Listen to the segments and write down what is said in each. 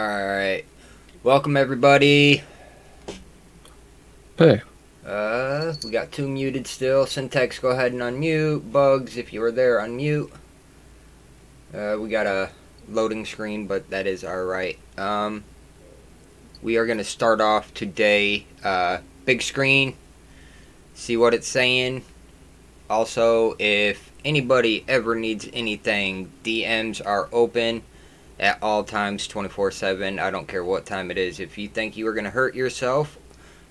Alright. Welcome everybody. Hey. We got two muted still. Syntax, go ahead and unmute. Bugs, if you were there, unmute. We got a loading screen, but that is alright. We are going to start off today, big screen, see what it's saying. Also, if anybody ever needs anything, DMs are open at all times, 24/7. I don't care what time it is. If you think you are going to hurt yourself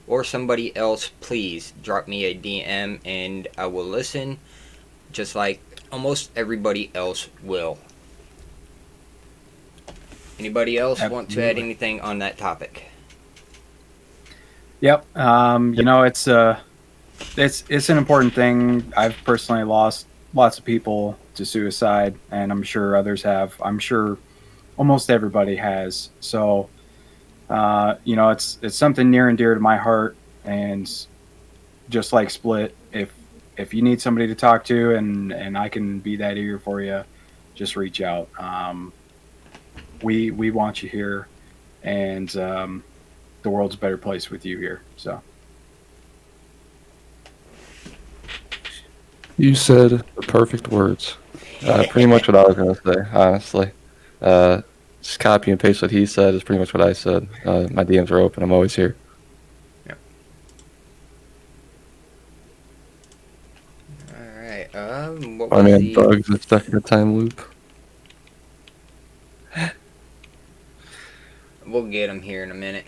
or somebody else, please drop me a DM and I will listen, just like almost everybody else will. Anybody else want to add anything on that topic? Yep. It's an important thing. I've personally lost lots of people to suicide, and I'm sure others have. I'm sure almost everybody has. So, it's something near and dear to my heart. And just like Split, if you need somebody to talk to, and I can be that ear for you, just reach out. We want you here, and the world's a better place with you here. So. You said the perfect words. Pretty much what I was going to say, honestly. Just copy and paste what he said is pretty much what I said. My DMs are open. I'm always here. Yep. Alright, what My was man the... Bugs is stuck in a time loop. We'll get him here in a minute.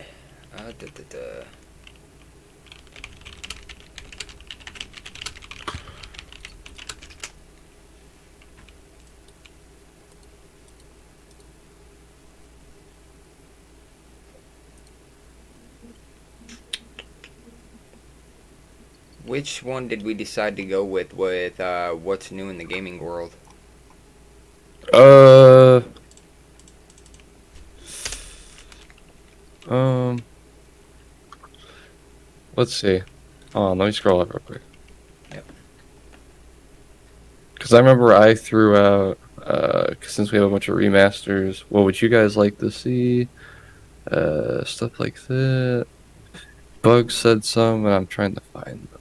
Which one did we decide to go with what's new in the gaming world? Let's see. Hold on, let me scroll up real quick. Yep. Because I remember I threw out, since we have a bunch of remasters, what would you guys like to see? Stuff like that. Bugs said some, and I'm trying to find them.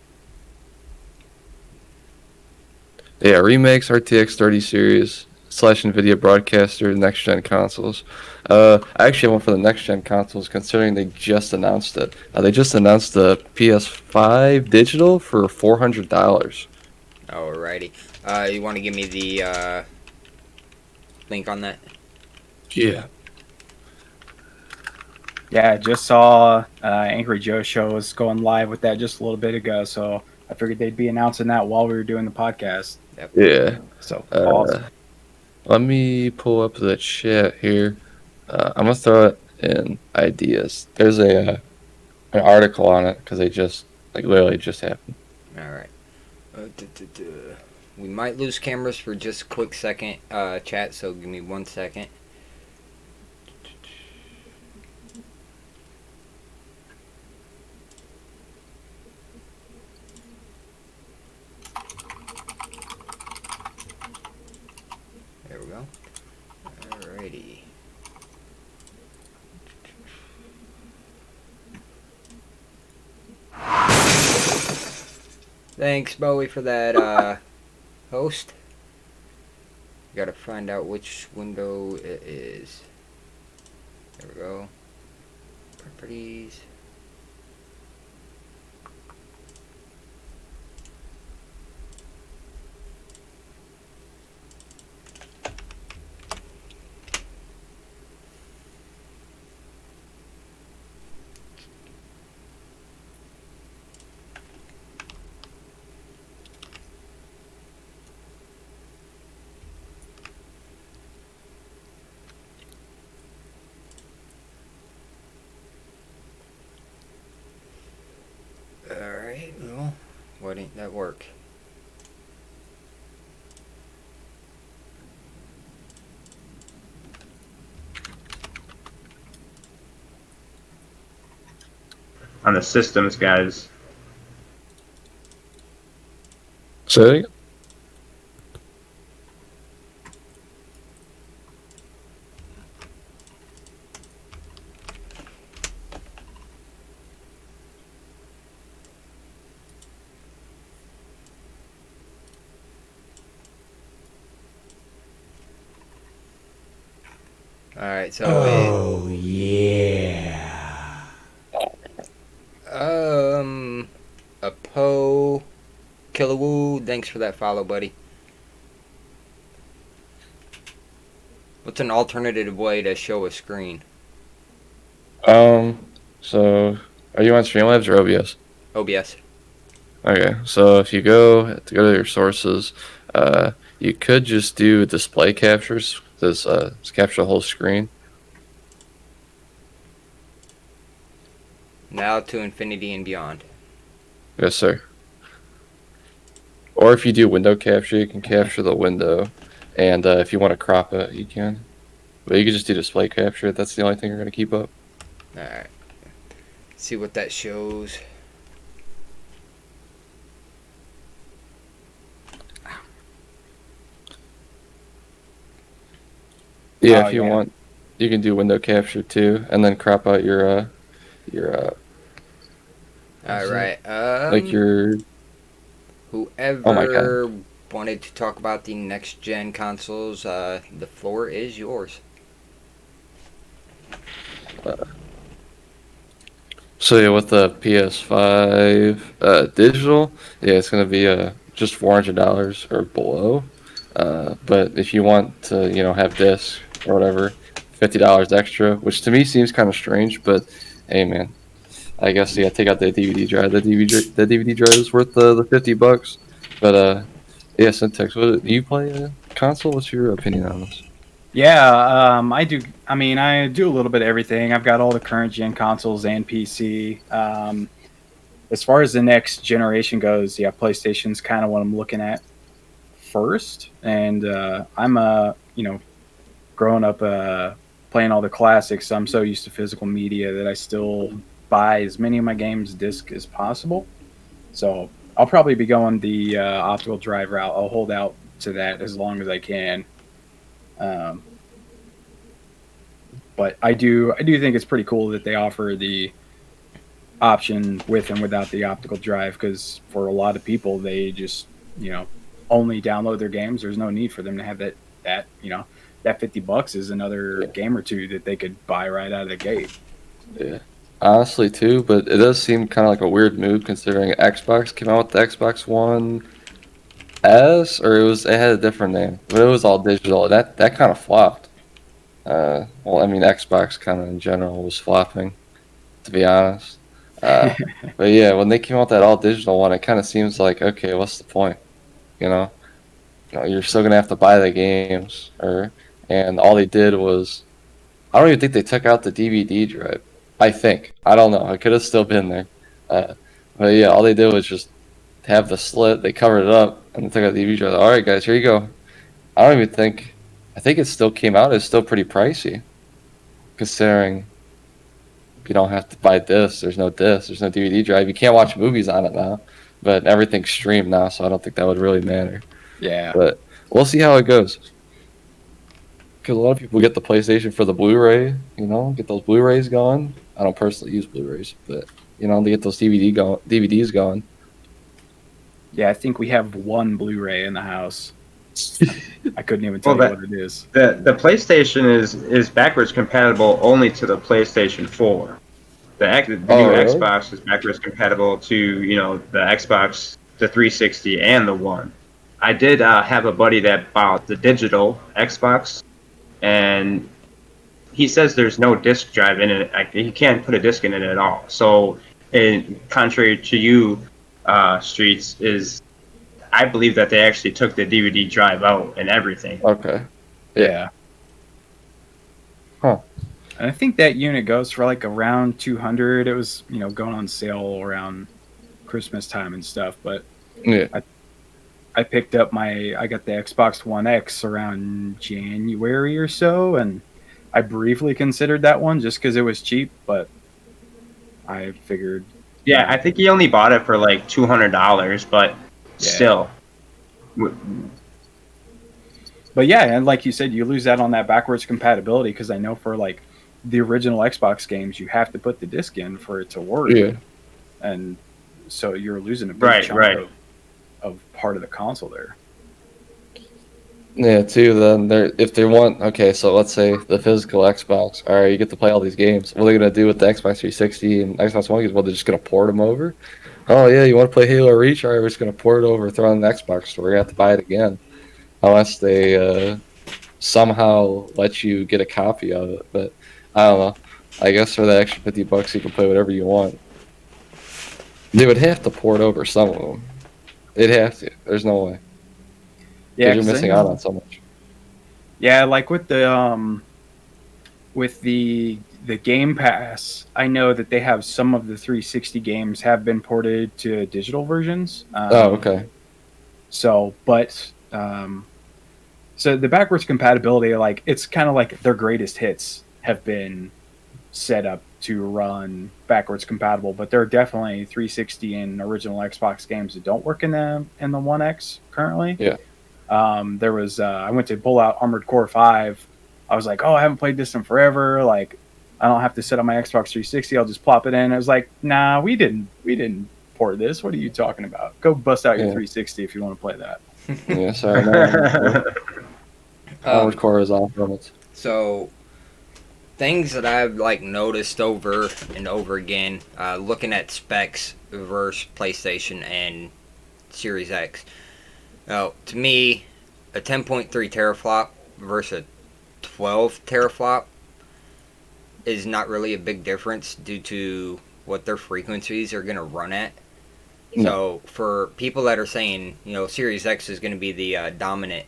Yeah, remakes, RTX 30 series, / NVIDIA broadcaster, next gen consoles. I actually want for the next gen consoles, considering they just announced it. They just announced the PS5 digital for $400. Alrighty. You want to give me the link on that? Yeah. Yeah, I just saw Angry Joe show was going live with that just a little bit ago, so I figured they'd be announcing that while we were doing the podcast. Yep. Yeah. So awesome. Let me pull up the chat here. I'm gonna throw it in ideas. There's an article on it because they just literally just happened. Alright. We might lose cameras for just a quick second, chat, so give me 1 second. There we go. Alrighty. Thanks, Bowie, for that, host. Gotta find out which window it is. There we go. Properties. Alright, well, why didn't that work? On the systems, guys. Say it again? All right, so Oh, yeah. a Poe Kilowoo, thanks for that follow, buddy. What's an alternative way to show a screen? So are you on Streamlabs or OBS? OBS. Okay, so if you go to your sources, you could just do display captures. Just capture the whole screen. Now to infinity and beyond. Yes, sir. Or if you do window capture, you can capture the window, and if you want to crop it, you can. But you can just do display capture. That's the only thing you're gonna keep up. All right. See what that shows. Yeah, Oh, if you yeah. want, you can do window capture too, and then crop out your All is right. like your. Oh my god. Whoever wanted to talk about the next gen consoles, the floor is yours. So yeah, with the PS5 digital, yeah, it's gonna be just $400 or below. But if you want to, have disc or whatever, $50 extra, which to me seems kind of strange. But hey, man, I guess you gotta take out the DVD drive. The DVD drive is worth the $50. But yeah, Syntax, what do you play a console? What's your opinion on this? Yeah, I do. I mean, I do a little bit of everything. I've got all the current gen consoles and PC. As far as the next generation goes, yeah, PlayStation's kind of what I'm looking at first. And I'm growing up playing all the classics. So I'm so used to physical media that I still buy as many of my games disc as possible. So I'll probably be going the optical drive route. I'll hold out to that as long as I can. Um, but I do think it's pretty cool that they offer the option with and without the optical drive, because for a lot of people they just only download their games. There's no need for them to have that $50 is another game or two that they could buy right out of the gate. Yeah. Honestly, too, but it does seem kind of like a weird move considering Xbox came out with the Xbox One S, or it had a different name, but it was all digital. That kind of flopped. Well, I mean, Xbox kind of in general was flopping, to be honest. Uh, but yeah, when they came out with that all digital one, it kind of seems like, okay, what's the point? You know, you're still gonna have to buy the games, and all they did was, I don't even think they took out the DVD drive. I don't know. It could have still been there. Uh, but yeah, all they did was just have the slit. They covered it up and they took out the DVD drive. All right, guys, here you go. I don't even think. I think it still came out. It's still pretty pricey, considering you don't have to buy discs. There's no disc. There's no DVD drive. You can't watch movies on it now, but everything's streamed now, so I don't think that would really matter. Yeah. But we'll see how it goes. Because a lot of people get the PlayStation for the Blu-ray, get those Blu-rays going. I don't personally use Blu-rays, but they get those DVDs going. Yeah, I think we have one Blu-ray in the house. I couldn't even tell Well, you what it is. The PlayStation is backwards compatible only to the PlayStation 4. The new Really? Xbox is backwards compatible to the Xbox, the 360, and the One. I did have a buddy that bought the digital Xbox, and he says there's no disc drive in it. He can't put a disc in it at all. So, contrary to you, Streets, I believe that they actually took the DVD drive out and everything. Okay. Yeah. Huh. And I think that unit goes for like around 200. It was, going on sale around Christmas time and stuff. But Yeah. I got the Xbox One X around January or so, and I briefly considered that one just because it was cheap, but I figured. Yeah, I think he only bought it for like $200, but still. But yeah, and like you said, you lose out on that backwards compatibility, because I know for like the original Xbox games, you have to put the disc in for it to work. Yeah. And so you're losing a big chunk of part of the console there. Yeah, too. Then if they want, okay, so let's say the physical Xbox. All right, you get to play all these games. What are they gonna do with the Xbox 360 and Xbox One games? Well, they're just gonna port them over. Oh yeah, you want to play Halo Reach? All right, we're just gonna port it over, throw it in the Xbox store. You have to buy it again, unless they somehow let you get a copy of it. But I don't know. I guess for that extra $50, you can play whatever you want. They would have to port over some of them. They'd have to. There's no way. Yeah, Because you're 'cause I missing out know- on so much. Yeah, like with the Game Pass, I know that they have some of the 360 games have been ported to digital versions. Oh, okay. So, but so the backwards compatibility, like it's kind of like their greatest hits have been set up to run backwards compatible, but there are definitely 360 and original Xbox games that don't work in the One X currently. Yeah. There was I went to pull out Armored Core 5. I was like, oh, I haven't played this in forever. Like, I don't have to set up my Xbox 360. I'll just plop it in. I was like, nah, we didn't port this. What are you talking about? Go bust out your Yeah. 360 if you want to play that. Yeah, sorry. No, Armored Core is off limits. So, things that I've like noticed over and over again, looking at specs versus PlayStation and Series X. Now, to me, a 10.3 teraflop versus a 12 teraflop is not really a big difference due to what their frequencies are going to run at. No. So, for people that are saying, Series X is going to be the dominant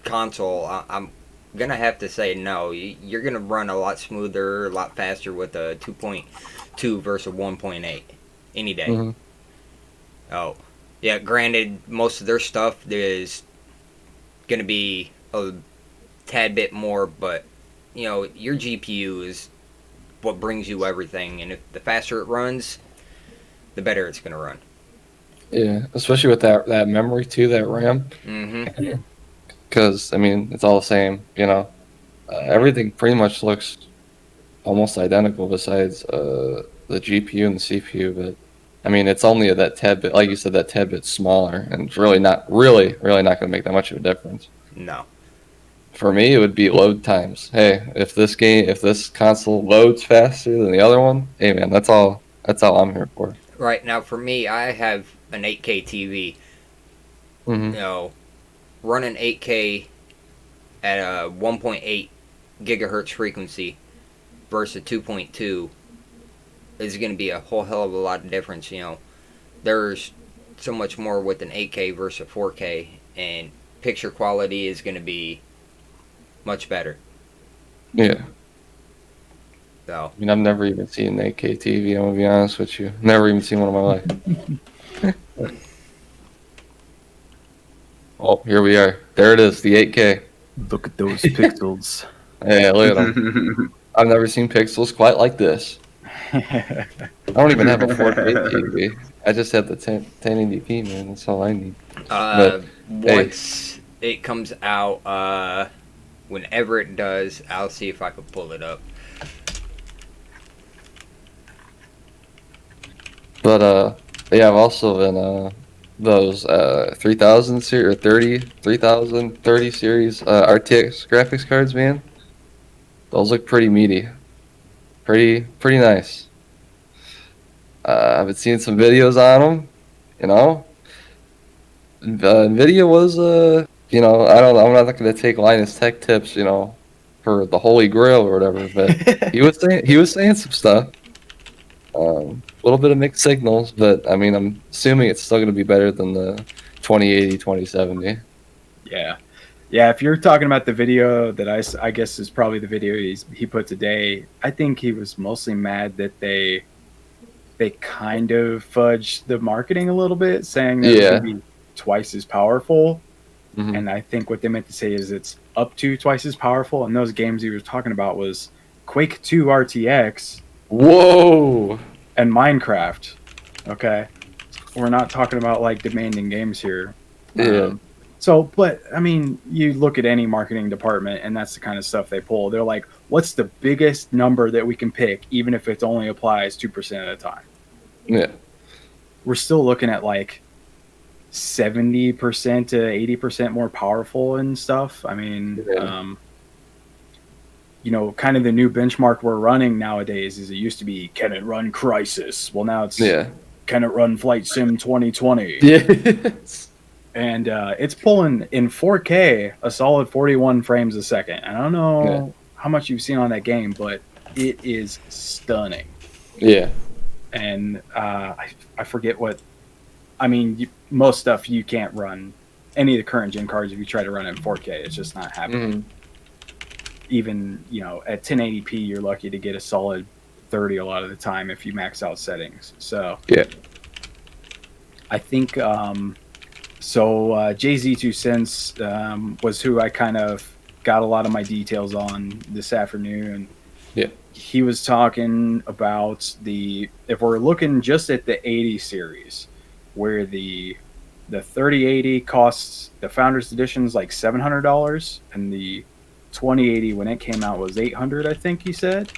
console, I'm gonna have to say no. You're gonna run a lot smoother, a lot faster with a 2.2 versus a 1.8 any day. Mm-hmm. Oh, yeah. Granted, most of their stuff is gonna be a tad bit more, but your GPU is what brings you everything, and if the faster it runs, the better it's gonna run. Yeah, especially with that memory too, that RAM. Mm-hmm. Because I mean, it's all the same. Everything pretty much looks almost identical besides the GPU and the CPU. But I mean, it's only that tad bit, like you said, that tad bit smaller, and it's really not really not going to make that much of a difference. No. For me, it would be load times. Hey, if this console loads faster than the other one, hey man, that's all I'm here for. Right now, for me, I have an 8K TV. Mm-hmm. Running 8K at a 1.8 gigahertz frequency versus 2.2 is going to be a whole hell of a lot of difference. There's so much more with an 8K versus a 4K, and picture quality is going to be much better. Yeah. So, I mean, I've never even seen an 8K TV. I'm gonna be honest with you. Never even seen one in my life. Oh, here we are. There it is, the 8K. Look at those pixels. Yeah, look at them. I've never seen pixels quite like this. I don't even have a 4K TV. I just have the 1080p, man. That's all I need. once it comes out, whenever it does, I'll see if I can pull it up. But yeah, I've also been those 3000 series or 3030 series RTX graphics cards, man. Those look pretty meaty, pretty nice. I've been seeing some videos on them. Nvidia was I'm not going to take Linus Tech Tips, for the holy grail or whatever, but he was saying some stuff. A little bit of mixed signals, but I mean, I'm assuming it's still going to be better than the 2080, 2070. Yeah. If you're talking about the video that I guess is probably the video he put today, I think he was mostly mad that they kind of fudged the marketing a little bit, saying that it's going to be twice as powerful. Mm-hmm. And I think what they meant to say is it's up to twice as powerful. And those games he was talking about was Quake 2 RTX. Whoa! And Minecraft. Okay. We're not talking about like demanding games here. Yeah. But I mean, you look at any marketing department and that's the kind of stuff they pull. They're like, what's the biggest number that we can pick, even if it only applies 2% at a time? Yeah. We're still looking at like 70% to 80% more powerful and stuff. I mean, Yeah. kind of the new benchmark we're running nowadays is it used to be, can it run Crisis? Well, now it's, Yeah. can it run Flight Sim 2020? Yeah. And it's pulling in 4K a solid 41 frames a second. And I don't know how much you've seen on that game, but it is stunning. Yeah. And I forget what. I mean, most stuff you can't run any of the current gen cards if you try to run it in 4K. It's just not happening. Even at 1080p, you're lucky to get a solid 30 a lot of the time if you max out settings. So Yeah. I think JZ2 Cents was who I kind of got a lot of my details on this afternoon. Yeah. He was talking about if we're looking just at the 80 series, where the 3080 costs, the Founders Edition is like $700, and the 2080 when it came out was $800, I think he said.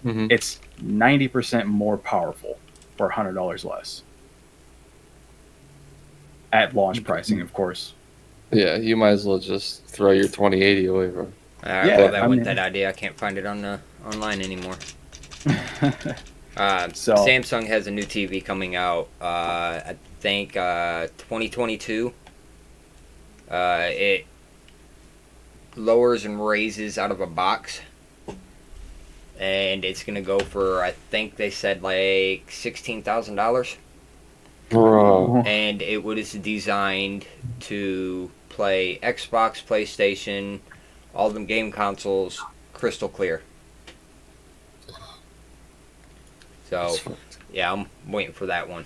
It's 90% more powerful for $100 less. At launch pricing, of course. Yeah, you might as well just throw your 2080 away, bro. Well, that went that idea. I can't find it on online anymore. Samsung has a new TV coming out. I think 2022. It lowers and raises out of a box, and it's gonna go for, I think they said, like $16,000. Bro. And it was designed to play Xbox, PlayStation, all them game consoles, crystal clear. So, yeah, I'm waiting for that one.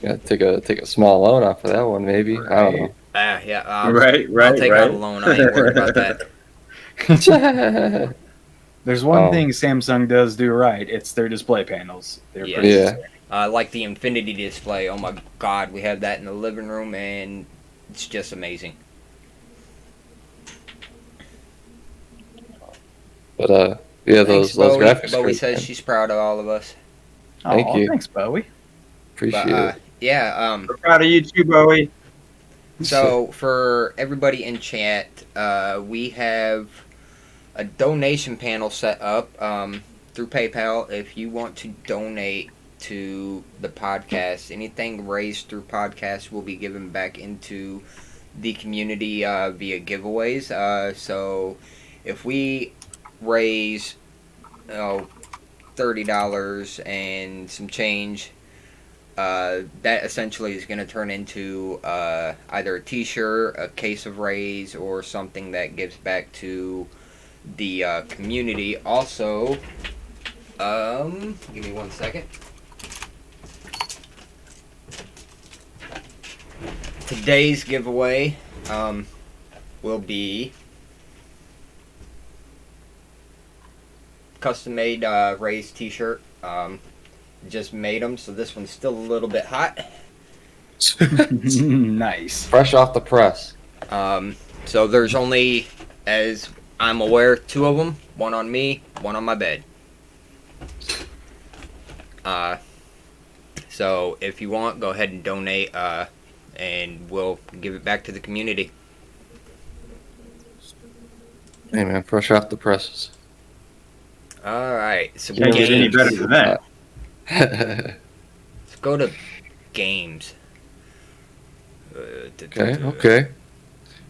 Gotta take a small loan off of that one, maybe. I don't know. Yeah. Right. I'll take out a loan. I ain't worried about that. There's one thing Samsung does do right. It's their display panels. They're pretty like the Infinity display. Oh my God, we have that in the living room, and it's just amazing. But yeah, those graphics. Bowie says she's proud of all of us. Thank you. Thanks, Bowie. Appreciate it. Yeah. We're proud of you too, Bowie. So for everybody in chat, we have a donation panel set up through PayPal. If you want to donate to the podcast, anything raised through podcast will be given back into the community via giveaways. So if we raise $30 and some change, that essentially is going to turn into either a t-shirt, a case of Raze, or something that gives back to the community. Also, give me 1 second. Today's giveaway will be custom-made Raze t-shirt. Just made them, so this one's still a little bit hot. Nice. Fresh off the press. So there's only, as I'm aware, 2 of them. One on me, one on my bed. So if you want, go ahead and donate, and we'll give it back to the community. Hey man, fresh off the presses. Alright, so Can't get any better than that. Let's go to games. Okay.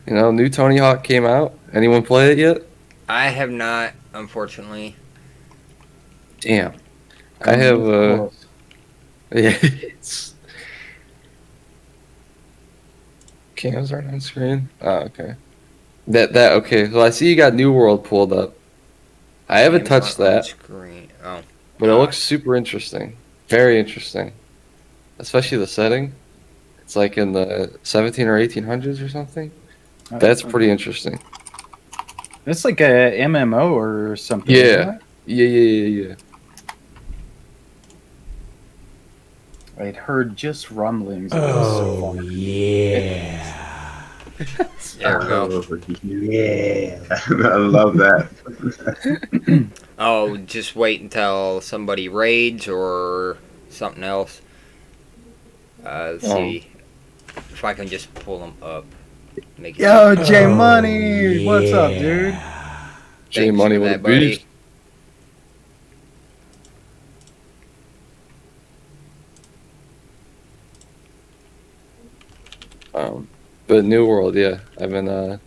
New Tony Hawk came out. Anyone play it yet? I have not, unfortunately. Damn. I have yeah. Cams aren't on screen. Oh, okay. That okay. So I see you got New World pulled up. I haven't touched that. Screen. Oh. But it looks super interesting. Very interesting. Especially the setting. It's like in the 17 or 1800s or something. That's pretty interesting. It's like a MMO or something. Yeah. Yeah. I'd heard just rumblings. Oh, yeah. There we go. Yeah. I love that. Oh, just wait until somebody raids or something else. Let's see if I can just pull them up. Make it Yo, easy. J Money, what's up, dude? J Thanks Money for with a that, buddy. beast. But New World, yeah, I've been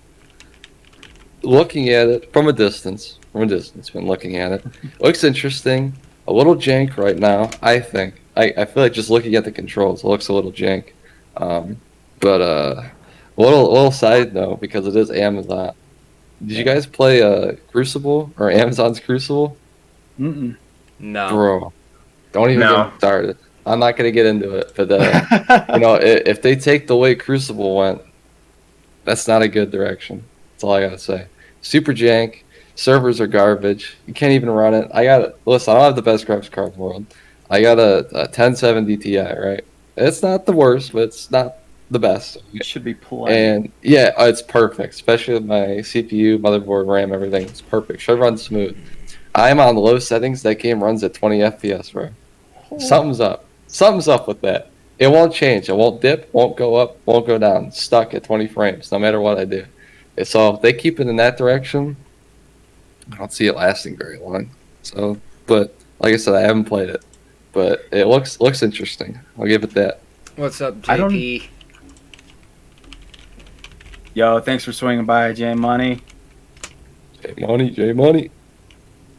looking at it from a distance. Been looking at it. Looks interesting. A little jank right now, I think. I feel like just looking at the controls, it looks a little jank. But little side note because it is Amazon. Did you guys play Crucible or Amazon's Crucible? Mm-mm. No. Bro, don't even No. get me started. I'm not gonna get into it, but if they take the way Crucible went, that's not a good direction. That's all I gotta say. Super jank. Servers are garbage. You can't even run it. Listen, I don't have the best graphics card in the world. I got a 1070 Ti, right? It's not the worst, but it's not the best. It should be plenty. And yeah, it's perfect, especially with my CPU, motherboard, RAM, everything. It's perfect. Should run smooth. I'm on low settings. That game runs at 20 FPS, bro. Something's up. Something's up with that. It won't change. It won't dip, won't go up, won't go down. It's stuck at 20 frames, no matter what I do. So if they keep it in that direction, I don't see it lasting very long. So, but like I said, I haven't played it, but it looks interesting. I'll give it that. What's up, I don't- JP? Yo, thanks for swinging by, J Money. J Money.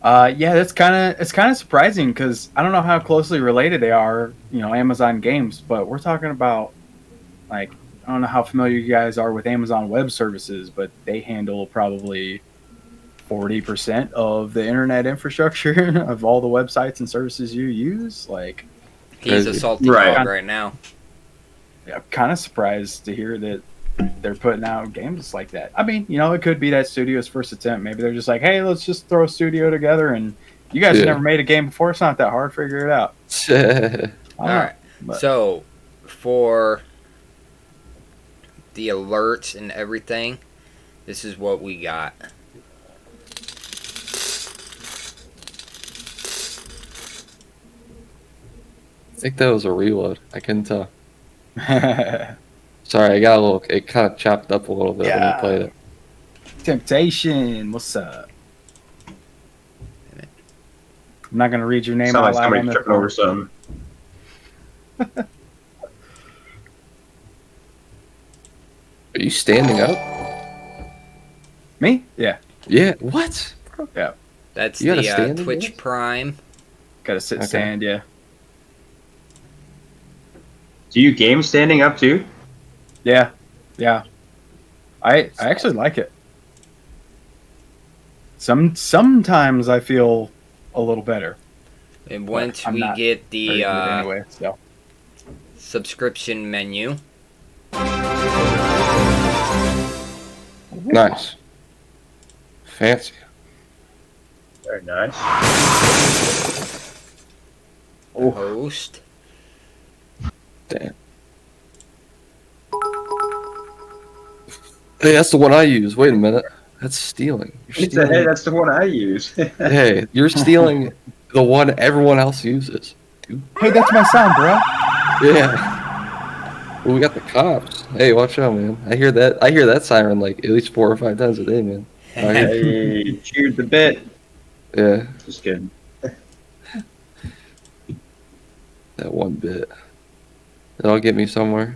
Yeah, it's kind of surprising because I don't know how closely related they are, Amazon games, but we're talking about like I don't know how familiar you guys are with Amazon Web Services, but they handle probably 40% of the internet infrastructure of all the websites and services you use. Like, He's a Crazy. salty Right. dog right now. I'm kind of surprised to hear that they're putting out games like that. I mean, it could be that studio's first attempt. Maybe they're just like, hey, let's just throw a studio together, and you guys have Yeah. never made a game before. It's not that hard. Figure it out. All right. But- So, for the alerts and everything, this is what we got. I think that was a reload. I couldn't tell. Sorry, I got a little. It kind of chopped up a little bit when Yeah. you played it. Temptation, what's up? I'm not gonna read your name Sound out like loud. somebody on the tripping over something. Are you standing up? Me? Yeah, Yeah. What? That's You got a the stand in Twitch this? Prime. gotta sit Okay. stand. Yeah, Do you game standing up too? yeah. I actually like it. Sometimes I feel a little better. And once I'm we not get Very the good anyway, so. subscription menu, Nice. Fancy. Very nice. host. Damn. Hey, that's the one I use. Wait a minute. That's stealing. You're He said, hey, stealing. that's the one I use. Hey, you're stealing the one everyone else uses. Hey, that's my sound, bro. Yeah. Well, we got the cops. Hey, watch out, man. I hear that siren like at least 4 or 5 times a day, man. Hey, cheered the bit. Yeah, Just kidding. that one bit. That'll get me somewhere.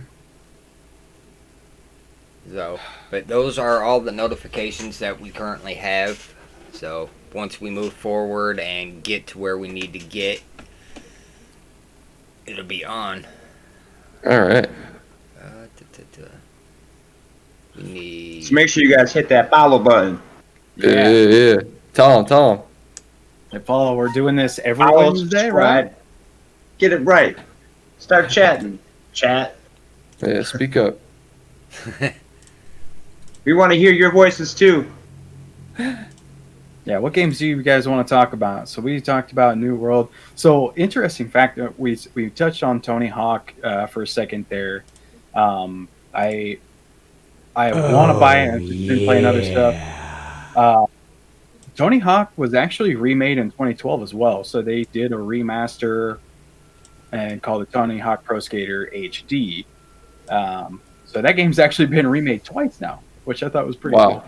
So, but those are all the notifications that we currently have. So, once we move forward and get to where we need to get, it'll be on. All right. We need. So make sure you guys hit that follow button. Yeah. Tell him. Hey, Paul, we're doing this every Follow, Wednesday, subscribe. right? Get it right. Start chatting. Chat. Yeah, speak up. We want to hear your voices too. Yeah, what games do you guys want to talk about? So we talked about New World. So interesting fact that we touched on Tony Hawk for a second there. I want to buy it. I've just been playing other stuff. Tony Hawk was actually remade in 2012 as well. So they did a remaster and called it Tony Hawk Pro Skater HD. So that game's actually been remade twice now, which I thought was pretty Wow. cool.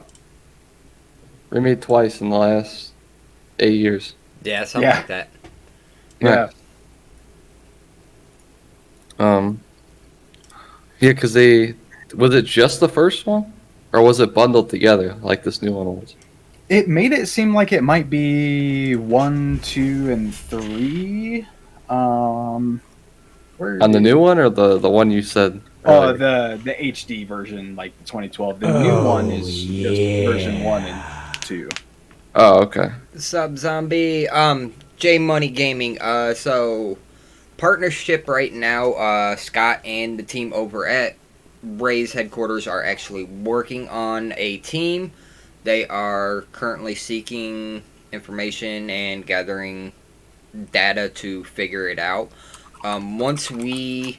Remade twice in the last 8 years. Yeah, something Yeah. like that. Yeah. Yeah, because was it just the first one, or was it bundled together like this new one was? It made it seem like it might be 1, 2, and 3. Where On the is new it? one or the one you said? Oh, earlier? the HD version, like the 2012. The new one is just version 1 and 2. Oh, okay. Sub Zombie. J Money Gaming. So partnership right now. Scott and the team over at Raze headquarters are actually working on a team. They are currently seeking information and gathering data to figure it out. Once we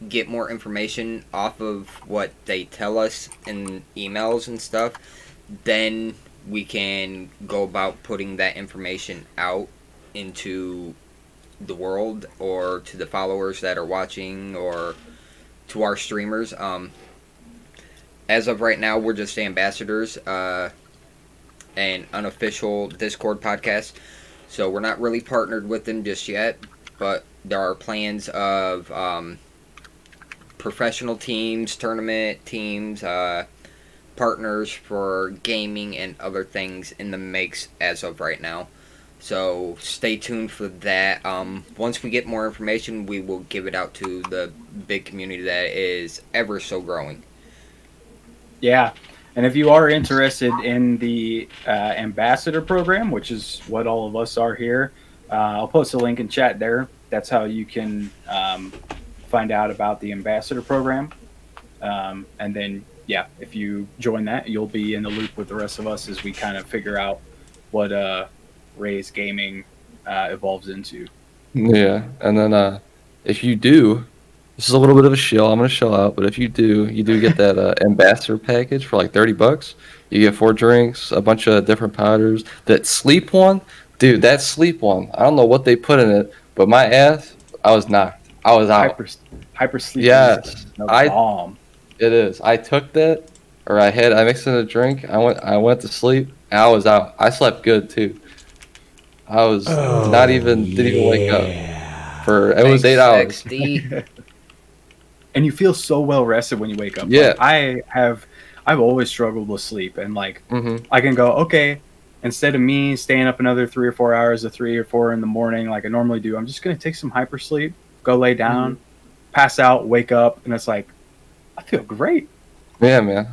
get more information off of what they tell us in emails and stuff, then we can go about putting that information out into the world or to the followers that are watching or to our streamers. As of right now, we're just ambassadors, an unofficial Discord podcast. So we're not really partnered with them just yet, but there are plans of professional teams, tournament teams, partners for gaming and other things in the mix as of right now. So stay tuned for that. Once we get more information, we will give it out to the big community that is ever so growing. Yeah. And if you are interested in the ambassador program, which is what all of us are here, I'll post a link in chat there. That's how you can find out about the ambassador program. And then, yeah, if you join that, you'll be in the loop with the rest of us as we kind of figure out what Raze Gaming evolves into. Yeah, and then if you do, this is a little bit of a shill. I'm gonna shell out, but if you do get that ambassador package for like $30. You get 4 drinks, a bunch of different powders. That sleep one, dude, that sleep one. I don't know what they put in it, but my ass, I was knocked. I was out. Hyper sleep. Yes, No bomb. It is. I took that, or I mixed in a drink. I went to sleep. And I was out. I slept good too. I was didn't even wake up for it was 8 hours. XD. And you feel so well rested when you wake up. Yeah. Like, I've always struggled with sleep, and like Mm-hmm. I can go, okay, instead of me staying up another 3 or 4 hours at 3 or 4 in the morning like I normally do, I'm just gonna take some hyper sleep, go lay down, pass out, wake up, and it's like I feel great. Yeah, man.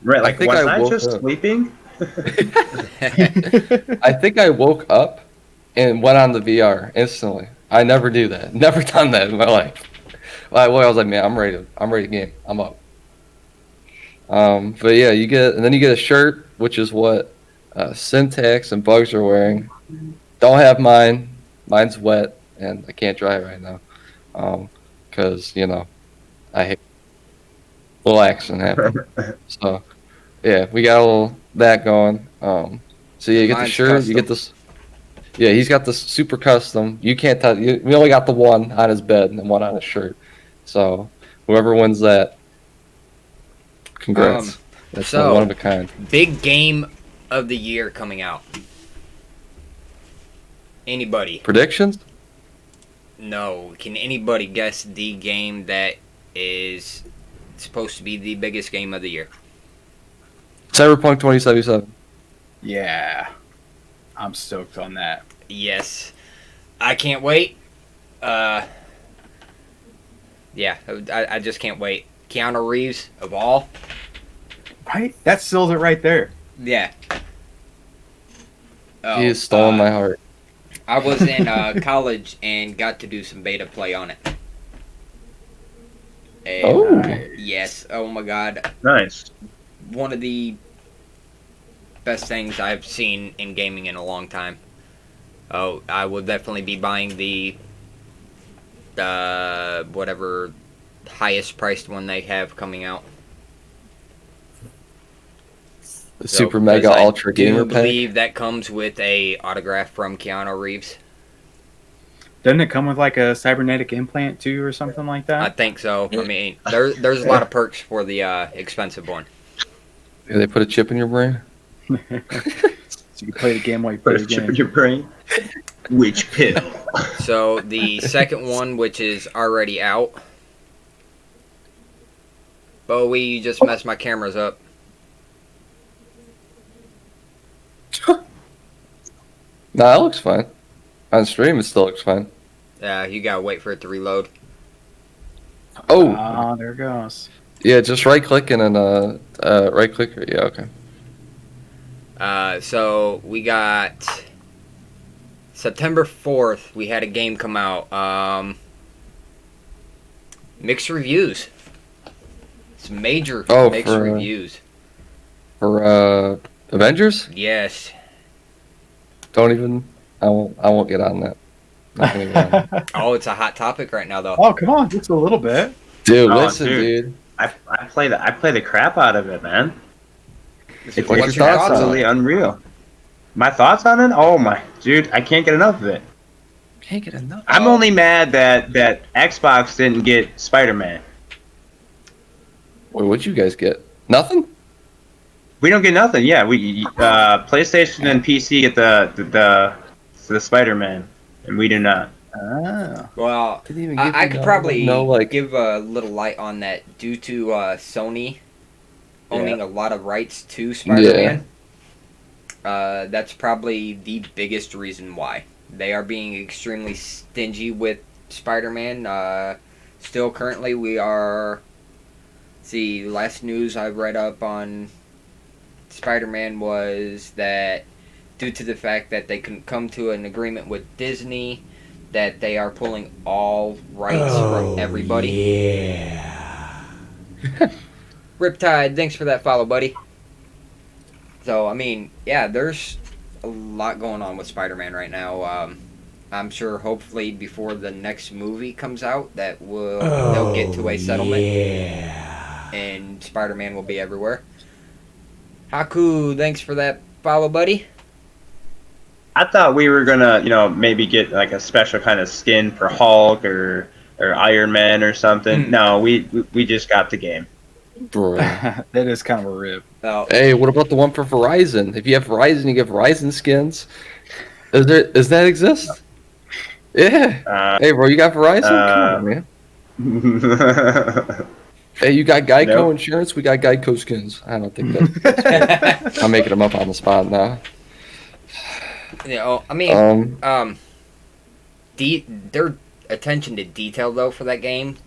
Right, like, think was I I woke just up. sleeping? I think I woke up and went on the VR instantly. I never do that. Never done that in my life. I was like, man, I'm ready to game. I'm up. But yeah, you get a shirt, which is what Syntax and Bugs are wearing. Don't have mine. Mine's wet and I can't dry it right now. Because I hate little accident happened. So yeah, we got a little that going. So yeah, you get the Mine's shirt. You get this. Yeah, he's got the super custom. You can't tell. We only got the one on his bed and one on his shirt. So whoever wins that, congrats. That's so- one of a kind. Big game of the year coming out. Anybody? Predictions? No. Can anybody guess the game that is supposed to be the biggest game of the year? Cyberpunk 2077. Yeah, I'm stoked on that. Yes. I can't wait. Yeah, I just can't wait. Keanu Reeves, of all. Right? That seals it right there. Yeah. Oh, He has stolen my heart. I was in college and got to do some beta play on it. And, Oh. yes. Oh my god. Nice. One of the best things I've seen in gaming in a long time. Oh, I will definitely be buying the whatever highest priced one they have coming out. The So, super mega 'cause I ultra do gamer pack. believe that comes with a autograph from Keanu Reeves. Doesn't it come with like a cybernetic implant too, or something like I that? think so. I mean, there's a lot of perks for the expensive one. Yeah, they put a chip in your brain. So you can play the game while you Put play a the chip in game. your brain. Which pill? So the second one, which is already out. Bowie, you just messed my cameras up. Nah, it looks fine. On stream, it still looks fine. You gotta wait for it to reload. Oh, Ah, there it goes. yeah, just right click and then right click. Yeah, okay. So we got September 4th. We had a game come out. Mixed reviews. It's major Oh, mixed for, reviews. For Avengers, Yes. don't even. I won't get on that. Not gonna get on that. Oh, it's a hot topic right now, though. Oh, come on, just a little bit. Dude, Oh, listen, dude. dude. I play the crap out of it, man. It's What's your What's thoughts on absolutely unreal. My thoughts on it? Oh my, dude, I can't get enough of it. Can't get enough. I'm only mad that Xbox didn't get Spider-Man. Wait, what'd you guys get? Nothing? We don't get nothing. Yeah, we PlayStation and PC get the Spider-Man, and we do not. Ah. Well, Didn't even give I you could no- probably no, like- give a little light on that due to Sony owning a lot of rights to Spider-Man. That's probably the biggest reason why. They are being extremely stingy with Spider-Man. Still currently we are... See, last news I read up on Spider-Man was that due to the fact that they couldn't come to an agreement with Disney, that they are pulling all rights from everybody. Yeah. Riptide, thanks for that follow, buddy. So, I mean, yeah, there's a lot going on with Spider-Man right now. I'm sure hopefully before the next movie comes out that they'll get to a settlement Yeah. and Spider-Man will be everywhere. Haku, thanks for that follow, buddy. I thought we were gonna, maybe get like a special kind of skin for Hulk or Iron Man or something. No, we just got the game. Bro. That is kind of a rip. Oh, Hey, what about the one for Verizon? If you have Verizon, you get Verizon skins. Does that exist? Yeah. Hey, bro, you got Verizon? Come on, man. Hey, you got Geico Nope. insurance? We got Geico skins. I don't think that. I'm making them up on the spot now. I mean, Um, their attention to detail though for that game.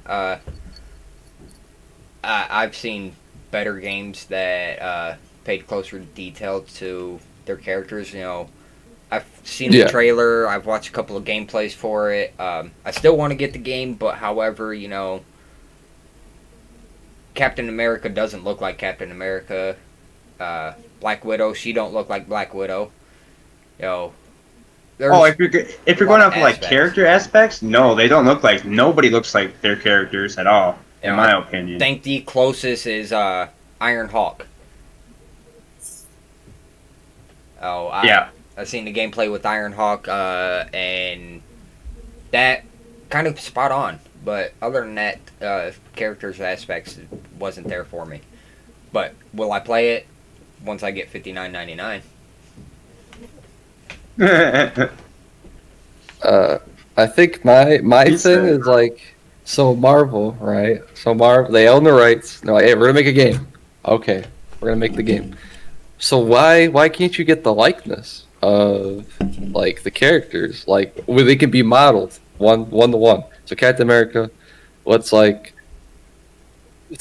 I've seen better games that paid closer detail to their characters. I've seen the Yeah. trailer. I've watched a couple of gameplays for it. I still want to get the game, but however, Captain America doesn't look like Captain America. Black Widow, she don't look like Black Widow. There's if you're going off of like aspects. character aspects, no, they don't look like. Nobody looks like their characters at all, in my opinion. I think the closest is Iron Hawk. Yeah. I've seen the gameplay with Iron Hawk, and that kind of spot on. But other than that, characters aspects wasn't there for me. But will I play it once I get $59.99? I think my He thing said- is like, so Marvel, right? So Marvel, they own the rights. They're like, hey, we're gonna make a game. Okay, we're gonna make the game. So why can't you get the likeness of like the characters, like where they can be modeled one to one? So Captain America, what's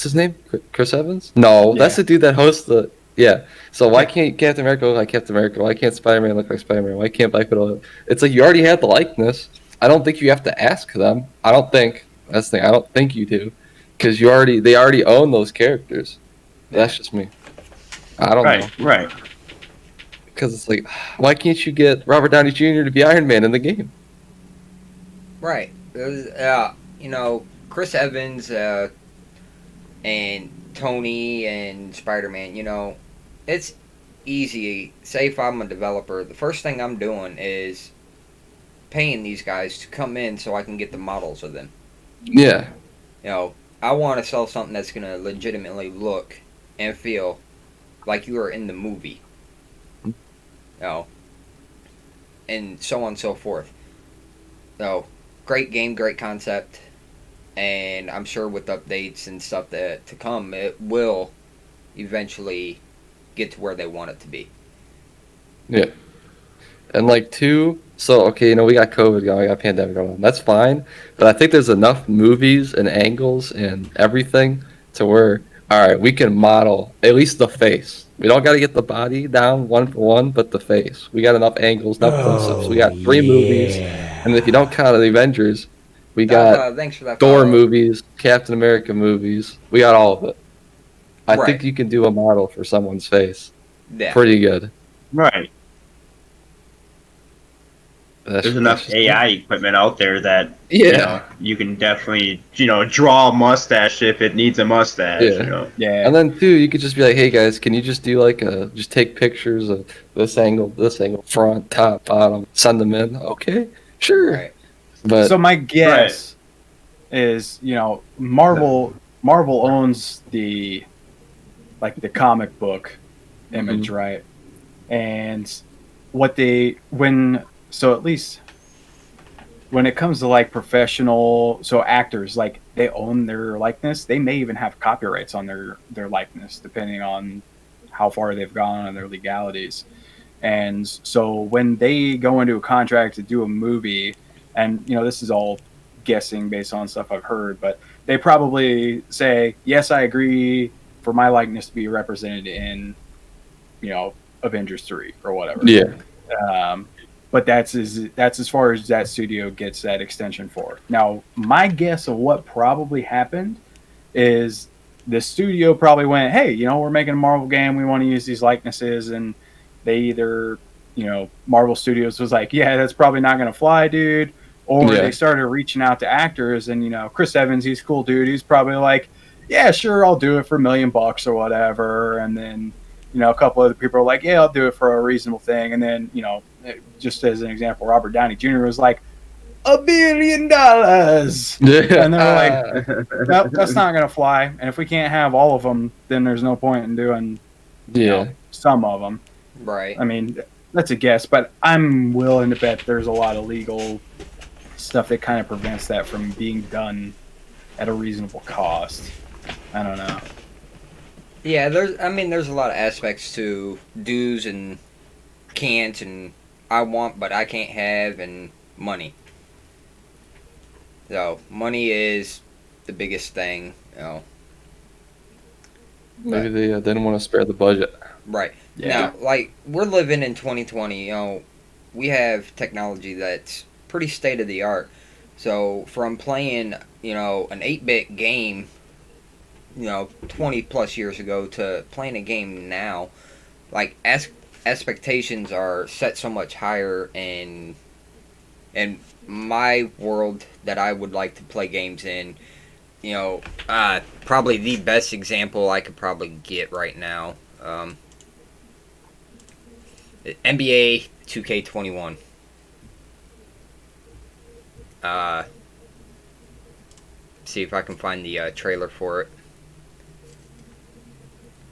his name? Chris Evans? No, that's Yeah. the dude that hosts the. Yeah. So why can't Captain America look like Captain America? Why can't Spider-Man look like Spider-Man? Why can't Black Widow? It's like you already have the likeness. I don't think you have to ask them. I don't think that's the thing. I don't think you do, because they already own those characters. That's just me. I don't know, Right. because it's like, why can't you get Robert Downey Jr. to be Iron Man in the game? Right. Chris Evans and Tony and Spider-Man, it's easy. Say if I'm a developer, the first thing I'm doing is paying these guys to come in so I can get the models of them. Yeah. You know, I want to sell something that's going to legitimately look and feel like you are in the movie. You know, and so on and so forth. So, great game, great concept, and I'm sure with updates and stuff that to come, it will eventually get to where they want it to be. Yeah. And like two, so okay, we got COVID going, we got pandemic going on. That's fine, but I think there's enough movies and angles and everything to where, all right, we can model at least the face. We don't got to get the body down one for one, but the face. We got enough angles, enough close-ups. We Oh, got three movies, and if you don't yeah. count the Avengers, we got Thanks for that Thor follow. movies, Captain America movies. We got all of it. I Right. think you can do a model for someone's face Yeah. pretty good. Right. That's There's enough just AI equipment out there that yeah. you can definitely draw a mustache if it needs a mustache. Yeah. Yeah. And then too, you could just be like, "Hey guys, can you just do like just take pictures of this angle, front, top, bottom, send them in?" Okay, sure. Right. But So my guess is, Marvel owns the comic book image, right? And at least when it comes to like professional, so actors, like they own their likeness. They may even have copyrights on their likeness, depending on how far they've gone on their legalities. And so when they go into a contract to do a movie, and this is all guessing based on stuff I've heard, but they probably say, yes, I agree for my likeness to be represented in, Avengers 3 or whatever. yeah, But that's as far as that studio gets that extension for. Now, my guess of what probably happened is the studio probably went, hey, we're making a Marvel game. We want to use these likenesses. And they either, Marvel Studios was like, yeah, that's probably not going to fly, dude. Or Yeah. they started reaching out to actors. And, Chris Evans, he's a cool dude. He's probably like, yeah, sure, I'll do it for $1 million or whatever. And then, a couple other people are like, yeah, I'll do it for a reasonable thing. And then, just as an example, Robert Downey Jr. was like, $1 billion. yeah. And they're like, nope, that's not going to fly. And if we can't have all of them, then there's no point in doing yeah. some of them. Right. I mean, that's a guess, but I'm willing to bet there's a lot of legal stuff that kind of prevents that from being done at a reasonable cost. I don't know. Yeah, there's a lot of aspects to do's and can't and I want but I can't have and money. So, money is the biggest thing, Maybe they didn't want to spare the budget. Right. Yeah. Now, like, we're living in 2020, we have technology that's pretty state of the art. So, from playing, an 8-bit game, 20 plus years ago to playing a game now, like, expectations are set so much higher in my world that I would like to play games in. Probably the best example I could probably get right now. NBA 2K21. See if I can find the trailer for it.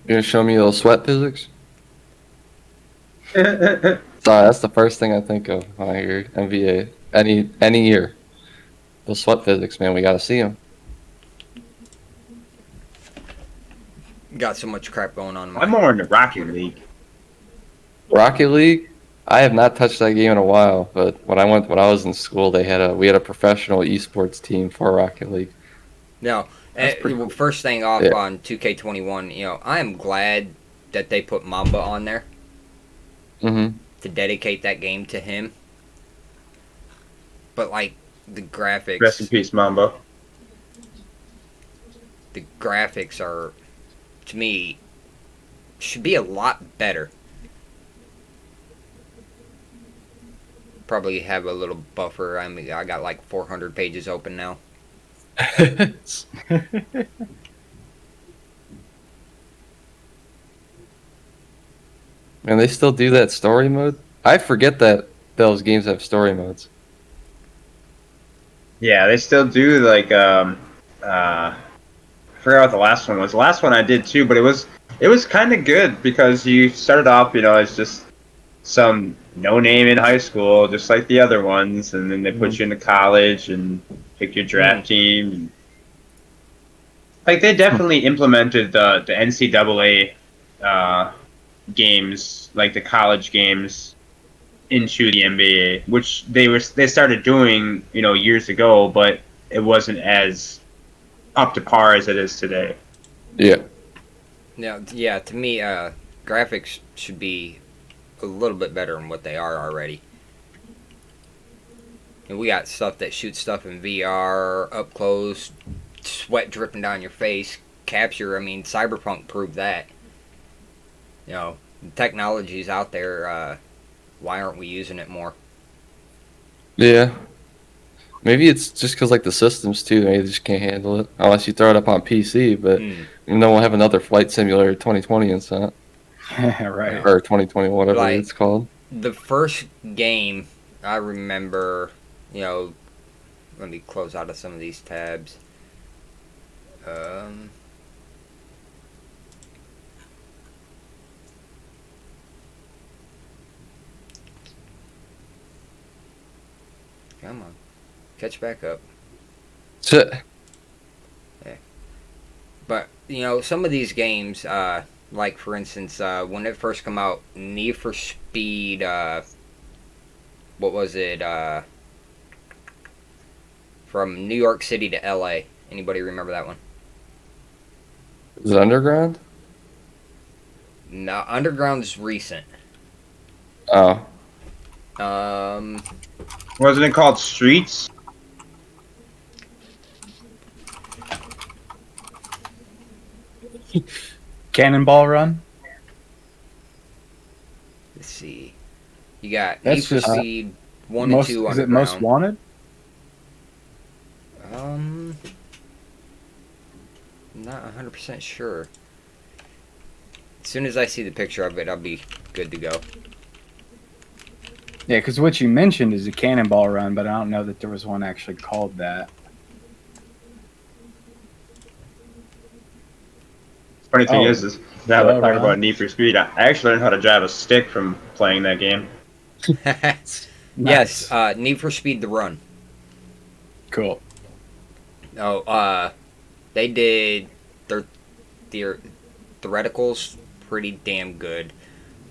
You gonna show me a little sweat physics? Sorry, that's the first thing I think of when I hear NBA. Any year. The sweat physics, man, we gotta see them. Got so much crap going on in I'm my more into Rocket League. Rocket League? I have not touched that game in a while, but when I was in school, we had a professional esports team for Rocket League. No. That's pretty cool. First thing off Yeah. on 2K21, I am glad that they put Mamba on there Mm-hmm. to dedicate that game to him. But like the graphics, Rest in peace, Mamba. the graphics are, to me, should be a lot better. Probably have a little buffer. I got like 400 pages open now. And they still do that story mode? I forget that those games have story modes. Yeah, they still do like I forgot what the last one was. The last one I did too, but it was kind of good because you started off, as just some no name in high school, just like the other ones, and then they put you into college and pick your draft team. Like they definitely implemented the NCAA games, like the college games, into the NBA, which they started doing, years ago, but it wasn't as up to par as it is today. Yeah. Now, yeah, to me, graphics should be a little bit better than what they are already. And we got stuff that shoots stuff in VR, up close, sweat dripping down your face, capture. I mean, Cyberpunk proved that. The technology's out there. Why aren't we using it more? Yeah. Maybe it's just because like the systems too. Maybe they just can't handle it unless you throw it up on PC. But we'll have another Flight Simulator 2020 inside Right. or 2020, whatever Like, it's called. The first game I remember, let me close out of some of these tabs. Come on. Catch back up. So, But, some of these games, like, for instance, when it first come out, Need for Speed, what was it, from New York City to LA. Anybody remember that one? is it Underground? No, Underground's recent. Oh, Wasn't it called Streets? Cannonball Run. Let's see. You got That's Need for just, Speed 1 and 2 Is Underground. it Most Wanted? Not 100% sure. As soon as I see the picture of it, I'll be good to go. Yeah, because what you mentioned is a Cannonball Run, but I don't know that there was one actually called that. Funny thing Oh. is now we're talking Right. about Need for Speed. I actually learned how to drive a stick from playing that game. Yes, Nice. Need for Speed The Run. Cool. Oh, they did their theoreticals pretty damn good.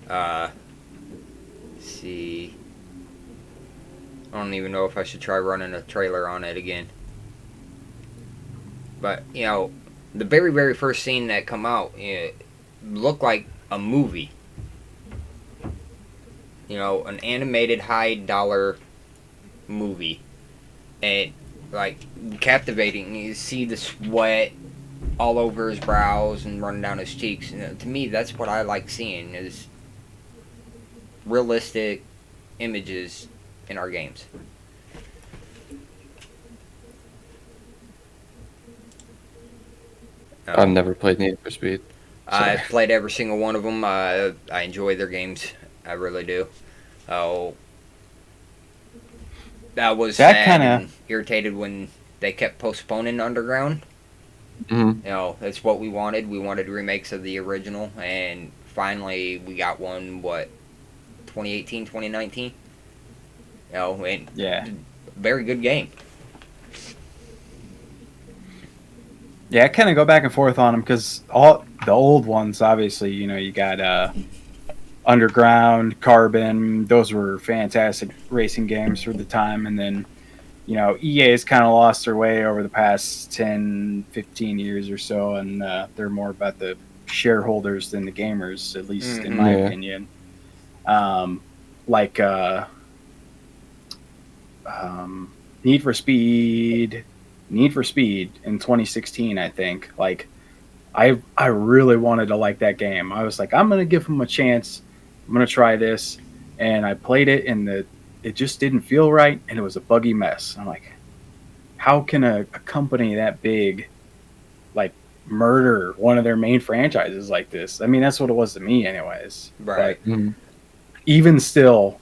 Let's see. I don't even know if I should try running a trailer on it again. But, the very, very first scene that come out, it looked like a movie. An animated high dollar movie. And, like, captivating. You see the sweat all over his brows and running down his cheeks. To me, that's what I like seeing, is realistic images in our games. I've never played Need for Speed. I've played every single one of them. I enjoy their games. I really do. Oh, I was That sad kinda- and irritated when they kept postponing Underground. Mhm. That's what we wanted. We wanted remakes of the original, and finally we got one. 2018, 2019. And Yeah. very good game. Yeah, I kind of go back and forth on them because all the old ones, obviously, you got Underground, Carbon. Those were fantastic racing games for the time. And then, EA has kind of lost their way over the past 10, 15 years or so. And they're more about the shareholders than the gamers, at least in my Yeah. opinion. Need for Speed in 2016, I think. Like, I really wanted to like that game. I was like, I'm gonna give them a chance. I'm gonna try this, and I played it, and it just didn't feel right, and it was a buggy mess. I'm like, how can a company that big, like, murder one of their main franchises like this? I mean, that's what it was to me, anyways. Right. But Mhm. even still,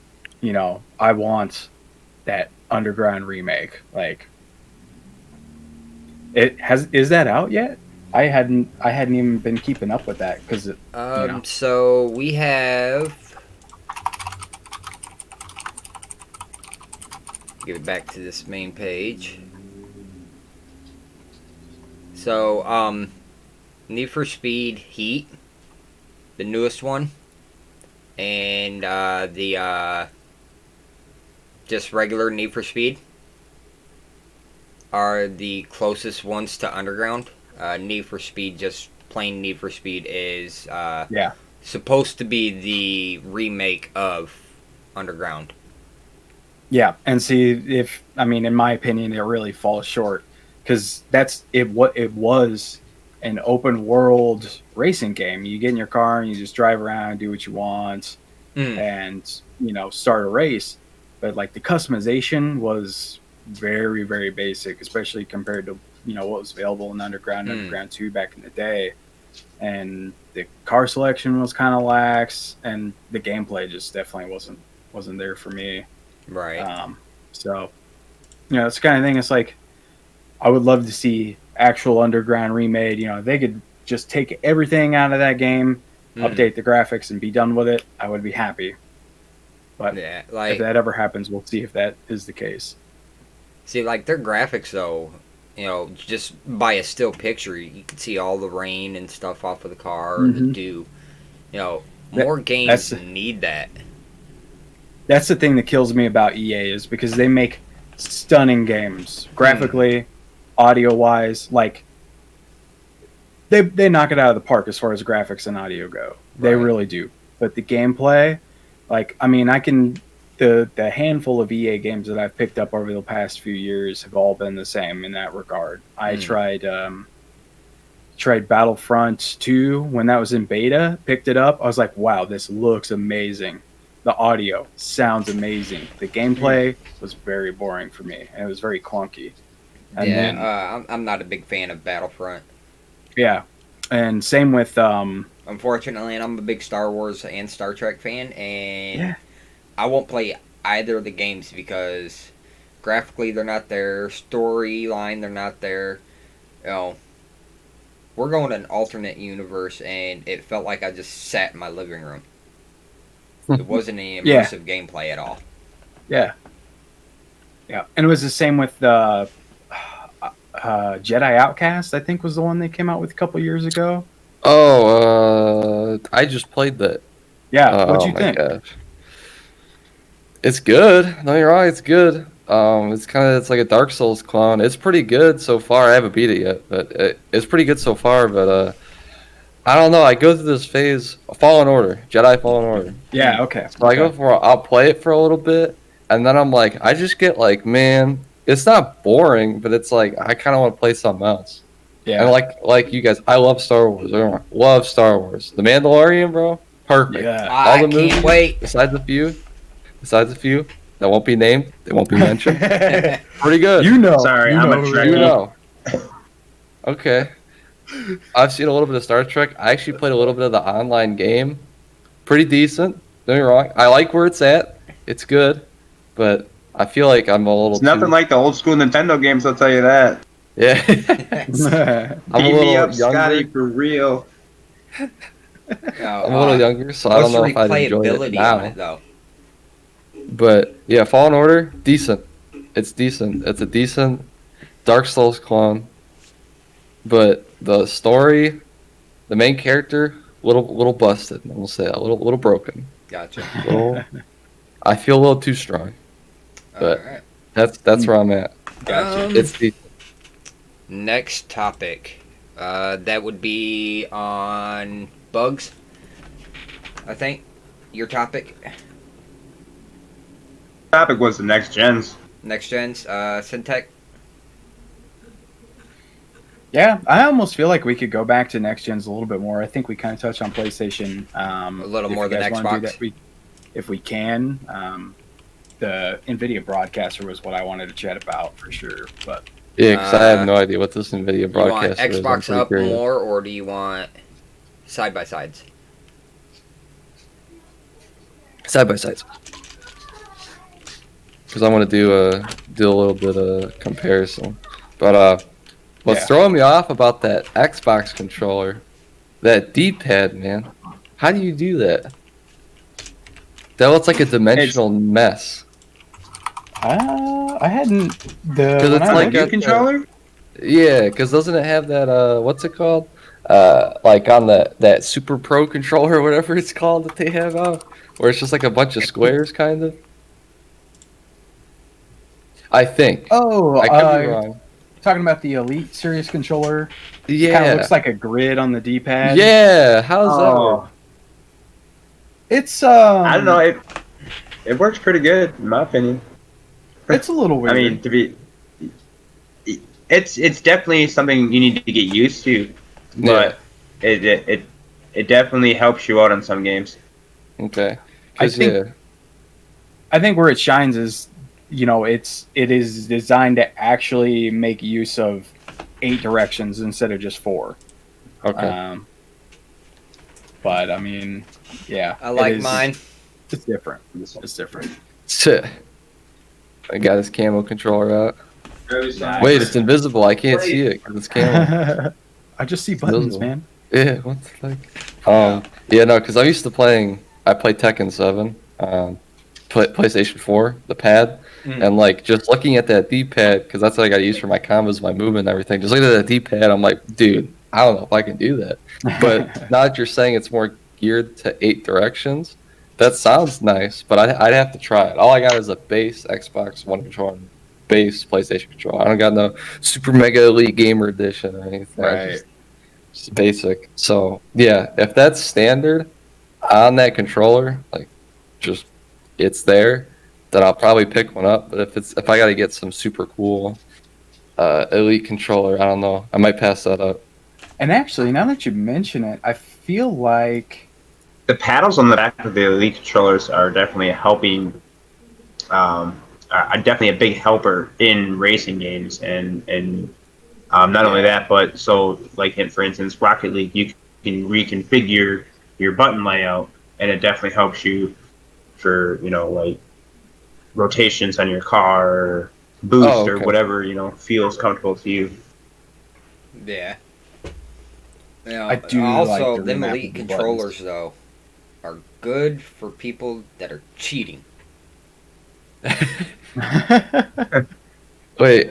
I want that Underground remake. Like, Is that out yet? I hadn't even been keeping up with that because So we have. Give it back to this main page. So, Need for Speed Heat, the newest one, and the just regular Need for Speed are the closest ones to Underground. Need for Speed, just plain Need for Speed, is yeah. supposed to be the remake of Underground. Yeah, and see if I mean, in my opinion, it really falls short because that's it. What it was an open world racing game. You get in your car and you just drive around, do what you want, Mm, and start a race. But like the customization was very very basic, especially compared to what was available in Underground 2 back in the day, and the car selection was kind of lax, and the gameplay just definitely wasn't there for me. right. So, it's the kind of thing. It's like I would love to see actual Underground remade. They could just take everything out of that game, update the graphics, and be done with it. I would be happy. But Yeah, if like that ever happens, we'll see if that is the case. see, like their graphics though, just by a still picture, you can see all the rain and stuff off of the car, the Mhm. dew. That- More games that's need that. that's the thing that kills me about EA is because they make stunning games graphically, audio wise. Like they knock it out of the park as far as graphics and audio go. They Right. really do. But the gameplay, like I mean, I can the handful of EA games that I've picked up over the past few years have all been the same in that regard. I tried Battlefront 2 when that was in beta, picked it up. I was like, wow, this looks amazing. The audio sounds amazing. The gameplay was very boring for me, and it was very clunky. And Yeah, then I'm not a big fan of Battlefront. yeah, and same with Unfortunately, and I'm a big Star Wars and Star Trek fan, and Yeah. I won't play either of the games because graphically they're not there, storyline they're not there. You know, we're going to an alternate universe, and it felt like I just sat in my living room. It wasn't any Yeah. immersive gameplay at all. yeah, yeah, and it was the same with the Jedi Outcast. I think was the one they came out with a couple years ago. Oh, I just played that. Yeah, what'd Oh you my think? gosh, it's good. Don't get me wrong, it's good. It's like a Dark Souls clone. It's pretty good so far. I haven't beat it yet, but it's pretty good so far. But I don't know. I go through this phase, Fallen Order, Jedi Fallen Order. Yeah, okay. So I go for I'll play it for a little bit, and then I'm like, I just get like, man, it's not boring, but it's like I kind of want to play something else. Yeah, And like you guys, I love Star Wars. Love Star Wars. The Mandalorian, bro, perfect. yeah. I All the can't movies, wait. besides a few that won't be named, they won't be mentioned. Pretty good. Sorry, I'm a Trekkie. You know. Okay. I've seen a little bit of Star Trek. I actually played a little bit of the online game. Pretty decent. Don't get me wrong. I like where it's at. It's good, but I feel like I'm a little. It's nothing like the old school Nintendo games, I'll tell you that. Yeah. I'm a Beat me little up, Scotty, younger. for real. I'm a little younger, so I don't know if I'd enjoy it replayability now. on it though? But yeah, Fallen Order, decent. It's decent. It's a decent Dark Souls clone. But the story, the main character, little busted. We'll say that, little broken. Gotcha. Little, I feel a little too strong. But All right. that's where I'm at. Gotcha. It's decent. Next topic. That would be on bugs. I think your topic. Topic was the next gens. Next gens. Syntech. Yeah, I almost feel like we could go back to next gens a little bit more. I think we kind of touched on PlayStation A little if more you than guys wanna do Xbox. that, if we can. The NVIDIA broadcaster was what I wanted to chat about for sure. But Yeah, because I have no idea what this NVIDIA Do you want broadcaster is. I'm Xbox pretty up curious. more, or do you want side by sides? Side by sides. Because I want to do a little bit of comparison. But What's Yeah. throwing me off about that Xbox controller, that D-pad, man. How do you do that? That looks like a dimensional mess. I hadn't 'Cause when it's I like looked New at the- controller? Yeah, because doesn't it have that what's it called? Like on that Super Pro controller or whatever it's called that they have out, where it's just like a bunch of squares, kind of. I think. Oh, I could be wrong. talking about the Elite Series controller. It kind of Yeah. looks like a grid on the D-pad. Yeah. How does that work? Oh, It's I don't know. It works pretty good in my opinion. it's a little weird. I mean, it's definitely something you need to get used to, but it definitely helps you out on some games. Okay. I 'Cause, think- yeah. I think where it shines is, it is designed to actually make use of 8 directions instead of just 4. Okay. But I mean, yeah, I like it is- mine. It's different. It's different. I got his camo controller out. Nice. Wait, it's invisible. I can't see it because it's camo. I just see buttons, Visible. man. Yeah, what the fuck? Yeah, no, because I'm used to playing. I play Tekken 7, PlayStation 4, the pad, and like just looking at that D-pad, because that's what I got to use for my combos, my movement, and everything. Just looking at that D-pad, I'm like, dude, I don't know if I can do that. But now that you're saying it's more geared to 8 directions, that sounds nice. But I'd have to try it. All I got is a base Xbox One controller, base PlayStation controller. I don't got no Super Mega Elite Gamer Edition or anything. Right. Just basic. So yeah, if that's standard on that controller, like just it's there, then I'll probably pick one up. But if I got to get some super cool Elite controller, I don't know. I might pass that up. And actually, now that you mention it, I feel like The paddles on the back of the Elite controllers are definitely helping. Are definitely a big helper in racing games, and not only that, but so like for instance, Rocket League, you can reconfigure your button layout, and it definitely helps you for like rotations on your car, or boost, or okay. whatever feels comfortable to you. Yeah. Yeah. I do also, like the them remappable Elite buttons. controllers though are good for people that are cheating. Wait.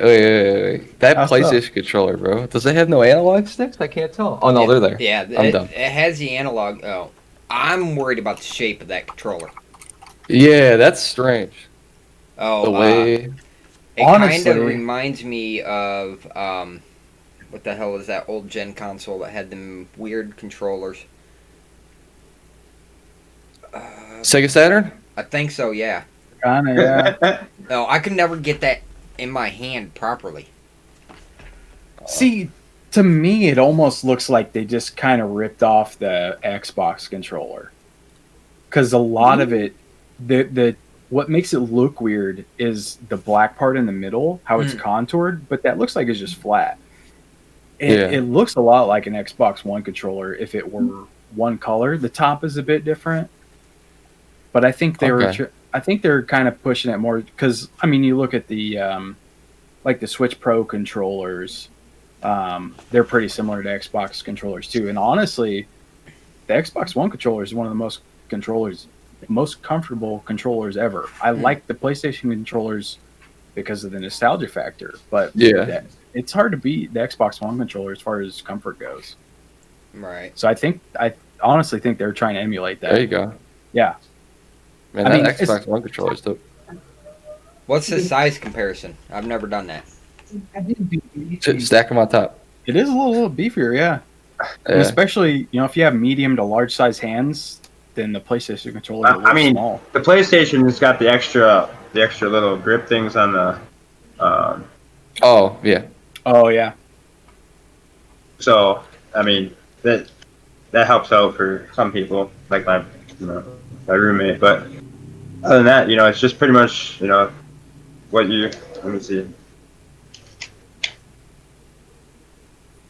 That How so? PlayStation controller, bro. Does it have no analog sticks? I can't tell. Oh no, Yeah, they're there. Yeah, I'm it, done. it has the analog. Oh, I'm worried about the shape of that controller. Yeah, that's strange. Oh, The way. it kind Honestly- of reminds me of what the hell is that old gen console that had them weird controllers? Sega Saturn? I think so. Yeah. kind of, yeah. No, I could never get that in my hand properly. See, to me, it almost looks like they just kind of ripped off the Xbox controller. Because a lot of it, what makes it look weird is the black part in the middle, how it's contoured, but that looks like it's just flat. It looks a lot like an Xbox One controller if it were one color. The top is a bit different, but I think I think they're kind of pushing it more because I mean, you look at the like the Switch Pro controllers. They're pretty similar to Xbox controllers too. And honestly, the Xbox One controller is one of the most comfortable controllers ever. I like the PlayStation controllers because of the nostalgia factor, but it's hard to beat the Xbox One controller as far as comfort goes. Right. So I honestly think they're trying to emulate that. There you go. Yeah. Man, I mean, that Xbox One controller is dope. What's the size comparison? I've never done that. Stack them on top. It is a little beefier, yeah. And Yeah. especially, if you have medium to large size hands, then the PlayStation controller is a little I mean, small. the PlayStation has got the extra little grip things on the. Oh, yeah. Oh yeah. So I mean that helps out for some people, like my roommate. But other than that, it's just pretty much what you. Let me see.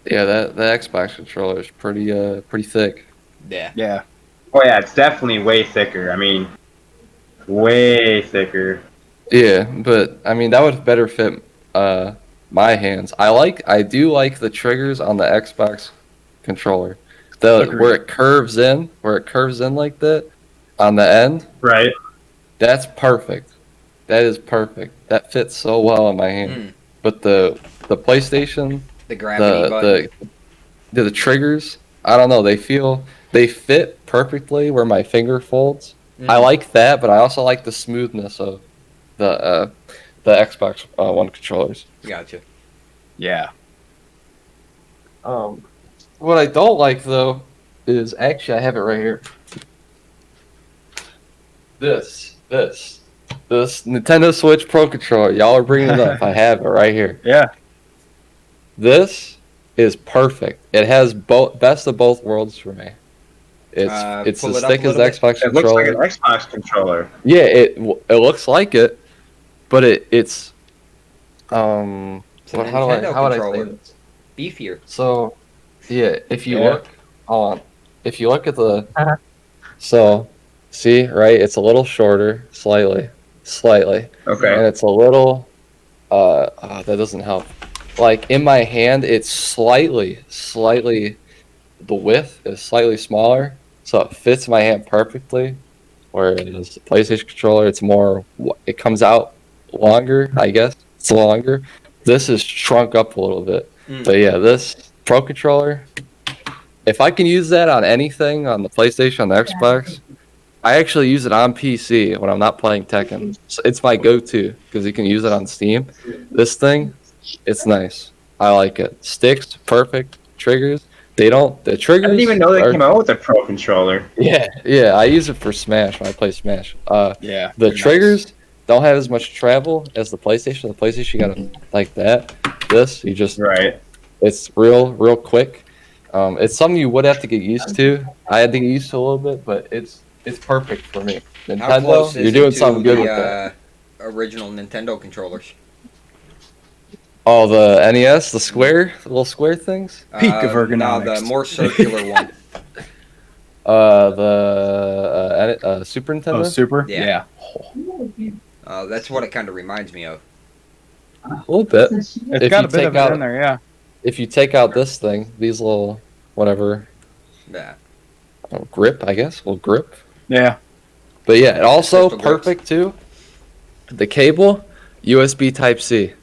Yeah, that Xbox controller is pretty thick. Yeah. Yeah. Oh yeah, it's definitely way thicker. I mean, way thicker. Yeah, but I mean that would better fit my hands. I do like the triggers on the Xbox controller. The Agreed. where it curves in like that on the end. Right. That's perfect. That is perfect. That fits so well in my hand. Mm. But the PlayStation, The gravity button. the triggers, I don't know, they fit perfectly where my finger folds. I Mm. like that, but I also like the smoothness of the Xbox One controllers. Gotcha. Yeah. What I don't like though is actually I have it right here. This Nintendo Switch Pro controller. Y'all are bringing it up. I have it right here. Yeah. This is perfect. It has both best of both worlds for me. It's Pull as it up thick a as the little bit. Xbox It looks like controller. an Xbox controller. Yeah, it looks like it, but it's It's a how Nintendo would I say controller. this? Beefier. So yeah, if you Yeah. look, hold on. If you look at the so see right, it's a little shorter, slightly, Okay. and it's a little that doesn't help. Like in my hand, it's slightly the width is slightly smaller, so it fits my hand perfectly. Whereas the PlayStation controller, it comes out longer, I guess. It's longer. This is shrunk up a little bit. Mm. But yeah, this Pro controller, if I can use that on anything on the PlayStation, on the Xbox, I actually use it on PC when I'm not playing Tekken. So it's my go-to because you can use it on Steam. This thing, it's nice. I like it. Sticks, perfect. Triggers, the I triggers didn't even know they are, came out with a Pro controller. yeah, I use it for Smash when I play Smash. Yeah. The they're triggers don't have as much travel as the PlayStation. The PlayStation, you gotta like that. This, Right. it's real quick. It's something you would have to get used to. I had to get used to a little bit, but it's perfect for me. How close Nintendo, is you're it doing to something good the with that. original Nintendo controllers? Oh, the NES, the little square things. Peak of No, ergonomics. the more circular one. The Super Nintendo. Oh, Super? Yeah. Yeah. That's what it kind of reminds me of. A little bit. It's If got you a bit of take it out- in there, yeah. If you take out this thing, these little whatever Yeah. grip, I guess, little grip. Yeah. But yeah, it also Crystal grips. perfect too. The cable, USB Type C.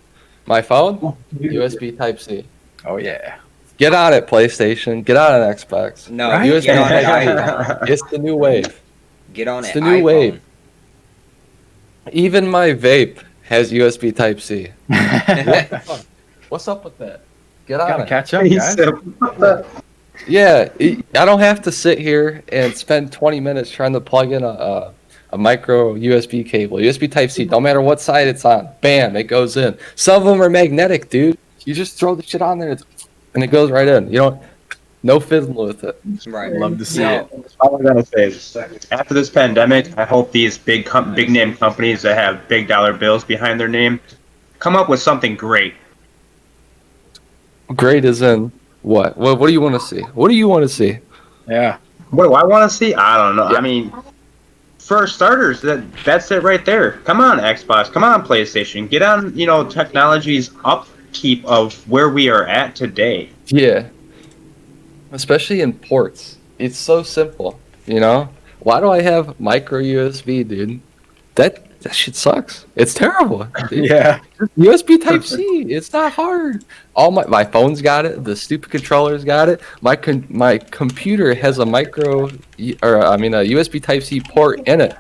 My phone, USB Type C. Oh, yeah. Get on it, PlayStation. Get on it, Xbox. No, Right? USB get on it, Type iPhone. C. It's the new wave. Get on It's it, the new iPhone. wave. Even my vape has USB Type C. What the fuck? What's up with that? Get on Gotta it. catch up, He guys. said, "What the-" Yeah, I don't have to sit here and spend 20 minutes trying to plug in a micro USB cable. USB Type C, no matter what side it's on, bam, it goes in. Some of them are magnetic, dude. You just throw the shit on there and it goes right in. You don't, no fiddling with it. Right. Love to see No, it. All I'm gonna say is, after this pandemic, I hope these big name companies that have big dollar bills behind their name come up with something great. Great as in what? What do you want to see? What do you want to see? Yeah. What do I want to see? I don't know. Yeah. I mean, for starters, that's it right there. Come on, Xbox. Come on, PlayStation. Get on, technology's upkeep of where we are at today. Yeah. Especially in ports. It's so simple, you know? Why do I have micro USB, dude? That shit sucks. It's terrible. Dude. Yeah. USB Type C. It's not hard. All my phone's got it. The stupid controller's got it. My computer has a USB Type C port in it.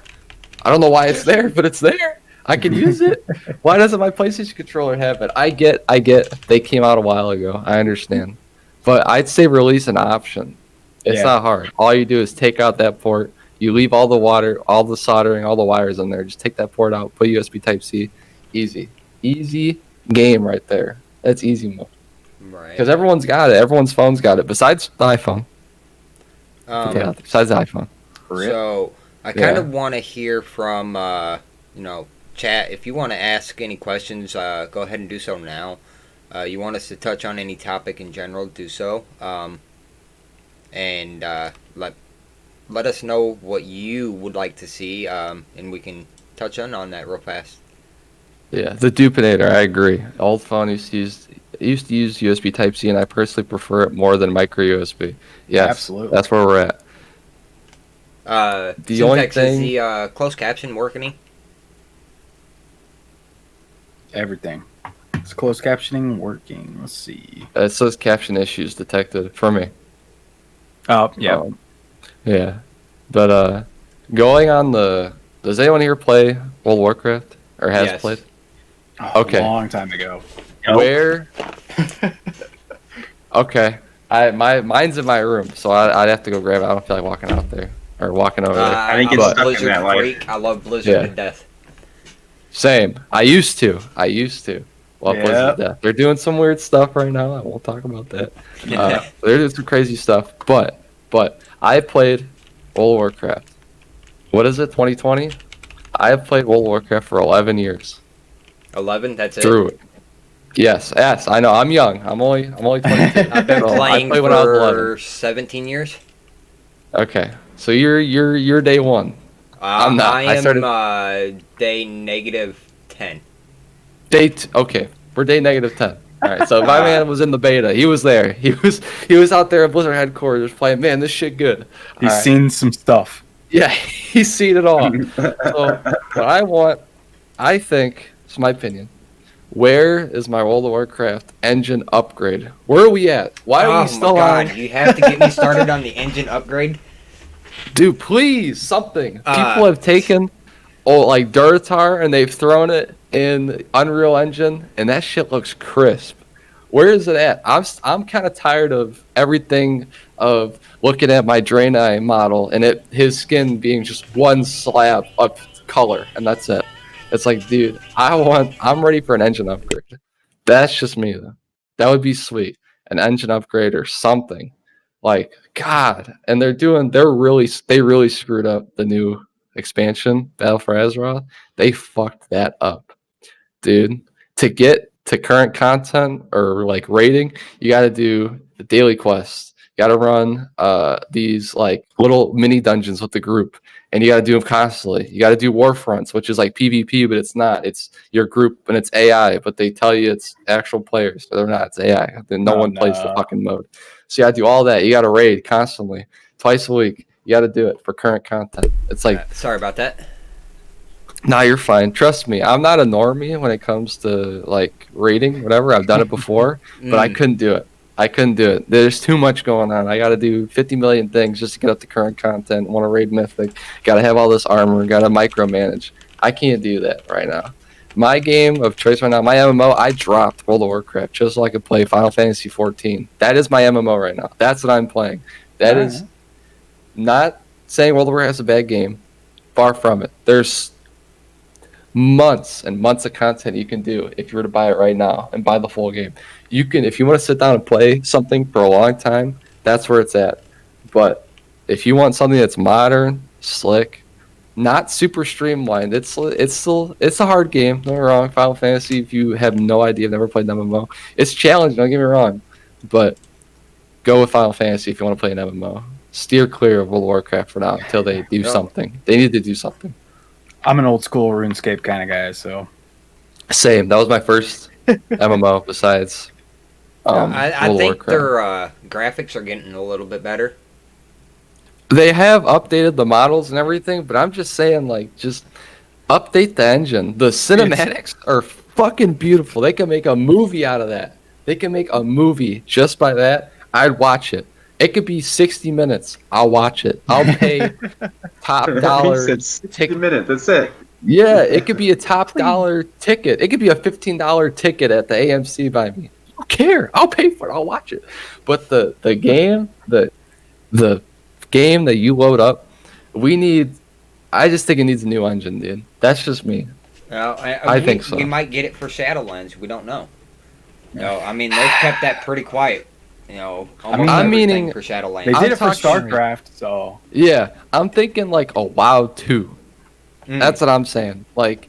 I don't know why it's there, but it's there. I can use it. Why doesn't my PlayStation controller have it? I get. They came out a while ago. I understand, but I'd say release an option. It's Yeah. not hard. All you do is take out that port. You leave all the water, all the soldering, all the wires in there. Just take that port out, put USB Type C. Easy game right there. That's easy mode. right. Because everyone's got it. Everyone's phone's got it. Besides the iPhone. Besides the iPhone. So I kind of want to hear from chat. If you want to ask any questions, go ahead and do so now. You want us to touch on any topic in general, do so. And let us know what you would like to see, and we can touch on that real fast. Yeah, the Dupinator, I agree. Old phone used to use USB Type C, and I personally prefer it more than micro USB. Yes, Absolutely. that's where we're at. The only Syntax, is thing, the closed caption working? Everything. Is closed captioning working? Let's see. it says caption issues detected for me. Oh, yeah. Yeah, but going on the. Does anyone here play World of Warcraft or has Yes. played? A long time ago. Nope. Where? Okay, mine's in my room, so I'd have to go grab it. I don't feel like walking out there or walking over there. I think I'm it's a stuck in Blizzard that life. freak. I love Blizzard Yeah. to death. Same. I used to. Well, Yeah. Blizzard death. They're doing some weird stuff right now. I won't talk about that. They're doing some crazy stuff. But I played World of Warcraft. What is it? 2020. I have played World of Warcraft for 11 years. 11. That's it. Through it. Yes. I know. I'm young. I'm only 22. I've been So playing I played when I was 11. for 17 years. Okay. So you're day one. I'm not. I I am started- day -10. Okay. We're day -10. All right. So my man was in the beta. He was there. He was out there at Blizzard headquarters playing. Man, this shit good. He's All right. seen some stuff. Yeah, he's seen it all. So what I think, it's my opinion. Where is my World of Warcraft engine upgrade? Where are we at? Why are Oh we still my god, on? you have to get me started on the engine upgrade. Dude, please, something. People have taken like Durtar and they've thrown it in Unreal Engine, and that shit looks crisp. Where is it at? I'm kind of tired of everything of looking at my Draenei model and his skin being just one slab of color, and that's it. It's like, dude, I'm ready for an engine upgrade. That's just me though. That would be sweet. An engine upgrade or something. Like, God. And they really screwed up the new expansion, Battle for Azeroth. They fucked that up. Dude. To get to current content or like rating, you gotta do the daily quests. You gotta run these like little mini dungeons with the group, and you gotta do them constantly. You gotta do war fronts, which is like PvP, but it's not. It's your group and it's AI, but they tell you it's actual players, but they're not. It's AI. Then no one plays the fucking mode. So you gotta do all that. You gotta raid constantly, twice a week. You gotta do it for current content. It's like, Sorry about that. nah, you're fine. Trust me, I'm not a normie when it comes to like rating, whatever. I've done it before, but I couldn't do it. There's too much going on. I got to do 50 million things just to get up to current content. Want to raid Mythic. Got to have all this armor. Got to micromanage. I can't do that right now. My game of choice right now, my MMO, I dropped World of Warcraft just so I could play Final Fantasy 14. That is my MMO right now. That's what I'm playing. That is not saying World of Warcraft is a bad game. Far from it. There's months and months of content you can do if you were to buy it right now and buy the full game. You can, if you want to sit down and play something for a long time, that's where it's at. But if you want something that's modern, slick, not super streamlined, it's a hard game. Don't get me wrong. Final Fantasy, if you have no idea, never played an MMO, it's challenging. Don't get me wrong, but go with Final Fantasy if you want to play an MMO. Steer clear of World of Warcraft for now until they do something. They need to do something. I'm an old school RuneScape kind of guy, so. Same. That was my first MMO besides. I World of think Warcraft. their graphics are getting a little bit better. They have updated the models and everything, but I'm just saying, like, just update the engine. The cinematics are fucking beautiful. They can make a movie out of that. They can make a movie just by that. I'd watch it. It could be 60 minutes. I'll watch it. I'll pay top dollar. He said 60 minutes. That's it. Yeah, it could be a top dollar ticket. It could be a $15 ticket at the AMC by me. I don't care. I'll pay for it. I'll watch it. But the game, the game that you load up, I just think it needs a new engine, dude. That's just me. I think so. We might get it for Shadowlands. We don't know. No, I mean they've kept that pretty quiet. You know, almost I'm everything meaning- for They Shadowlands. did I'm it for talking- StarCraft, so. Yeah, I'm thinking like a WoW 2. Mm. That's what I'm saying. Like,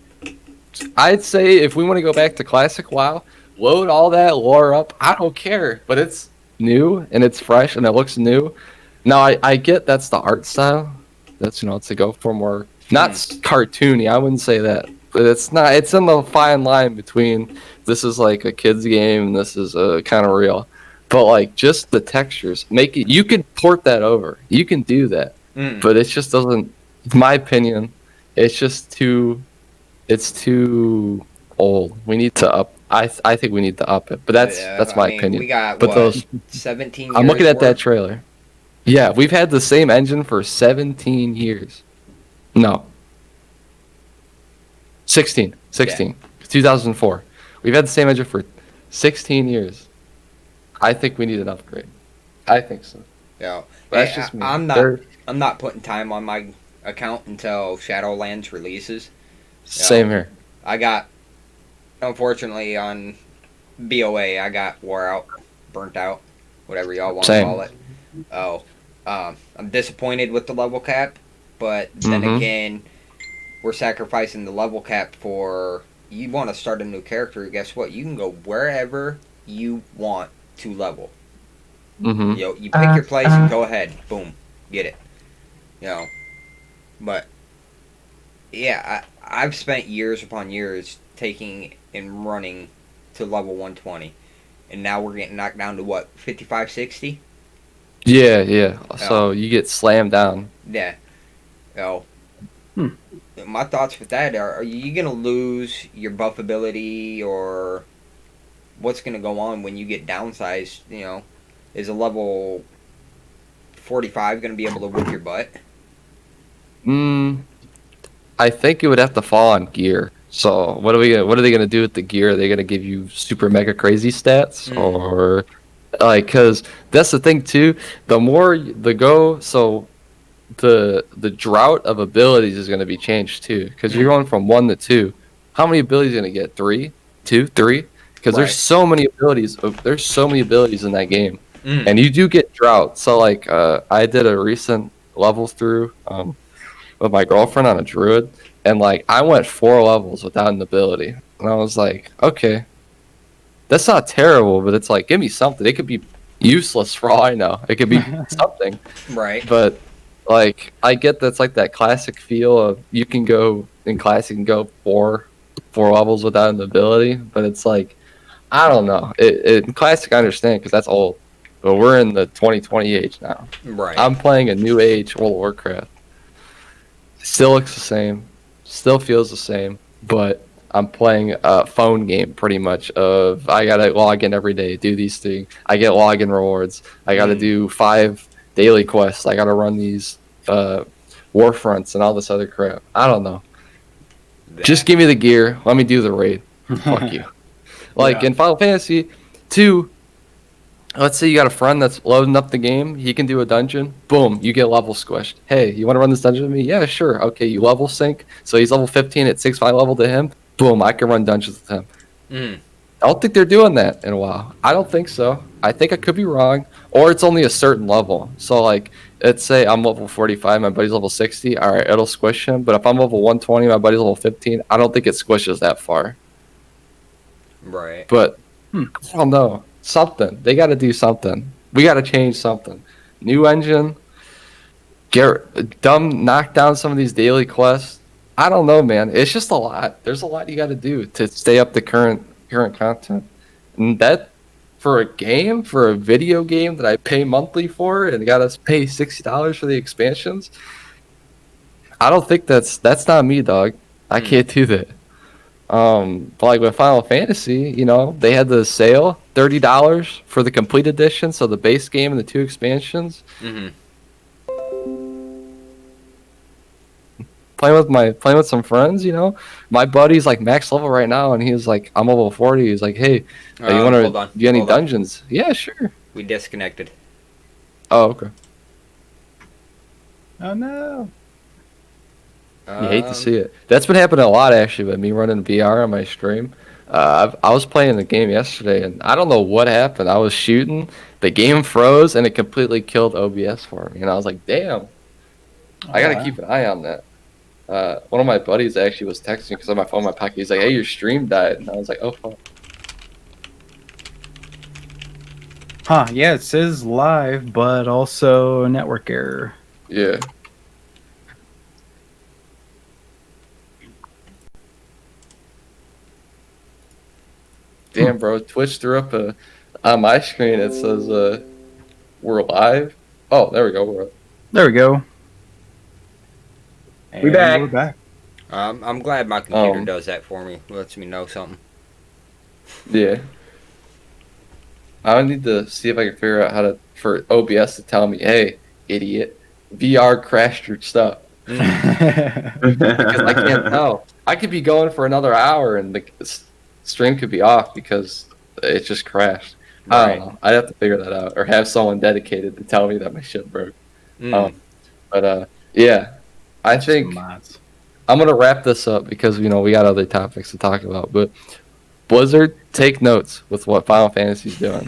I'd say if we want to go back to classic WoW, load all that lore up. I don't care, but it's new and it's fresh and it looks new. Now I get that's the art style. That's, it's to go for more not cartoony. I wouldn't say that. but it's not. It's in the fine line between this is like a kid's game and this is kind of real. But like just the textures, make it. You could port that over. You can do that, but it just doesn't. In my opinion, it's just too. It's too old. We need to up. I think we need to up it. But that's my opinion. We got But what, those. 17 I'm looking years at that worth? trailer. Yeah, we've had the same engine for 17 years. No. 16. 2004. We've had the same engine for 16 years. I think we need an upgrade. I think so. Yeah. But that's Hey, just me. I'm They're not putting time on my account until Shadowlands releases. same here. I got, unfortunately, on BOA, I got wore out, burnt out, whatever y'all want to Same. call it. Oh, I'm disappointed with the level cap, but then Mhm. again, we're sacrificing the level cap for, you want to start a new character, guess what? You can go wherever you want to level. Mhm. You pick your place and go ahead. Boom. Get it. But, yeah, I've spent years upon years taking and running to level 120. And now we're getting knocked down to what, 55, 60? Yeah. So you get slammed down. Yeah. My thoughts with that are you going to lose your buff ability, or what's going to go on when you get downsized? Is a level 45 going to be able to whip your butt? I think it would have to fall on gear. So what are they gonna do with the gear? Are they gonna give you super mega crazy stats, or like, because that's the thing too. The more the go, so the drought of abilities is gonna be changed too. Because you're going from 1 to 2. How many abilities are you gonna get? 3, 2, 3? Because Right. there's so many abilities. There's so many abilities in that game, Mm. and you do get drought. So like, I did a recent level through with my girlfriend on a druid, and like I went 4 levels without an ability, and I was like, okay, that's not terrible, but it's like, give me something. It could be useless for all I know. It could be something, Right. but like I get that's like that classic feel of you can go in classic, you can go four levels without an ability, but it's like I don't know. In classic I understand because that's old, but we're in the 2020 age now. Right. I'm playing a new age World of Warcraft. Still looks the same, still feels the same, but I'm playing a phone game pretty much. Of I gotta log in every day, do these things. I get login rewards. I gotta do 5 daily quests. I gotta run these war fronts and all this other crap. I don't know. Just give me the gear. Let me do the raid. Fuck you. Like Yeah. in Final Fantasy 2, let's say you got a friend that's loading up the game. He can do a dungeon. Boom, you get level squished. Hey, you want to run this dungeon with me? Yeah, sure. Okay, you level sync. So he's level 15 at 6-5 level to him. Boom, I can run dungeons with him. I don't think they're doing that in a while. I don't think so. I think I could be wrong. Or it's only a certain level. So like, let's say I'm level 45, my buddy's level 60. All right, it'll squish him. But if I'm level 120, my buddy's level 15, I don't think it squishes that far. Right. But I don't know. Something. They got to do something. We got to change something. New engine. Knock down some of these daily quests. I don't know, man. It's just a lot. There's a lot you got to do to stay up to current content. And that, for a video game that I pay monthly for, and got us pay $60 for the expansions. I don't think that's not me, dog. I can't do that. But like with Final Fantasy, they had the sale, $30 for the complete edition, so the base game and the 2 expansions. Playing with some friends, my buddy's like max level right now, and he's like, I'm level 40. He's like, hey, you want Hold to on. do any Hold on. dungeons? Yeah, sure. We disconnected. Oh, okay. Oh no. You hate to see it. That's been happening a lot actually with me running VR on my stream. I was playing the game yesterday, and I don't know what happened. I was shooting, the game froze, and it completely killed OBS for me. And I was like, damn, I gotta keep an eye on that. One of my buddies actually was texting because I had my phone in my pocket. He's like, hey, your stream died. And I was like, oh, fuck. Huh, yeah, it says live, but also network error. Yeah. Damn, bro. Twitch threw up on my screen. It says we're live. Oh, there we go. We're up. There we go. We back. We're back. I'm glad my computer Um, does that for me. Lets me know something. Yeah. I need to see if I can figure out how to for OBS to tell me, hey, idiot, VR crashed your stuff. Because I can't tell. I could be going for another hour and the stream could be off because it just crashed. I don't know. I'd have to figure that out or have someone dedicated to tell me that my shit broke. Yeah, I think I'm gonna wrap this up because we got other topics to talk about. But Blizzard, take notes with what Final Fantasy's doing.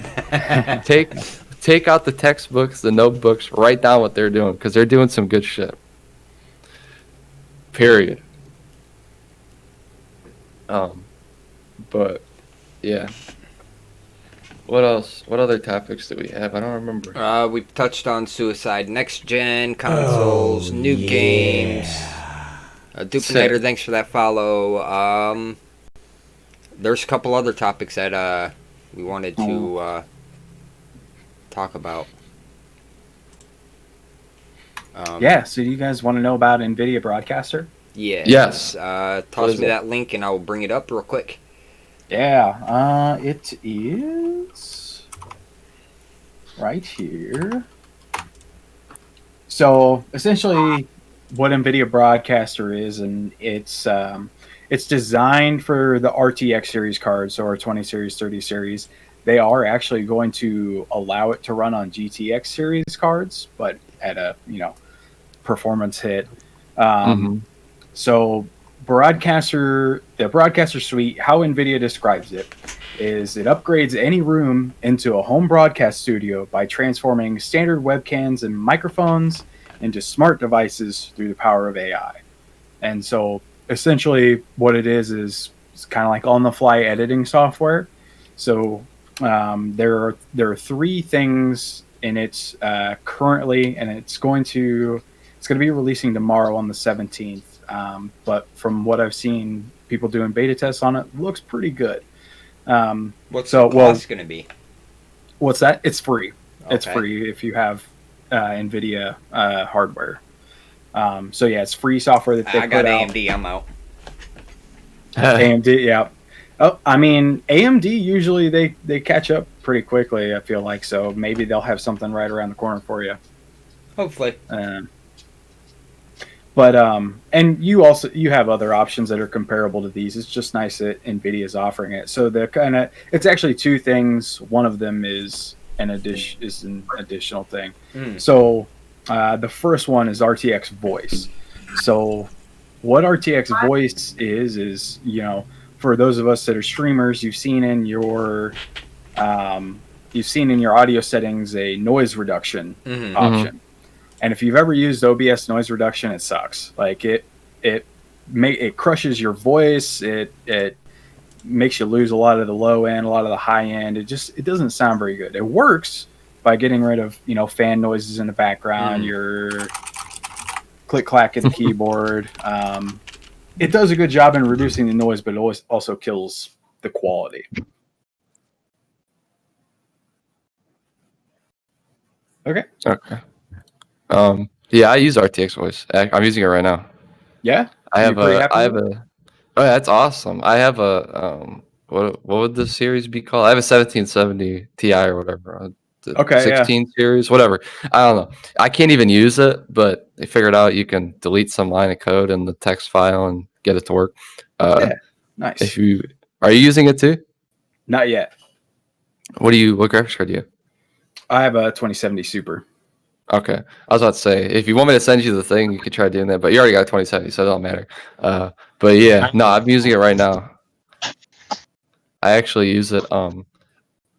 take out the textbooks, the notebooks, write down what they're doing because they're doing some good shit. Period. But yeah. What else? What other topics do we have? I don't remember. We've touched on Suicide, next gen consoles, new games. Dupinator, thanks for that follow. There's a couple other topics that we wanted to talk about. Yeah, so do you guys want to know about NVIDIA Broadcaster? Yeah. Yes. Toss me that link and I'll bring it up real quick. Yeah, it is right here. So essentially, what NVIDIA Broadcaster is, and it's designed for the RTX series cards, so our 20 series, 30 series. They are actually going to allow it to run on GTX series cards, but at a performance hit. So the Broadcaster Suite, how NVIDIA describes it, is it upgrades any room into a home broadcast studio by transforming standard webcams and microphones into smart devices through the power of AI. And so essentially what it is it's kind of like on-the-fly editing software. So there are three things in it currently, and it's going to be releasing tomorrow on the 17th. But from what I've seen, people doing beta tests on it, looks pretty good. What's the cost going to be? What's that? It's free. Okay. It's free if you have NVIDIA hardware. So yeah, it's free software that they put out. I got AMD. I'm out. AMD, yeah. Oh, I mean, AMD usually they catch up pretty quickly. I feel like, so maybe they'll have something right around the corner for you. Hopefully. But and you have other options that are comparable to these. It's just nice that NVIDIA is offering it. So it's actually two things. One of them is an additional thing. So the first one is RTX Voice. So what RTX Voice is for those of us that are streamers, you've seen in your audio settings a noise reduction option. And if you've ever used OBS noise reduction, it sucks. Like it crushes your voice. It makes you lose a lot of the low end, a lot of the high end. It doesn't sound very good. It works by getting rid of fan noises in the background, your click clack of the keyboard. It does a good job in reducing the noise, but it also kills the quality. Okay. Yeah, I use RTX Voice. I'm using it right now. Yeah. I have a. Oh, yeah, that's awesome. I have a. What would the series be called? I have a 1770 Ti or whatever. The 16 series, whatever. I don't know. I can't even use it, but they figured out you can delete some line of code in the text file and get it to work. Nice. Are you using it too? Not yet. What graphics card do you have? I have a 2070 Super. Okay. I was about to say, if you want me to send you the thing, you could try doing that, but you already got a 2070, so it don't matter. But yeah, no, I'm using it right now. I actually use it.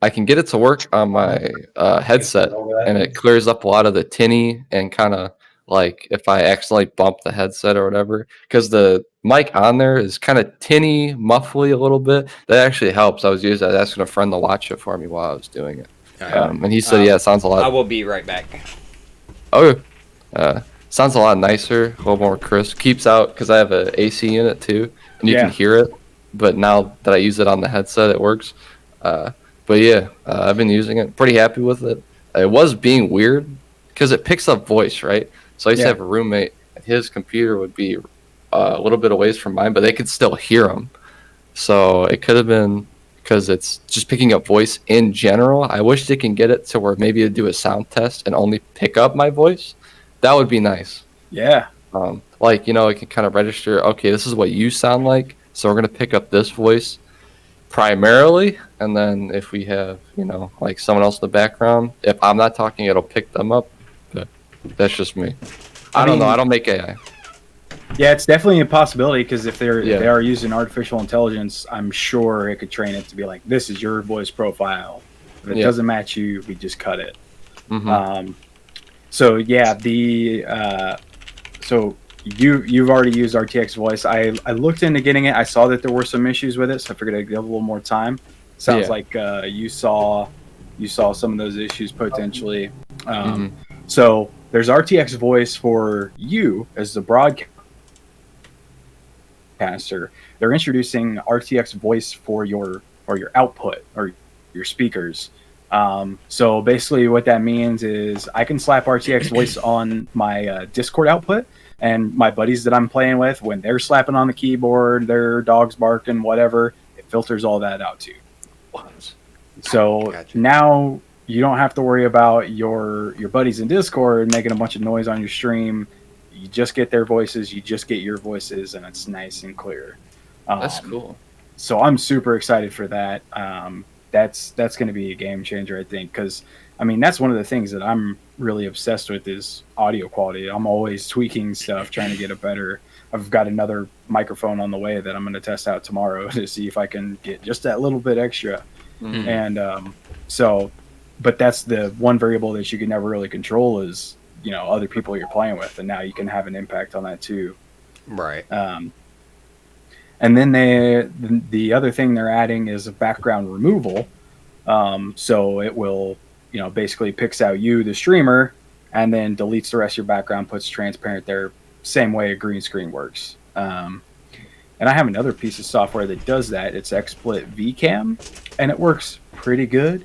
I can get it to work on my headset, and it clears up a lot of the tinny and kind of like if I accidentally bump the headset or whatever, because the mic on there is kind of tinny, muffly a little bit. That actually helps. I was asking a friend to watch it for me while I was doing it, and he said, "Yeah, it sounds a lot." I will be right back. Oh, sounds a lot nicer, a little more crisp. Keeps out because I have an AC in it too, and you can hear it. But now that I use it on the headset, it works. But yeah, I've been using it. Pretty happy with it. It was being weird because it picks up voice, right? So I used to Yeah. have a roommate, and his computer would be a little bit away from mine, but they could still hear him. So it could have been because it's just picking up voice in general. I wish they can get it to where maybe they do a sound test and only pick up my voice. That would be nice. Yeah. Like, it can kind of register, okay, this is what you sound like, so we're going to pick up this voice primarily, and then if we have, like someone else in the background, if I'm not talking, it'll pick them up. But that's just me. I don't know. mean- I don't make AI. Yeah, it's definitely a possibility because if Yeah. they are using artificial intelligence, I'm sure it could train it to be like, this is your voice profile. If it Yeah. doesn't match you, we just cut it. Hmm. So yeah, so you've already used RTX voice. I looked into getting it. I saw that there were some issues with it, so I figured I'd give a little more time. Sounds Yeah. like you saw some of those issues potentially. Mhm. So there's RTX voice for you as the broadcaster. They're introducing RTX voice for your output or your speakers. So basically, what that means is I can slap RTX voice on my Discord output, and my buddies that I'm playing with, when they're slapping on the keyboard, their dogs barking, whatever, it filters all that out too. So Gotcha. now you don't have to worry about your buddies in Discord making a bunch of noise on your stream. You just get their voices, you just get your voices, and it's nice and clear. That's cool. So I'm super excited for that. That's going to be a game changer, I think, because I mean that's one of the things that I'm really obsessed with is audio quality. I'm always tweaking stuff, trying to get it better. I've got another microphone on the way that I'm going to test out tomorrow to see if I can get just that little bit extra. Mhm. And but that's the one variable that you can never really control is other people you're playing with, and now you can have an impact on that too. Right. And then the other thing they're adding is a background removal. So it will, basically picks out you, the streamer, and then deletes the rest of your background, puts transparent there, same way a green screen works. And I have another piece of software that does that. It's XSplit VCam, and it works pretty good.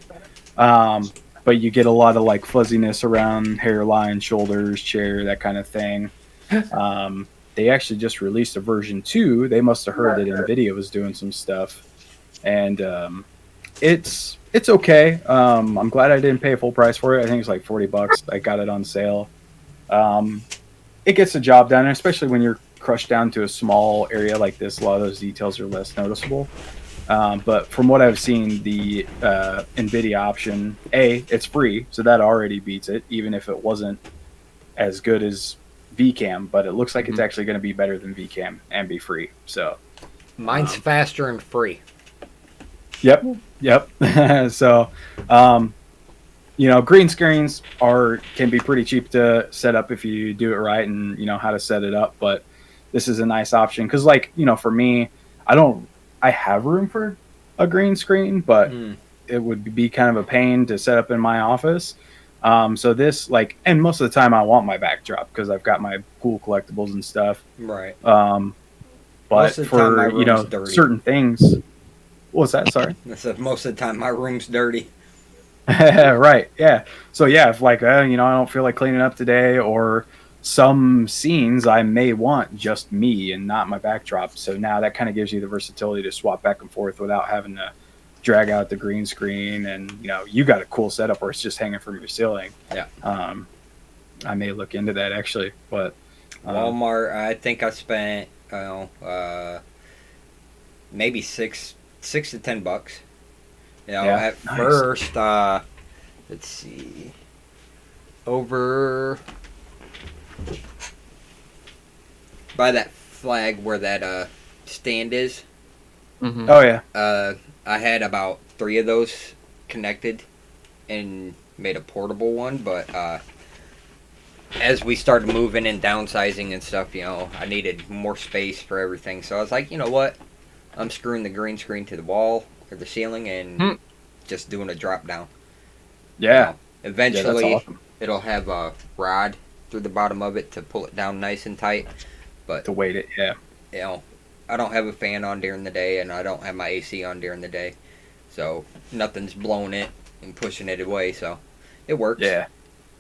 But you get a lot of like fuzziness around hairline, shoulders, chair, that kind of thing. They actually just released a version 2. They must have heard that NVIDIA was doing some stuff, and it's okay. I'm glad I didn't pay full price for it. I think it's like $40. I got it on sale. It gets the job done, especially when you're crushed down to a small area like this. A lot of those details are less noticeable. But from what I've seen, the NVIDIA option, it's free, so that already beats it, even if it wasn't as good as VCam. But it looks like it's actually going to be better than VCam and be free. So Mine's faster and free. Yep. So, green screens can be pretty cheap to set up if you do it right and you know how to set it up. But this is a nice option because, for me, I have room for a green screen, but it would be kind of a pain to set up in my office. So this, and most of the time I want my backdrop because I've got my cool collectibles and stuff. Right. But Most of the time my for room's dirty. certain things. What's that? Sorry. I said most of the time my room's dirty. Right. Yeah. So yeah, if I don't feel like cleaning up today, or some scenes I may want just me and not my backdrop. So now that kind of gives you the versatility to swap back and forth without having to drag out the green screen. And you got a cool setup where it's just hanging from your ceiling. Yeah. I may look into that actually, but Walmart. I think I spent maybe $6 to $10. At nice. first, let's see, over by that flag where that stand is. Mhm. Oh yeah. I had about 3 of those connected and made a portable one, but as we started moving and downsizing and stuff, I needed more space for everything. So I was like, you know what? I'm screwing the green screen to the wall or the ceiling and just doing a drop down. Yeah. Eventually, Yeah, that's awesome. it'll have a rod through the bottom of it to pull it down nice and tight. But To weight it. Yeah. I don't have a fan on during the day, and I don't have my AC on during the day. so nothing's blowing it and pushing it away. So it works. Yeah.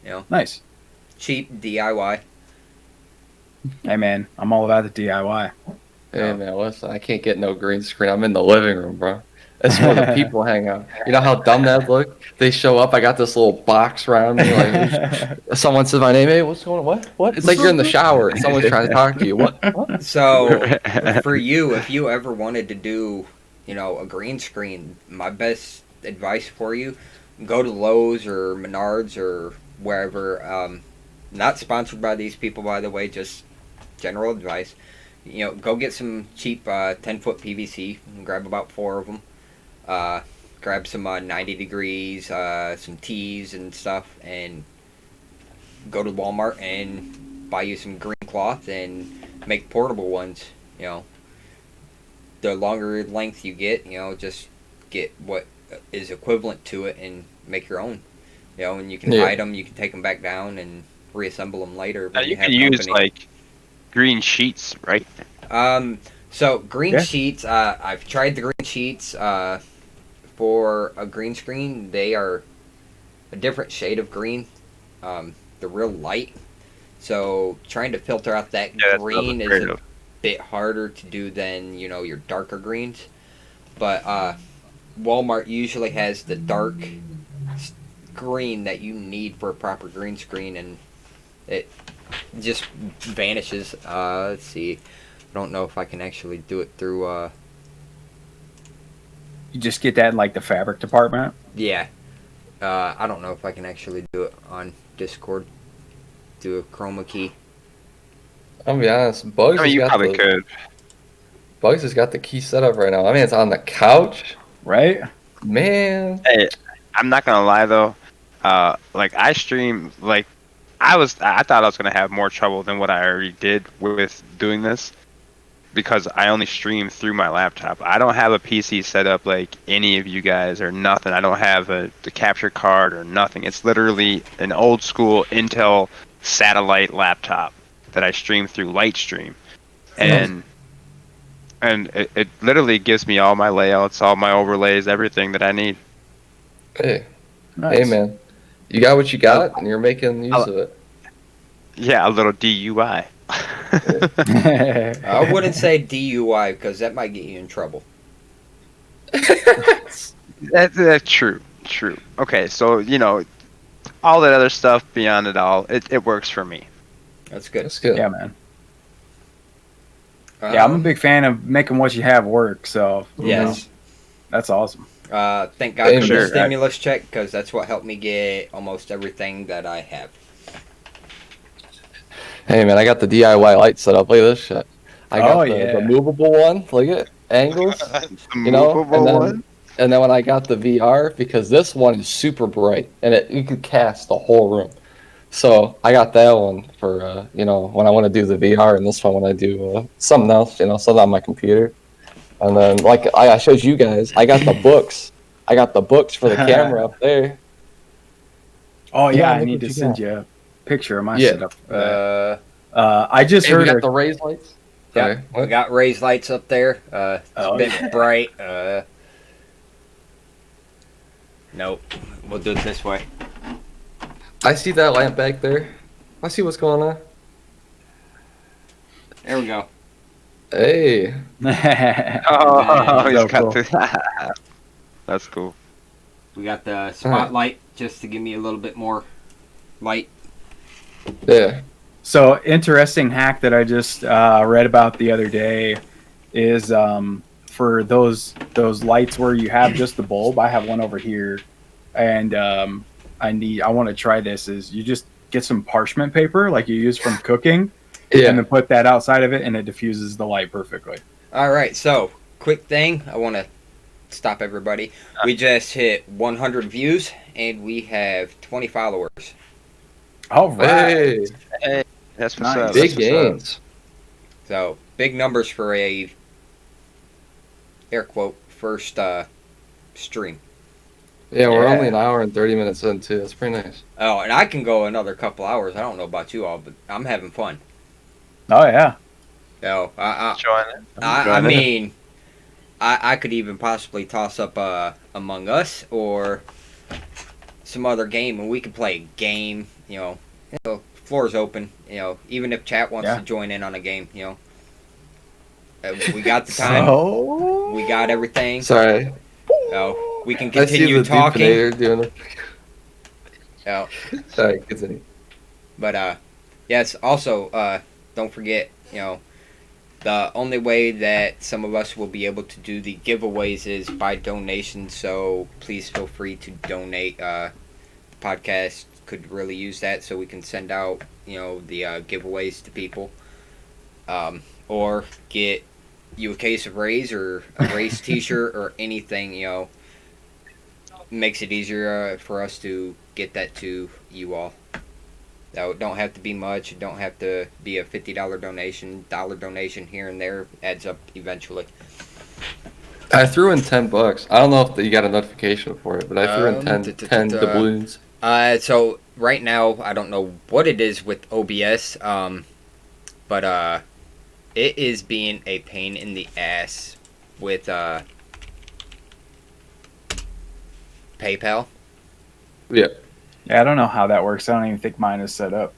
You know, Nice. cheap DIY. Hey man, I'm all about the DIY. Hey man, listen, I can't get no green screen. I'm in the living room, bro. It's where the people hang out. You know how dumb that look? They show up. I got this little box around me. Like someone says my name. Hey, what's going on? What? What? It's like you're in the shower and someone's trying to talk to you. What? What? So for you, if you ever wanted to do, a green screen, my best advice for you, go to Lowe's or Menards or wherever. Not sponsored by these people, by the way, just general advice. Go get some cheap 10-foot PVC and grab about 4 of them. Grab some 90 degrees, some tees and stuff, and go to Walmart and buy you some green cloth and make portable ones. The longer length you get, just get what is equivalent to it and make your own. And you can hide them, you can take them back down and reassemble them later. Now, you can use like green sheets, right? So green sheets, I've tried the green sheets for a green screen. They are a different shade of green. They're real light. So trying to filter out that green is a bit harder to do than, your darker greens. But Walmart usually has the dark green that you need for a proper green screen, and it just vanishes. Let's see. I don't know if I can actually do it through. You just get that in like the fabric department. Yeah. I don't know if I can actually do it on Discord. Do a chroma key. I'm gonna be honest. Bugs. I mean, you probably could. Bugs has got the key set up right now. I mean, it's on the couch, right? Man. Hey, I'm not gonna lie though. Like I stream, like I thought I was gonna have more trouble than what I already did with doing this, because I only stream through my laptop. I don't have a PC set up like any of you guys or nothing. I don't have the capture card or nothing. It's literally an old school Intel satellite laptop that I stream through Lightstream, and it literally gives me all my layouts, all my overlays, everything that I need. Hey, Nice. hey, man, you got what you got, and you're making use of it. Yeah, a little DUI. I wouldn't say DUI because that might get you in trouble. That's true. True. Okay, so all that other stuff beyond it all, it works for me. That's good. That's good. Yeah, man. Yeah, I'm a big fan of making what you have work. So Yes. that's awesome. Thank God for Sure. the stimulus check, because that's what helped me get almost everything that I have. Hey, man, I got the DIY light set up. Look at this shit. I got Oh, the yeah. movable one. Look at angles. And then when I got the VR, because this one is super bright and you could cast the whole room. So I got that one for when I want to do the VR, and this one when I do something else, something on my computer. And then like I showed you guys, I got the books. I got the books for the camera up there. Oh yeah, I look need what to you send got. you a picture of my Yeah. setup. I just Hey, we heard got the Raze lights. Yeah, we got Raze lights up there. It's a bit yeah. bright. Nope. We'll do it this way. I see that lamp back there. I see what's going on. There we go. Hey. Oh, he's So got cool. the. That's cool. We got the spotlight just to give me a little bit more light. Yeah. So interesting hack that I just read about the other day is for those lights where you have just the bulb. I have one over here, and I want to try this. Is you just get some parchment paper like you use from cooking, Yeah. and then put that outside of it, and it diffuses the light perfectly. All right, so quick thing. I want to stop everybody. We just hit 100 views, and we have 20 followers. All right. Hey. That's what's Nice. up. Big That's what's up. gains. So big numbers for a air quote first stream. Yeah, we're Yeah. only an hour and 30 minutes in, too. That's pretty nice. Oh, and I can go another couple hours. I don't know about you all, but I'm having fun. Oh yeah. So Enjoying it. I mean, I could even possibly toss up Among Us or some other game, and we could play a game. Floor's open. Even if chat wants Yeah. to join in on a game. We got the time. So We got everything. Sorry, We can I see continue the talking. deepinator doing it. Oh, Sorry, continue. but yes. Also, don't forget. The only way that some of us will be able to do the giveaways is by donation. So please feel free to donate. The podcast could really use that, so we can send out the giveaways to people, or get you a case of Raze or a Raze T-shirt or anything. Makes it easier for us to get that to you all. That don't have to be much. It don't have to be a $50 donation. Dollar donation here and there adds up eventually. I threw in $10. I don't know if you got a notification for it, but I threw in 10 doubloons. So right now I don't know what it is with OBS, but it is being a pain in the ass with PayPal. Yeah. yeah, I don't know how that works. I don't even think mine is set up.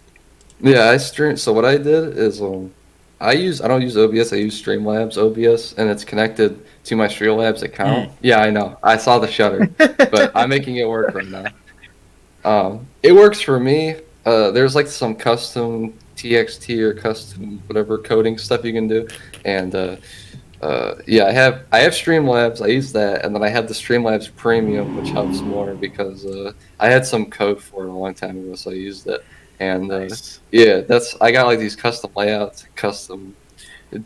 Yeah, I stream. So what I did is, I don't use OBS. I use Streamlabs OBS, and it's connected to my Streamlabs account. Yeah, I know. I saw the shutter, but I'm making it work right now. It works for me. There's like some custom TXT or custom whatever coding stuff you can do, and yeah, I have Streamlabs. I use that, and then I have the Streamlabs Premium, which helps more because I had some code for it a long time ago, so I used it. And Nice. yeah, I got like these custom layouts, custom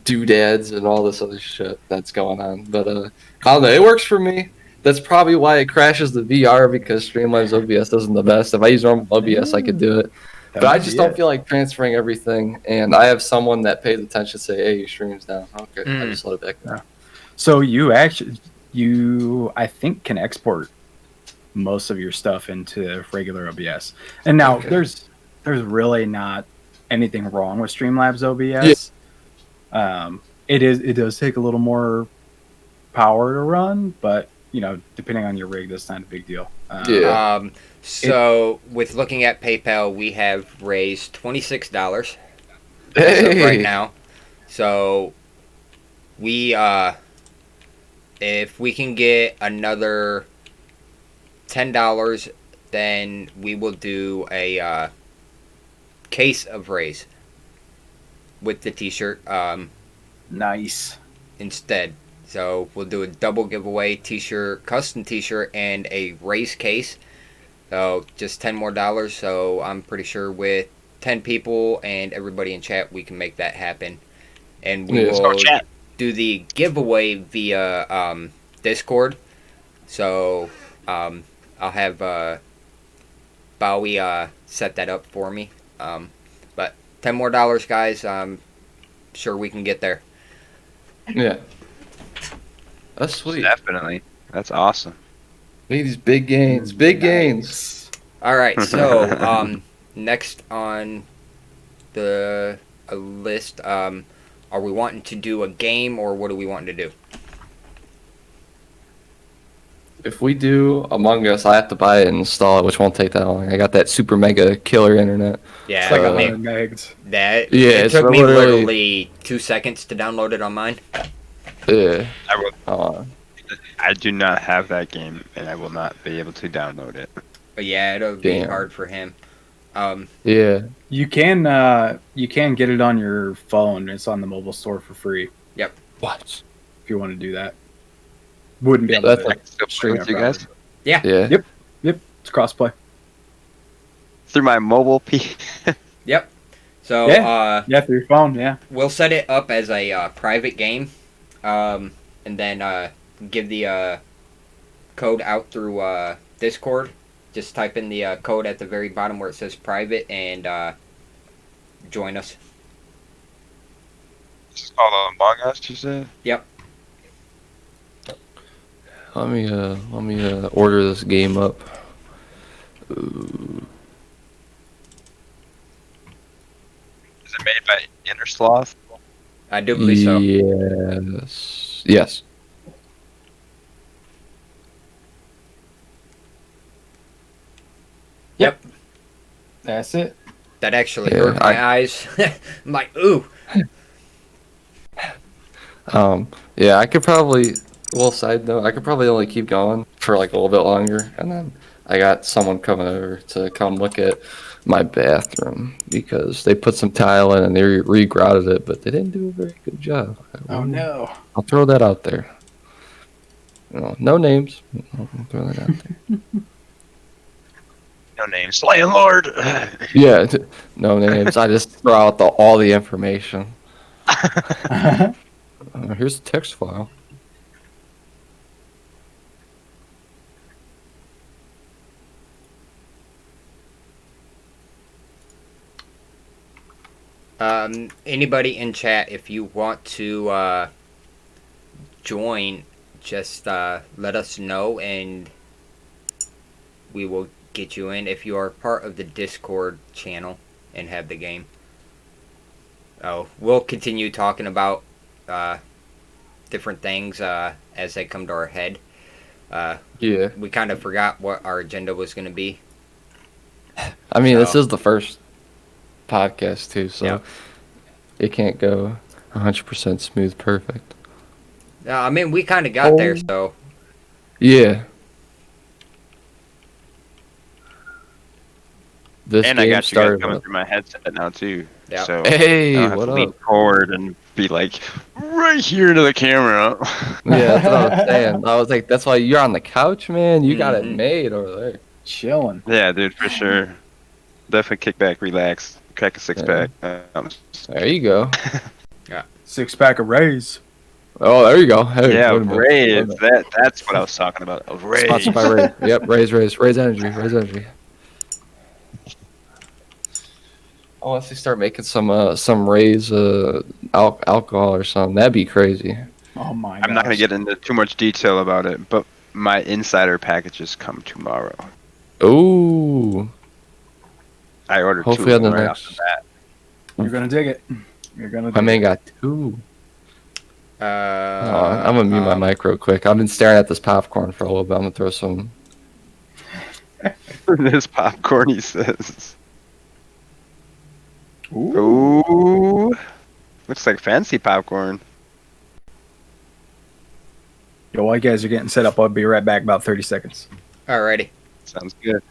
doodads, and all this other shit that's going on. But I don't know, it works for me. That's probably why it crashes the VR because Streamlabs OBS isn't the best. If I use normal OBS, I could do it. That But I might just be don't it. feel like transferring everything, and I have someone that pays attention to say, "Hey, your stream's down." Okay, I just let it back down. So I think can export most of your stuff into regular OBS. And now Okay. there's really not anything wrong with Streamlabs OBS. It does take a little more power to run, but depending on your rig, that's not a big deal. Yeah. So with looking at PayPal, we have raised $26 Hey, right now. So we if we can get another $10, then we will do a case of Raze with the T-shirt Nice. instead. So we'll do a double giveaway: T-shirt, custom T-shirt, and a Raze case. So just $10 more. So I'm pretty sure with 10 people and everybody in chat, we can make that happen. And we Yeah. Let's go will chat. do the giveaway via Discord. So I'll have Bowie set that up for me. But $10 more, guys. I'm sure we can get there. yeah, that's sweet. Definitely. That's awesome. Need these big gains, big gains. All right. So next on the list, are we wanting to do a game or what are we wanting to do? If we do Among Us, I have to buy it and install it, which won't take that long. I got that super mega killer internet. Yeah, It's like Uh, 100 megs. that. Yeah, it it's took me literally- literally 2 seconds to download it on mine. Yeah. I will. Uh, I do not have that game, and I will not be able to download it. But yeah, it'll be Damn. hard for him. yeah. You can get it on your phone. It's on the mobile store for free What? if you want to do that. Wouldn't be able That's to I can still play stream with it you guys forever. Yeah. Yep. It's crossplay. through my mobile P. Yep. So Yeah, through your phone. Yeah. we'll set it up as a private game, and then give the code out through Discord. Just type in the code at the very bottom where it says private and join us. This is called Among Us, you said? Let me order this game up. Ooh. Is it made by Innersloth? I do believe so. Yes. Yes. Yep. That's it. That actually Yeah, hurt my eyes. I'm like, ooh. Yeah, I could probably. Well, side note, I could probably only keep going for like a little bit longer, and then I got someone coming over to come look at my bathroom because they put some tile in and they re-grouted it, but they didn't do a very good job. Oh no. I'll throw that out there. No names. I'll throw that out there. No names. Landlord. Yeah, no names. I just throw out all the information. Here's the text file. Anybody in chat, if you want to join, just let us know and we will get you in if you are part of the Discord channel and have the game. Oh, we'll continue talking about different things as they come to our head. Yeah. We kind of forgot what our agenda was going to be. I mean, this So- is the first podcast too, so Yep. it can't go 100% smooth perfect. I mean, we kind of got there, so Yeah. This And I game got you guys started. coming through my headset now too. Yeah. So I Hey, don't have what to lean up? forward and be like right here to the camera. Yeah, that's what I was saying. I was like, that's why you're on the couch, man. You got it Mhm. made over there. Chilling. Yeah, dude, for sure. Definitely kick back, relax, crack a six Yeah. pack. There you go. 6-pack of Raze. Oh, there you go. Hey, Yeah, wait a minute. Wait a Raze. minute. That's what I was talking about. A Raze. Sponsored by Raze. Yep, Raze Energy. Raze Energy. Unless they start making some Raze alcohol or something, that'd be crazy. Oh my. I'm not gonna gosh. get into too much detail about it, but my insider packages come tomorrow. Ooh. I ordered Hopefully two on of the them right next. off the bat. You're gonna dig it. You're gonna. My Dig man it. got two. I'm gonna mute my um, mic real quick. I've been staring at this popcorn for a little bit. I'm gonna throw some. This popcorn, he says. Ooh. Ooh, looks like fancy popcorn. Yo, while you guys are getting set up, I'll be right back. About 30 seconds. alrighty. Sounds good.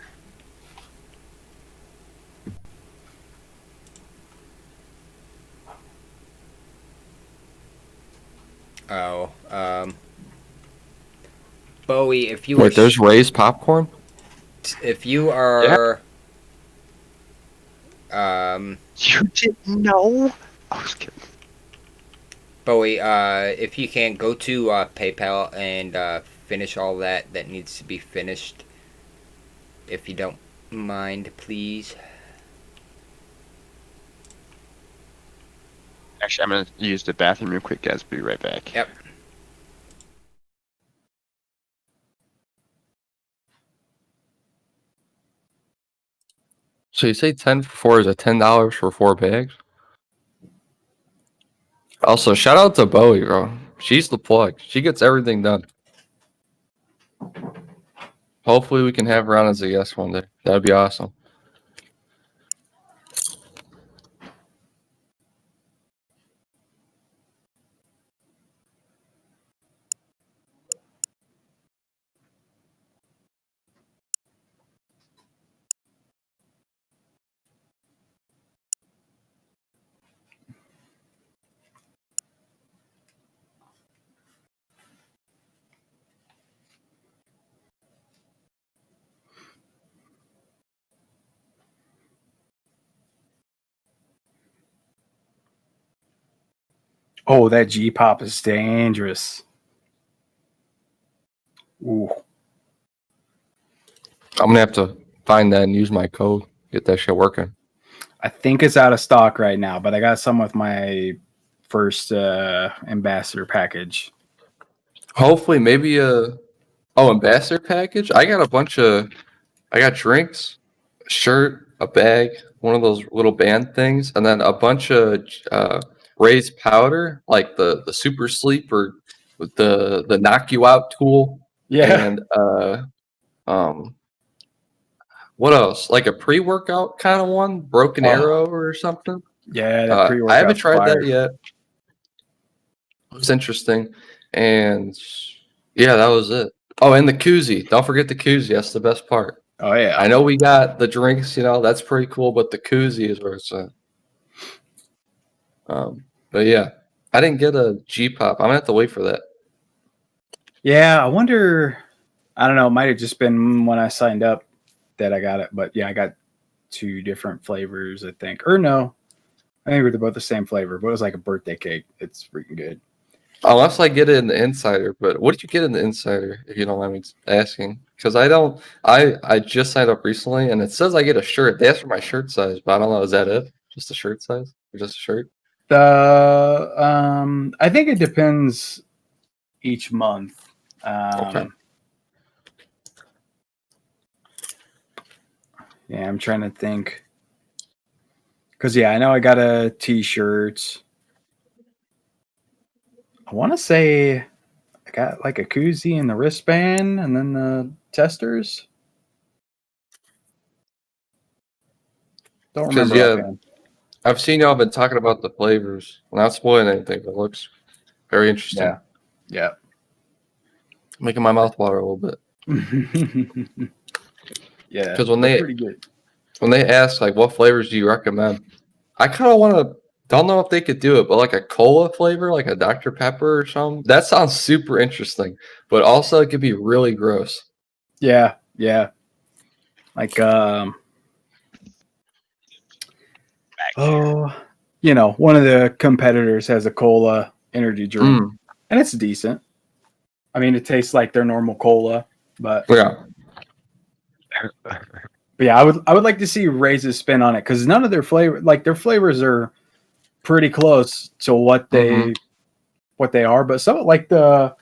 Oh, Bowie, if you Wait, there's Raze popcorn. if you are You didn't know? I was kidding. Bowie, if you can go to PayPal and finish all that needs to be finished, if you don't mind, please. Actually, I'm gonna use the bathroom real quick, guys. Be right back. Yep. So you say 10 for 4 is a $10 for 4 bags? Also, shout out to Bowie, bro. She's the plug. She gets everything done. Hopefully, we can have her on as a guest one day. That'd be awesome. Oh, that G pop is dangerous. Ooh. I'm gonna have to find that and use my code. Get that shit working. I think it's out of stock right now, but I got some with my first ambassador package. Hopefully, maybe ambassador package. I got a bunch of. I got drinks, a shirt, a bag, one of those little band things, and then a bunch of raised powder, like the super sleep or with the knock you out tool. Yeah. And What else? Like a pre-workout kind of one, Broken Oh. Arrow or something. Yeah, that pre-workout. I haven't tried that yet. It was interesting, and yeah, that was it. Oh, and the koozie. Don't forget the koozie. That's the best part. Oh yeah. I know we got the drinks. That's pretty cool, but the koozie is where it's at. But yeah, I didn't get a G pop. I'm gonna have to wait for that. Yeah, I wonder. I don't know. It might have just been when I signed up that I got it, but yeah, I got 2 different flavors, I think. Or no, I think they're both the same flavor, but it was like a birthday cake. It's freaking good. Unless I get it in the Insider. But what did you get in the Insider, if you don't mind me asking? Because I don't. I just signed up recently, and it says I get a shirt. They asked for my shirt size, but I don't know. Is that it? Just a shirt size, or just a shirt? I think it depends each month. Okay. Yeah, I'm trying to think. Because, yeah, I know I got a t-shirt. I want to say I got like a koozie and the wristband and then the testers. Don't remember. Yeah, I've seen y'all been talking about the flavors. Not spoiling anything, but it looks very interesting. Yeah. Yeah. Making my mouth water a little bit. Yeah. Because when they're pretty good. when they ask like what flavors do you recommend, I kind of want to. Don't know if they could do it, but like a cola flavor, like a Dr. Pepper or something. That sounds super interesting, but also it could be really gross. Yeah. Yeah. Like one of the competitors has a cola energy drink, and it's decent. I mean, it tastes like their normal cola, but Yeah. But yeah, I would like to see Raze's spin on it because none of their flavors are pretty close to what they are, but some I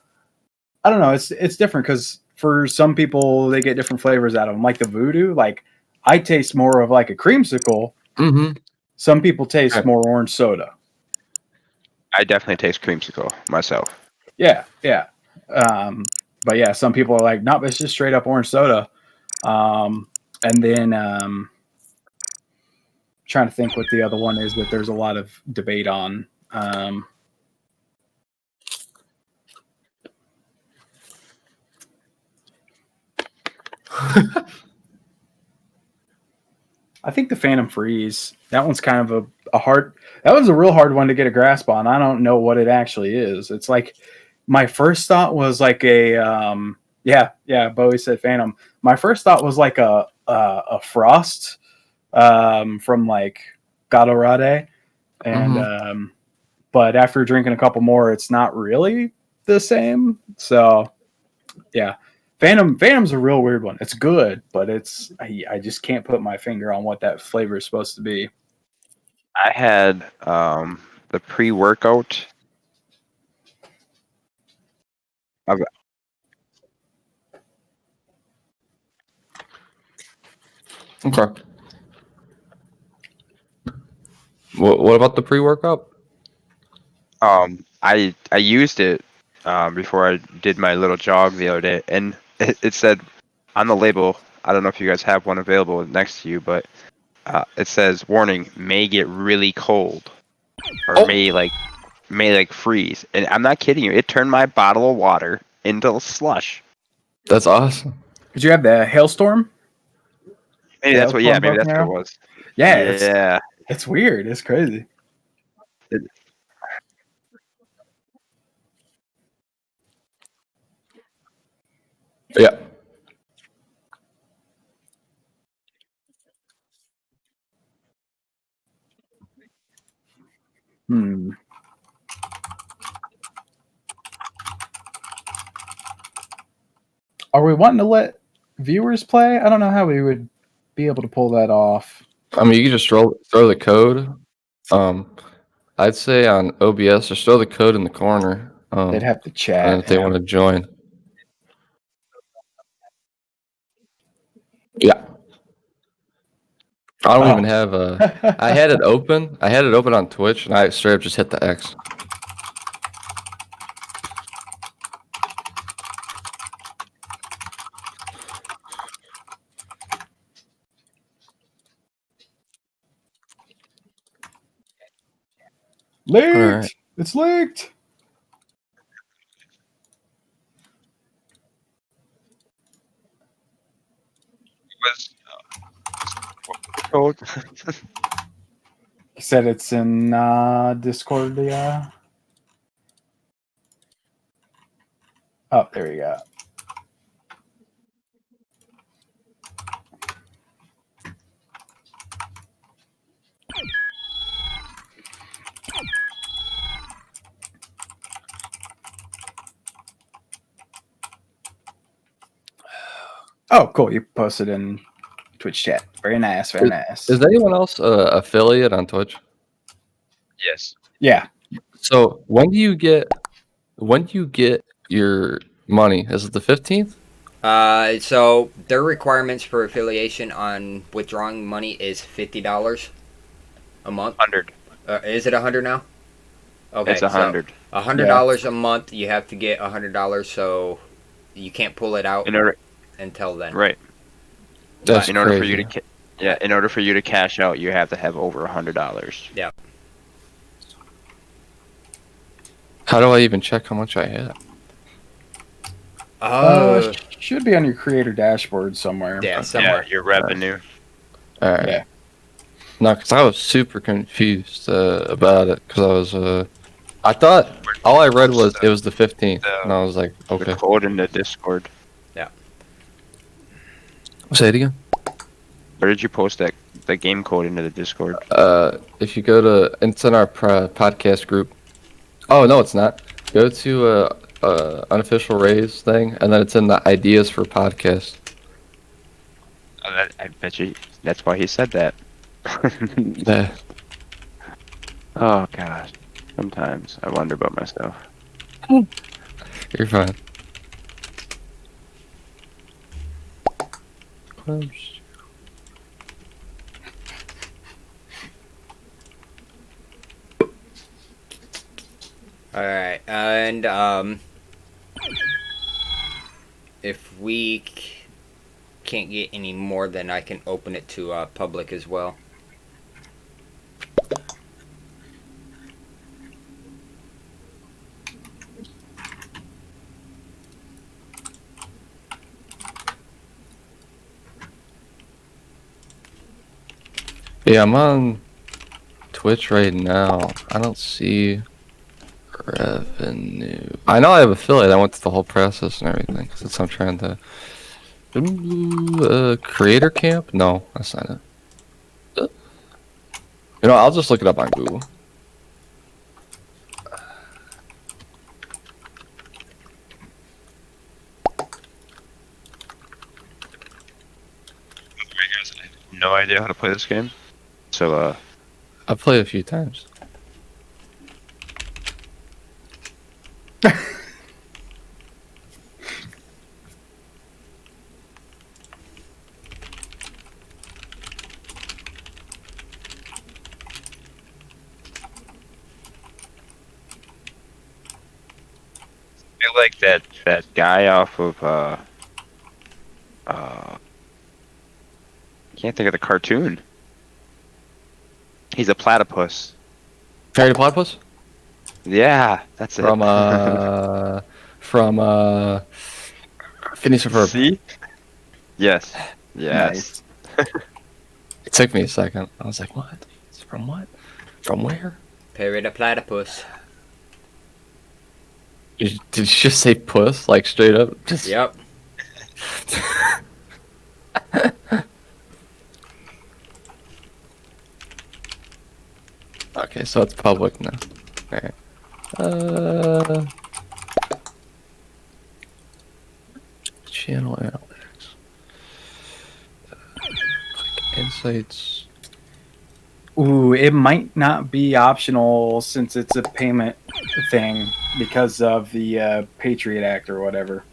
don't know, it's different because for some people they get different flavors out of them. Like the Voodoo, like I taste more of like a creamsicle. Mm-hmm. Some people taste more orange soda. I definitely taste creamsicle myself. Yeah, yeah. But yeah, some people are like, nope, it's just straight up orange soda. And then trying to think what the other one is that there's a lot of debate on. I think the Phantom Freeze. That one's kind of a hard. That was a real hard one to get a grasp on. I don't know what it actually is. It's like my first thought was like a Bowie said Phantom. My first thought was like a frost from like Gatorade, and but after drinking a couple more, it's not really the same. So yeah. Phantom's a real weird one. It's good, but I just can't put my finger on what that flavor is supposed to be. I had the pre-workout. Okay. What about the pre-workout? I used it before I did my little jog the other day, and it said on the label. I don't know if you guys have one available next to you, but it says warning: may get really cold, or may freeze. And I'm not kidding you. It turned my bottle of water into slush. That's awesome. Did you have the hailstorm? Maybe that's what. Yeah, maybe that's what it was. Yeah. It's weird. It's crazy. Yeah. Are we wanting to let viewers play? I don't know how we would be able to pull that off. I mean, you can just throw the code. I'd say on OBS, just throw the code in the corner. They'd have to chat. And if they want to join. Yeah. I don't even have I had it open. I had it open on Twitch, and I straight up just hit the X. Leaked. All right. It's leaked. Was code? He said it's in Discord. Yeah. Oh, there you go. Oh, cool. You posted in Twitch chat. Very nice. Very nice. Is anyone else affiliate on Twitch? Yes. Yeah. So when do you get your money? Is it the 15th? So their requirements for affiliation on withdrawing money is $50 a month. 100. Is it 100 now? Okay, It's 100. So $100 a month. You have to get $100, so you can't pull it out In order, until then. right. That's In order for crazy. you to, in order for you to cash out, you have to have over $100. Yeah. How do I even check how much I have? Should be on your creator dashboard somewhere. Yeah, somewhere. Yeah, your revenue. All right. Yeah. No, because I was super confused about it. Because I thought all I read was it was the 15th, and I was like, okay. The code in the Discord. Say it again. Where did you post the game code into the Discord? If you go to, it's in our podcast group. Oh no, it's not. Go to unofficial Raze thing, and then it's in the ideas for podcast. I bet you that's why he said that. Yeah. Oh gosh. Sometimes I wonder about myself. You're fine. All right, and if we can't get any more, then I can open it to public as well. Yeah, I'm on Twitch right now. I don't see revenue. I know I have affiliate. I went through the whole process and everything. Since I'm trying to. Creator camp? No, that's not it. You know, I'll just look it up on Google. No idea how to play this game. So I've played a few times. I feel like that guy off of can't think of the cartoon. He's a platypus. Fairy Platypus? Yeah, that's it. From Phineas and Ferb. See? Yes. Yes. It took me a second. I was like, what? It's from what? From where? Perry the platypus. Did you just say puss? Like straight up? Just... Yep. Okay, so it's public now. Alright. Channel analytics. Click insights. Ooh, it might not be optional since it's a payment thing because of the Patriot Act or whatever.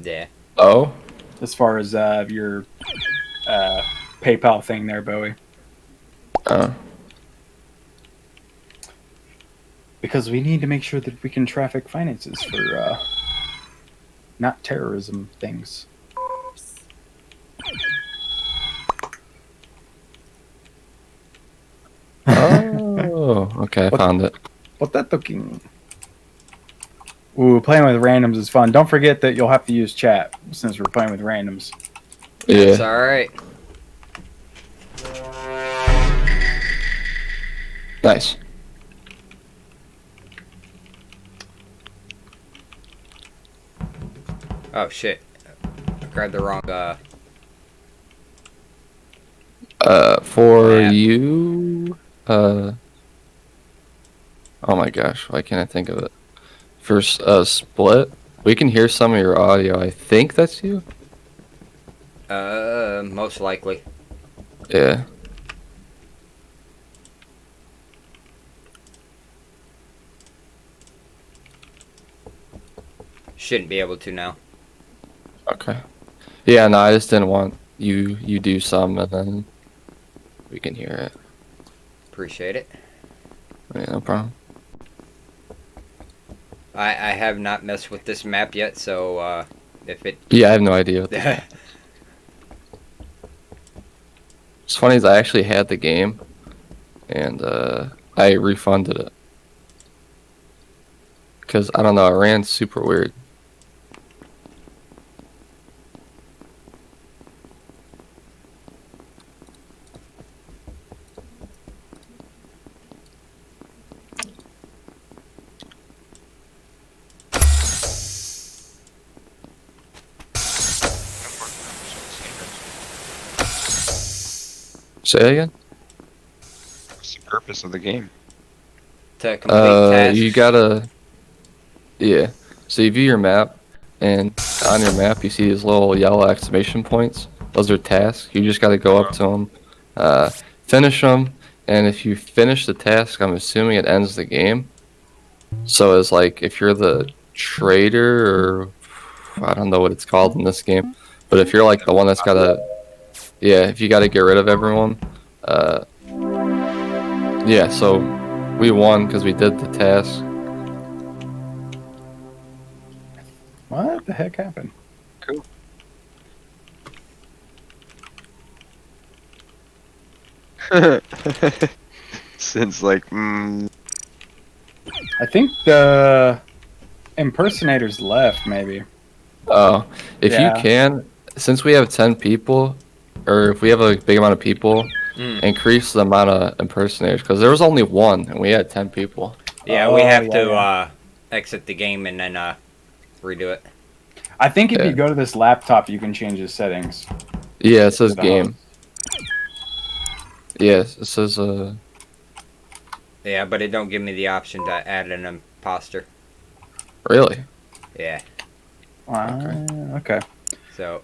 Yeah. Oh? As far as your PayPal thing there, Bowie. Oh. Because we need to make sure that we can traffic finances for not terrorism things. Oh. Oh, okay, I What- found it. Potato King. Ooh, playing with randoms is fun. Don't forget that you'll have to use chat since we're playing with randoms. That's Yeah. alright. Nice. Oh shit. I grabbed the wrong For Yeah. you, oh my gosh, why can't I think of it? For split, we can hear some of your audio. I think that's you. most likely. Yeah. Shouldn't be able to now. Okay. Yeah, no, I just didn't want you do some and then we can hear it. Appreciate it. Yeah, no problem. I have not messed with this map yet, so if it Yeah, I have no idea. What this What's funny is I actually had the game, and I refunded it because I don't know, it ran super weird. Say that again? What's the purpose of the game? to complete tasks. You gotta, yeah. So you view your map, and on your map you see these little yellow exclamation points. Those are tasks. You just gotta go up to them, finish them, and if you finish the task, I'm assuming it ends the game. So it's like if you're the trader, or I don't know what it's called in this game, but if you're like the one that's gotta, yeah, if you gotta get rid of everyone, yeah. So we won because we did the task. What the heck happened? Cool. Since like, I think the impersonators left, maybe. Oh, if Yeah. you can, since we have 10 people, or if we have a big amount of people, increase the amount of impersonators, because there was only one, and we had 10 people. Yeah, we Oh, have yeah, to yeah. exit the game and then redo it. I think if Yeah. you go to this laptop, you can change the settings. Yeah, it says The game. Yes, it says, Yeah, but it don't give me the option to add an imposter. really? Yeah, Okay. so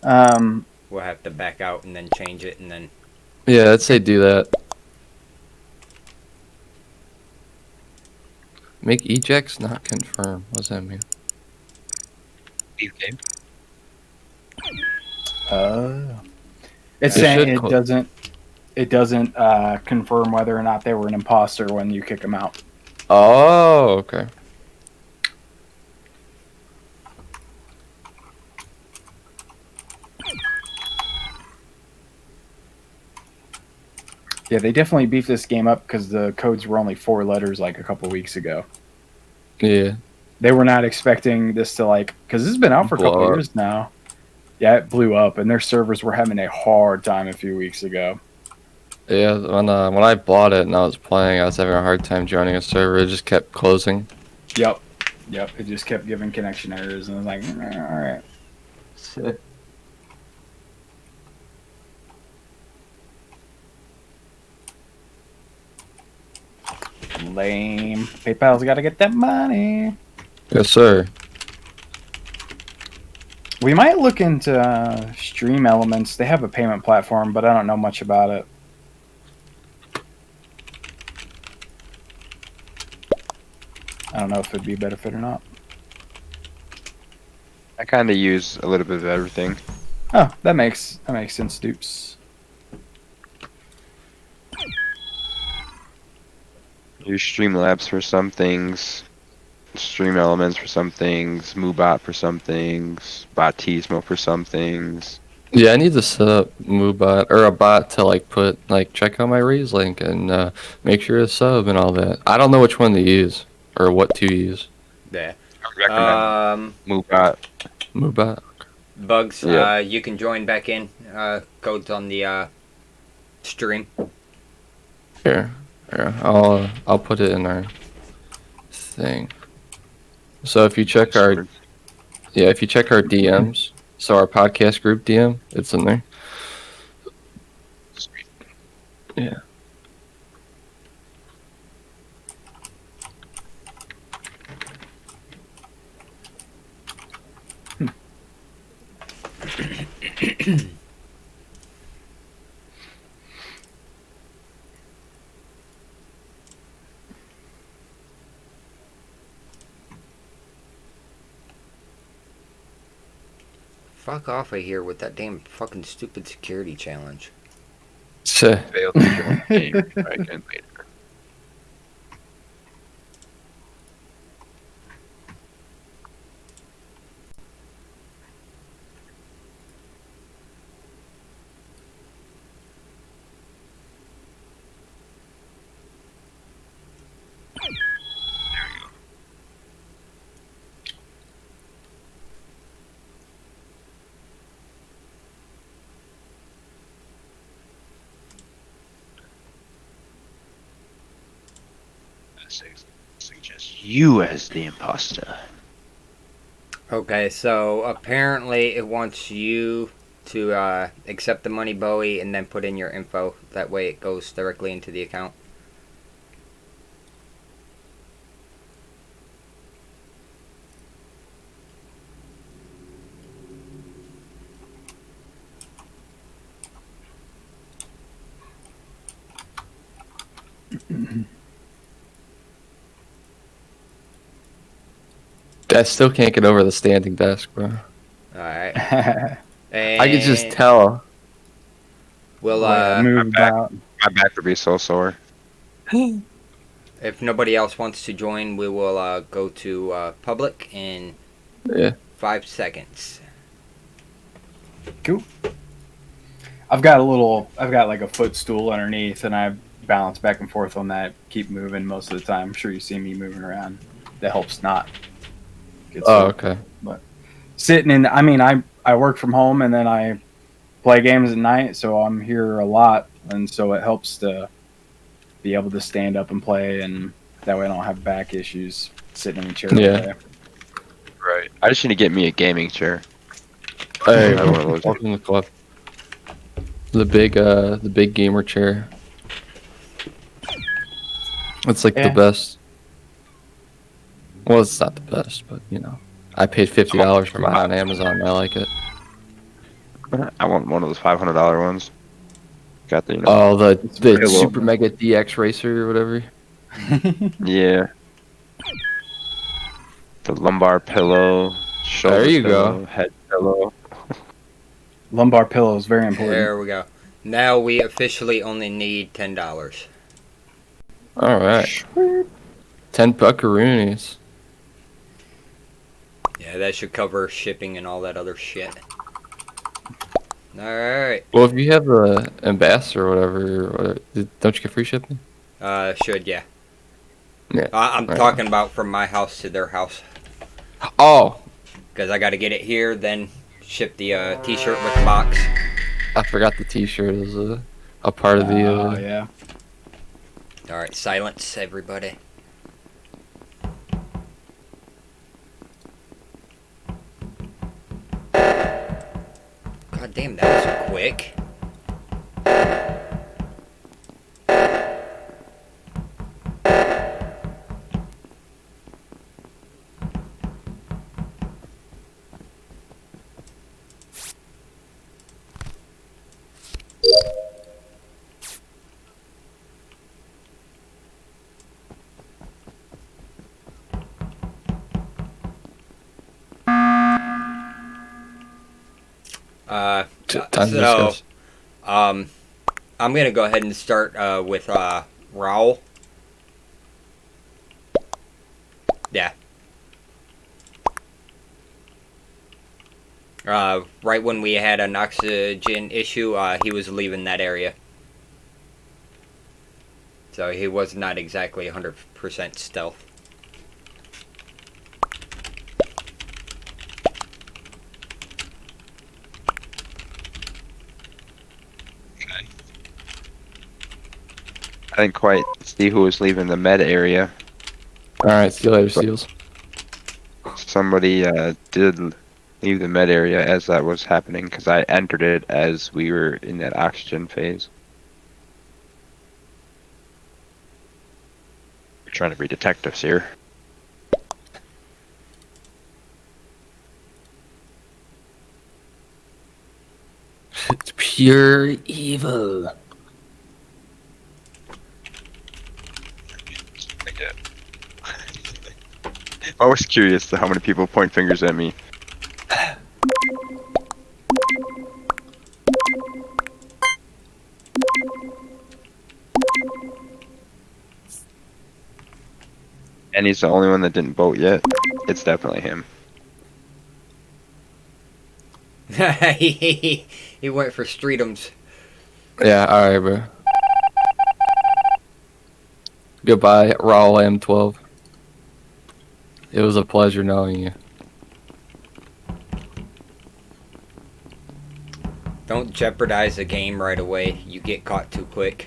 we'll have to back out and then change it and then. Yeah, I'd say do that. Make ejects not confirm. What does that mean? leave game. It's It saying should it doesn't. It doesn't confirm whether or not they were an imposter when you kick them out. Oh, okay. Yeah, they definitely beefed this game up because the codes were only 4 letters like a couple weeks ago. Yeah. They were not expecting this to because this has been out for a Blow couple up. years now. Yeah, it blew up, and their servers were having a hard time a few weeks ago. Yeah, when I bought it and I was playing, I was having a hard time joining a server. It just kept closing. Yep. It just kept giving connection errors, and I was like, all right. Lame. PayPal's got to get that money. Yes, sir. We might look into Stream Elements. They have a payment platform, but I don't know much about it. I don't know if it'd be a benefit or not. I kind of use a little bit of everything. Oh, that makes sense, Dupes. Use Streamlabs for some things, Stream Elements for some things, MooBot for some things, Batismo for some things. Yeah, I need to set up MooBot or a bot to like put like check out my Raze link and make sure to sub and all that. I don't know which one to use or what to use. Yeah. I would recommend move out. MooBot. Bugs, Yeah. you can join back in. Code's on the stream. Here, I'll put it in our thing. So if you check our DMs, so our podcast group DM, it's in there. Yeah. Fuck off of here with that damn fucking stupid security challenge. Failed to join the game. Try again later. Suggest you as the imposter. Okay, so apparently it wants you to accept the money Bowie and then put in your info. That way it goes directly into the account. I still can't get over the standing desk, bro. Alright. I I could just tell. We'll, move back. about. My back would be so sore. if nobody else wants to join, we will go to public in Yeah. 5 seconds. I've got like a footstool underneath, and I bounce back and forth on that. Keep moving most of the time. I'm sure you see me moving around. That helps not get Oh, sick. okay. Sitting in. I mean, I work from home, and then I play games at night, so I'm here a lot, and so it helps to be able to stand up and play, and that way I don't have back issues sitting in a chair all Yeah. day. Right. I just need to get me a gaming chair. Hey, I don't wanna lose welcome to the club. The big gamer chair. It's like Yeah. the best. Well, it's not the best, but you know, I paid $50 for mine on Amazon. And I like it. I want one of those $500 ones. Got the, Oh, the Pillow. Super Mega DX Racer or whatever. yeah. The lumbar pillow, shoulder There you pillow, go. head pillow. Lumbar pillow is very important. There we go. Now we officially only need $10. All right. 10 buckaroonies. Yeah, that should cover shipping and all that other shit. Alright. Well, if you have the ambassador or whatever, don't you get free shipping? Should, yeah. Yeah. I'm Right. talking about from my house to their house. Oh, Because I got to get it here, then ship the t-shirt with the box. I forgot the T-shirt is a part of the. Oh yeah. Alright, silence, everybody. God damn, that was quick. Time to So, discuss. I'm gonna go ahead and start with Raoul. Yeah. Right when we had an oxygen issue, he was leaving that area. So he was not exactly 100% stealth. I didn't quite see who was leaving the med area. Alright, see you later, Seals. Somebody did leave the med area as that was happening because I entered it as we were in that oxygen phase. We're trying to be detectives here. It's pure evil. I was curious to how many people point fingers at me. And he's the only one that didn't vote yet. It's definitely him. he went for Streetums. Yeah, alright, bro. Goodbye, Raul M12. It was a pleasure knowing you. Don't jeopardize the game right away. You get caught too quick.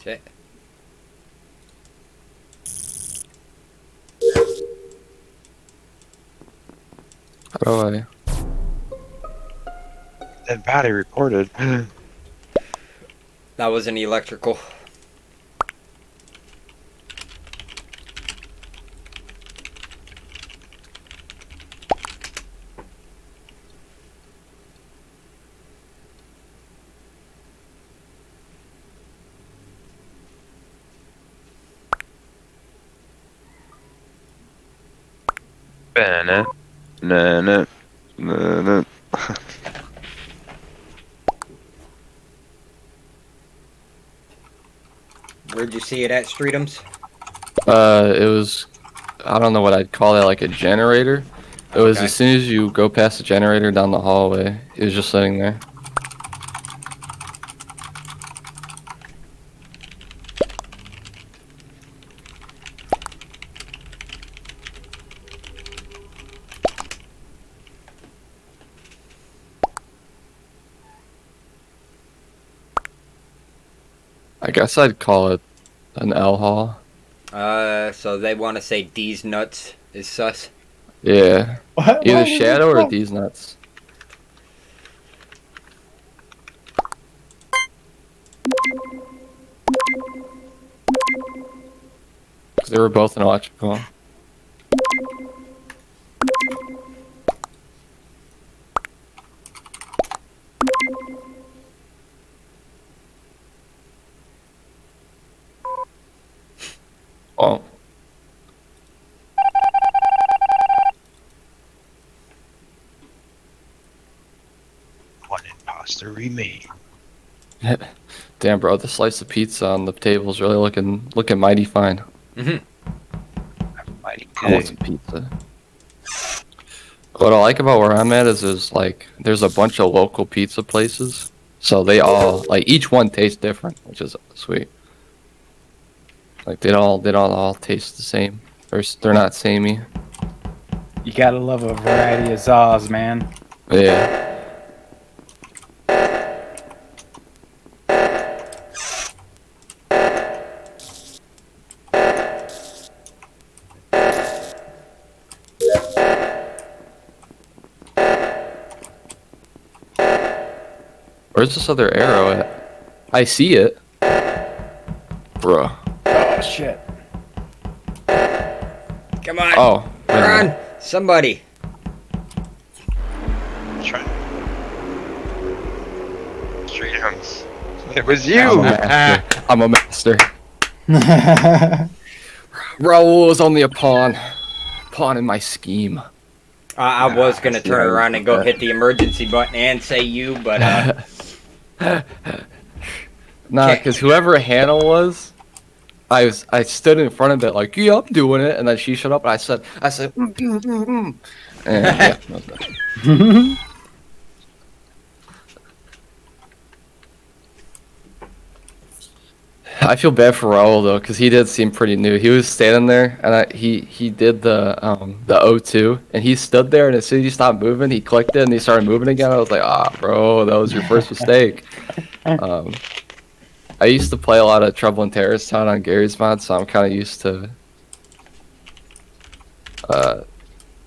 Shit. How do I? That body reported. That was an electrical. Nah, nah, nah, nah. Where'd you see it at, Streetums? It was, I don't know what I'd call that, like a generator. It was Okay. as soon as you go past the generator down the hallway, it was just sitting there. I guess I'd call it an L hall. So they want to say D's nuts is sus. Yeah. What? Either What? Shadow or What? these nuts. Because they were both in electrical. Oh. One imposter remains. Damn, bro, the slice of pizza on the table is really looking mighty fine. Mighty I want some pizza. What I like about where I'm at is there's a bunch of local pizza places, so they all each one tastes different, which is sweet. Like they don't all taste the same. They're not samey. You gotta love a variety of Zaws, man. Yeah. Where's this other arrow at? I see it. Bruh. Oh shit. Come on. Oh. Run! Somebody. Try. streams. It was I'm a you. master. I'm a master. Raul is only a pawn. Pawn in my scheme. I was gonna see turn how you around did and go that. hit the emergency button and say you, but Nah, Can't- because whoever Hannah was, I stood in front of it like, yeah, I'm doing it, and then she shut up, and I said, and yeah, that was it. I feel bad for Raul though, because he did seem pretty new. He was standing there, and he did the O2, and he stood there, and as soon as he stopped moving, he clicked it, and he started moving again. I was like, bro, that was your first mistake. I used to play a lot of Trouble in Terrorist Town on Gary's mod, so I'm kind of used to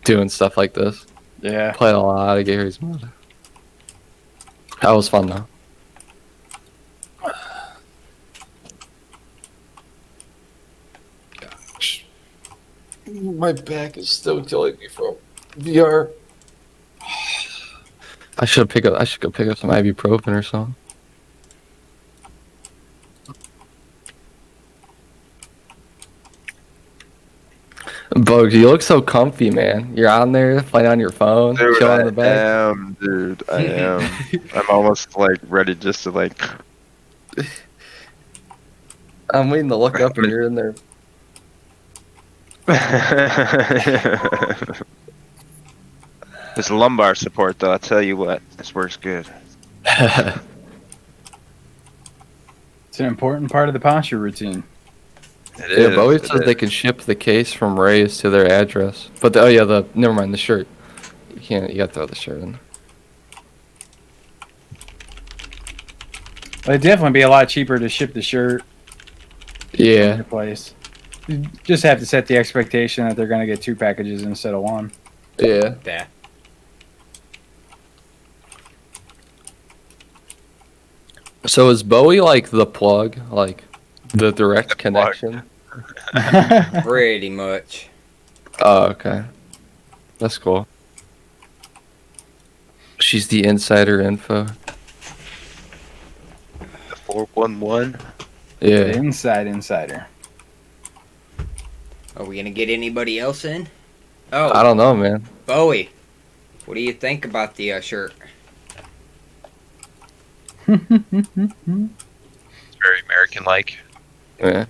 doing stuff like this. Yeah. Played a lot of Gary's mod. That was fun though. Gosh, my back is still killing me from VR. I should go pick up some ibuprofen or something. Bugs, you look so comfy, man. You're on there playing on your phone, Dude, chilling I in the back. am, dude. I am. I'm almost like ready just to like. I'm waiting to look up and you're in there. This lumbar support, though, I tell you what, this works good. It's an important part of the posture routine. It Yeah, is, Bowie it says they is. can ship the case from Raze to their address. But never mind, the shirt. You gotta throw the shirt in. Well, it'd definitely be a lot cheaper to ship the shirt to Yeah, your place. You just have to set the expectation that they're going to get 2 packages instead of 1. yeah. yeah. So is Bowie like the plug? Like the direct plug. connection? Pretty much. Oh, okay. That's cool. She's the insider info. The 411. The Yeah. inside insider. Are we gonna get anybody else in? Oh, I don't know, man. Bowie. What do you think about the shirt? It's very American-like. Yeah.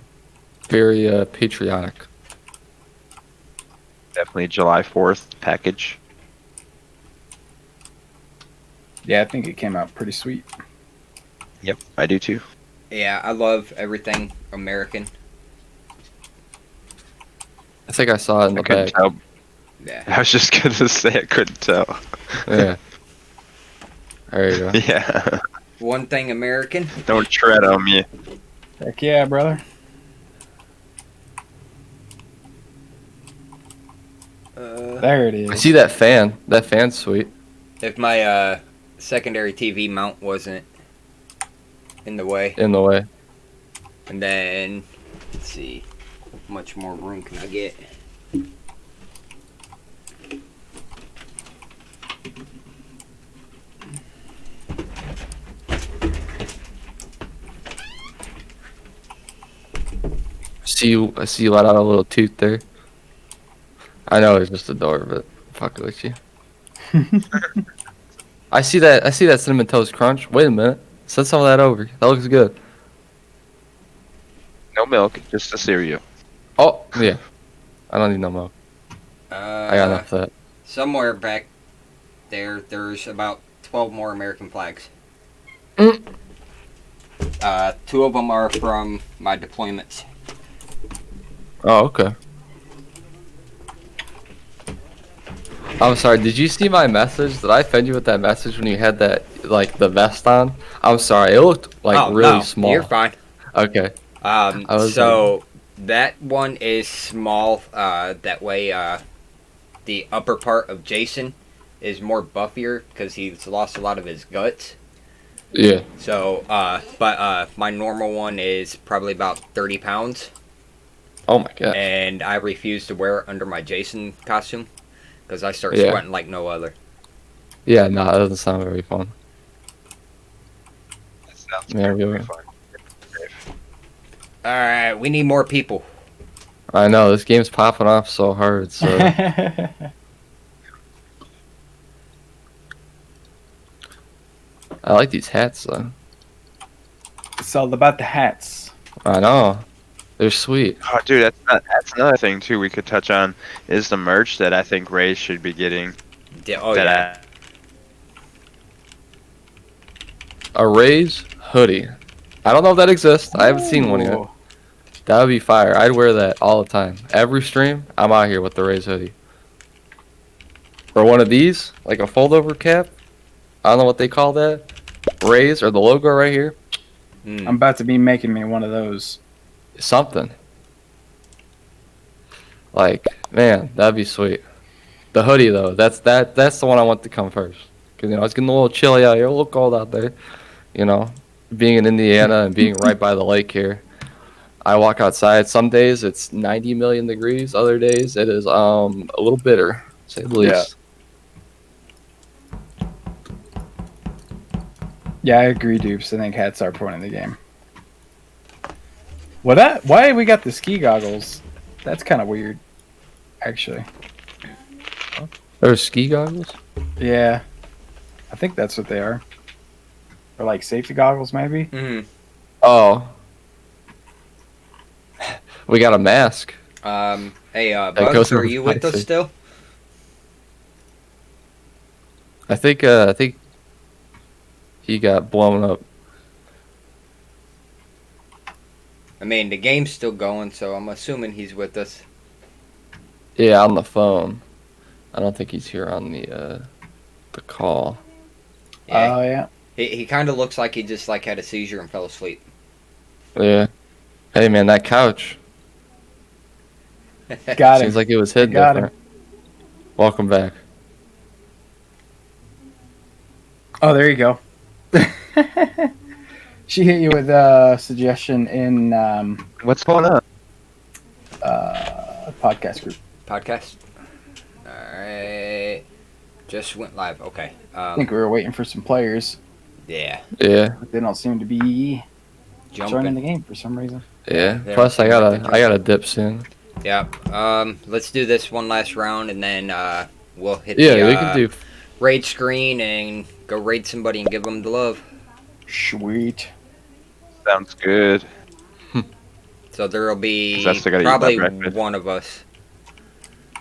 Very patriotic. Definitely July 4th package. Yeah, I think it came out pretty sweet. Yep, I do too. Yeah, I love everything American. I think I saw it in I the couldn't back. tell. Yeah. I was just gonna say I couldn't tell. Yeah. There you go. Yeah. One thing American. Don't tread on me. Heck yeah, brother. There it I is. see that fan. That fan's sweet. If my secondary TV mount wasn't in the way, In the way. and then let's see, how much more room can I get? I see you let out a little toot there. I know it's just a door, but fuck it with you. I see that cinnamon toast crunch. Wait a minute. Send some of that over. That looks good. No milk, just a cereal. Oh, yeah. I don't need no milk. I got enough of that. Somewhere back there, there's about 12 more American flags. Mm. 2 of them are from my deployments. Oh, okay. I'm sorry, did you see my message? Did I offend you with that message when you had that, like, the vest on? I'm sorry, it looked, like, Oh, really no, small. You're fine. Okay. I was So that one is small. That way, the upper part of Jason is more buffier because he's lost a lot of his guts. Yeah. So, but my normal one is probably about 30 pounds, Oh my god. and I refuse to wear it under my Jason costume because I start Yeah. sweating like no other. Yeah, no, that doesn't sound very fun. Sounds Yeah, perfectly yeah. fine. All right, we need more people. I know this game's popping off so hard. So I like these hats though. It's all about the hats. I know they're sweet. Oh, dude, that's another thing too we could touch on is the merch that I think Raze should be getting. Oh that yeah. A Raze hoodie. I don't know if that exists. I haven't seen one yet. Ooh. That would be fire. I'd wear that all the time. Every stream, I'm out here with the Raze hoodie. Or one of these, like a fold-over cap. I don't know what they call that. Raze or the logo right here. I'm about to be making me one of those. Something. Like, man, that'd be sweet. The hoodie though, that's the one I want to come first. Cause it's getting a little chilly out here, a little cold out there. Being in Indiana and being right by the lake here. I walk outside. Some days it's 90 million degrees. Other days it is a little bitter, to say the least. Yeah, I agree, Dupes. I think hats are point in the game. Why we got the ski goggles? That's kind of weird, actually. There's ski goggles. Yeah, I think that's what they are. Or like safety goggles, maybe. Mm. Oh, we got a mask. Hey, goes Bugs, are with you with us spicy. still? I think he got blown up. I mean, the game's still going, so I'm assuming he's with us. Yeah, on the phone. I don't think he's here on the call. Yeah, Oh yeah. he kind of looks like he just like had a seizure and fell asleep. Yeah. Hey man, that couch Got seems him. like it was hit got different. Welcome back. Oh, there you go. She hit you with a suggestion in What's going on? podcast group. Podcast. All right, just went live. Okay. I think we were waiting for some players, Yeah, Yeah, but they don't seem to be joining jumping. the game for some reason. yeah. they Plus, don't I seem like gotta dip soon. Yep. Let's do this one last round, and then we'll hit Yeah, the we can do. raid screen and go raid somebody and give them the love. Sweet. Sounds good. So there'll be 'Cause I still gotta eat my probably breakfast. one of us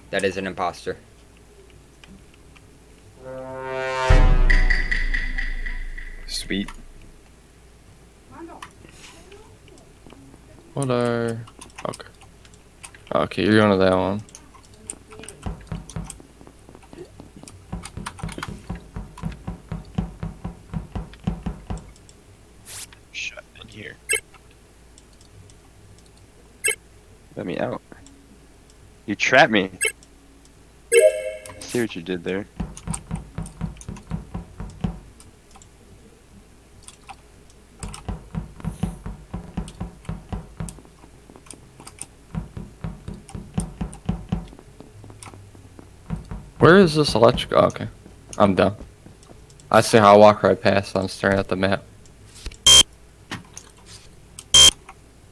that is an imposter. Sweet. What are? Okay. Okay, you're going to that one. Shut in here. Let me out. You trapped me. See what you did there. Where is this electrical? Okay, I'm done. I see how I walk right past. I'm staring at the map.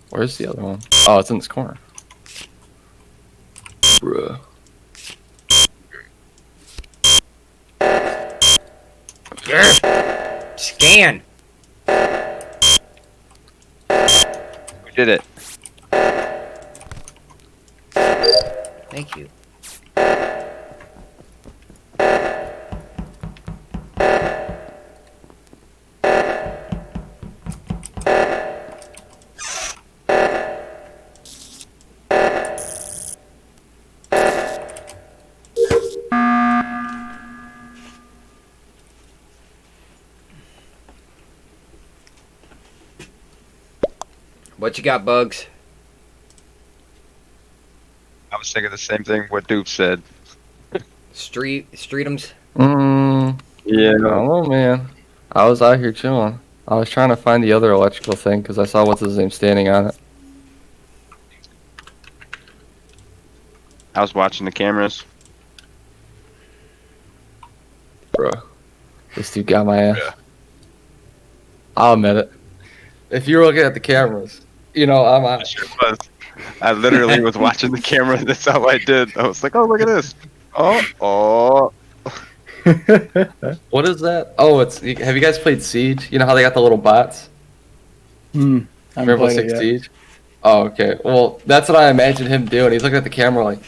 Where's the other one? Oh, it's in this corner. Bruh. Scan. We did it. Thank you. What you got, Bugs? I was thinking the same thing what Dupe said. Streetums? Yeah. I don't know, man. I was out here chilling. I was trying to find the other electrical thing because I saw what's his name standing on it. I was watching the cameras. Bruh. This dude got my ass. Yeah. I'll admit it. If you were looking at the cameras, you know, I'm I out. sure was. I literally was watching the camera. That's how I did. I was like, oh, look at this. Oh. What is that? Oh, it's. Have you guys played Siege? You know how they got the little bots? Hmm. I haven't Rainbow played it Six yet. Siege. Oh, okay. Well, that's what I imagine him doing. He's looking at the camera like,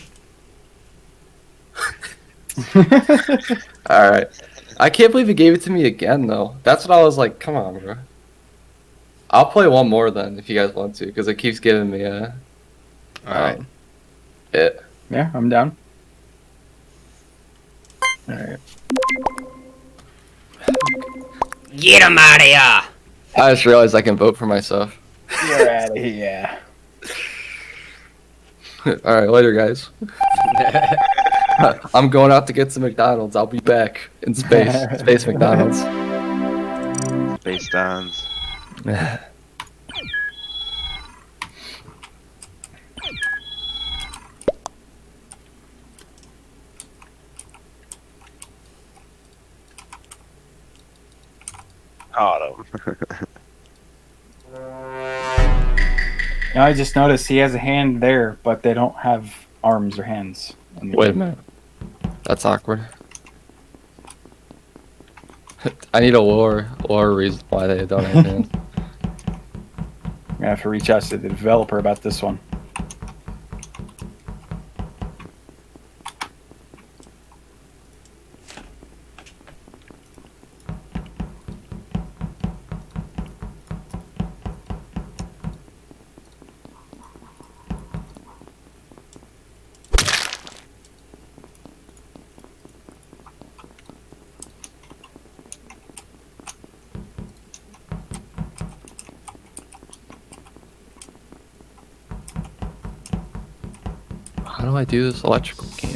all right. I can't believe he gave it to me again, though. That's what I was like. Come on, bro. I'll play one more then if you guys want to, because it keeps giving me Alright. it. Yeah, I'm down. All right. Get him out of here! I just realized I can vote for myself. You're out of here. All right, later, guys. I'm going out to get some McDonald's. I'll be back in space. Space McDonald's. Space Dons. Autumn. Now I just noticed he has a hand there, but they don't have arms or hands. Wait a minute. That's awkward. I need a lore reason why they don't have hands. I'm gonna have to reach out to the developer about this one. How do I do this electrical game?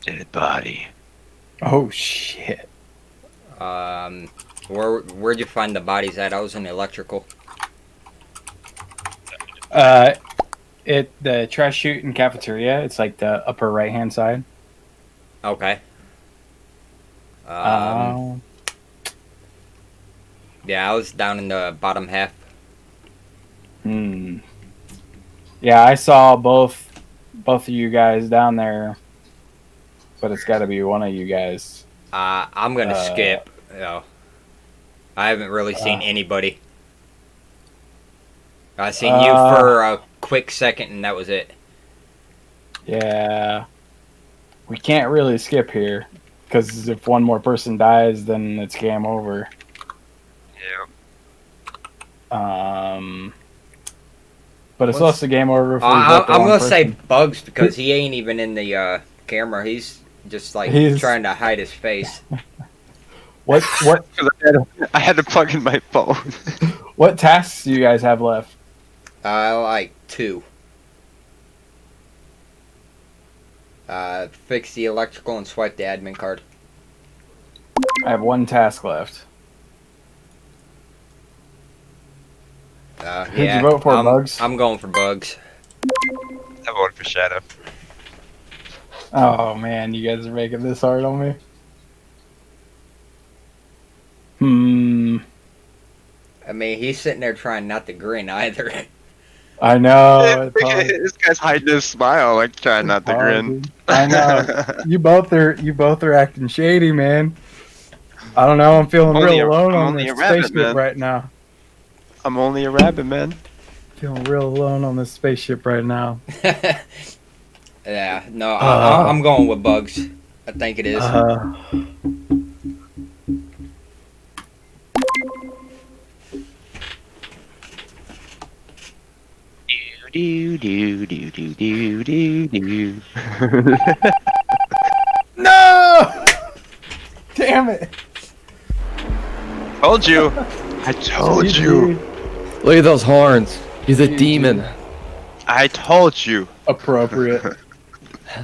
Dead body. Oh shit! Where'd you find the bodies at? I was in electrical. The trash chute and cafeteria. It's like the upper right hand side. Okay. Um, Yeah, I was down in the bottom half. hmm. Yeah, I saw both of you guys down there, but it's got to be one of you guys. I'm gonna skip. You know, I haven't really seen anybody. I seen you for a quick second, and that was it. Yeah, we can't really skip here because if one more person dies, then it's game over. Yeah. But it's also game over if we vote the I'm wrong gonna person. say Bugs because he ain't even in the camera. He's just like He's- trying to hide his face. What 'Cause I had to plug in my phone. what tasks do you guys have left? Like 2. Fix the electrical and swipe the admin card. I have one task left. Who'd Yeah, you vote for, Bugs? I'm going for Bugs. I voted for Shadow. Oh man, you guys are making this hard on me. Hmm. I mean, he's sitting there trying not to grin either. I know. It's hard. This guy's hiding his smile, like trying not to Hard, grin. dude. I know. You both are acting shady, man. I don't know. I'm feeling Only real a- alone I'm on only this a rabbit, spaceship man. right now. I'm only a rabbit, man. Feeling real alone on this spaceship right now. Yeah, no, I'm going with Bugs. I think it is. Do do do do do do do. No! Damn it! Told you. I told you. Look at those horns. He's a demon. I told you. Appropriate.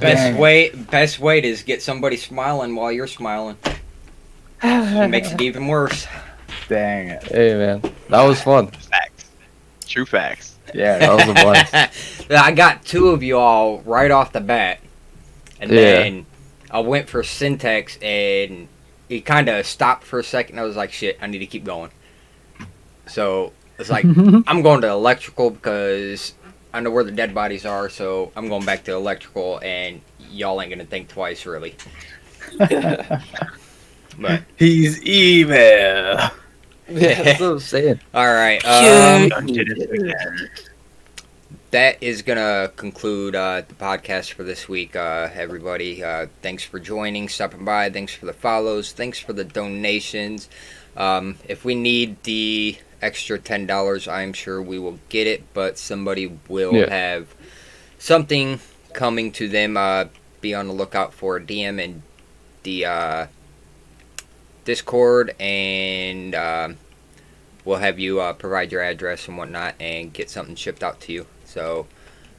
Best Dang. way to is get somebody smiling while you're smiling. It makes it even worse. Dang it. Hey man, that was fun. Facts. True facts. Yeah. That was a blast. I got two of you all right off the bat, and Yeah. then I went for Syntax, and he kind of stopped for a second. I was like, "Shit, I need to keep going." So it's like I'm going to electrical because I know where the dead bodies are. So I'm going back to electrical, and y'all ain't gonna think twice, really. But He's evil. Yeah, that's what I'm saying. all right. Done did it again. That is gonna conclude the podcast for this week, everybody. Thanks for joining, stopping by. Thanks for the follows. Thanks for the donations. If we need the extra $10, I'm sure we will get it, but somebody will have something coming to them. Be on the lookout for a DM in the Discord, and we'll have you provide your address and whatnot and get something shipped out to you. So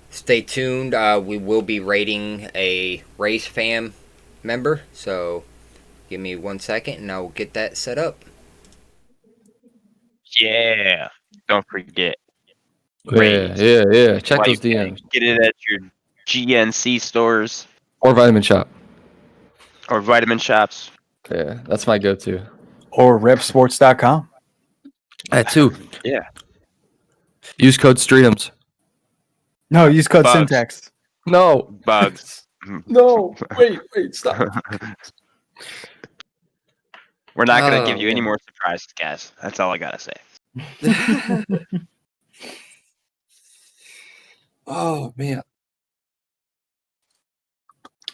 stay tuned. We will be rating a Raze fam member. So give me 1 second and I will get that set up. Yeah. Don't forget. Yeah. Check Why those you can't DMs. Get it at your GNC stores Or Vitamin Shop. or vitamin shops. Yeah, that's my go-to. Or repsports.com. That too. Yeah. Use code STREETums. No, use code Bugs. Syntax. No. Bugs. No. Wait, stop. We're not going to give Oh, you any man. more surprises, guys. That's all I got to say. Oh man.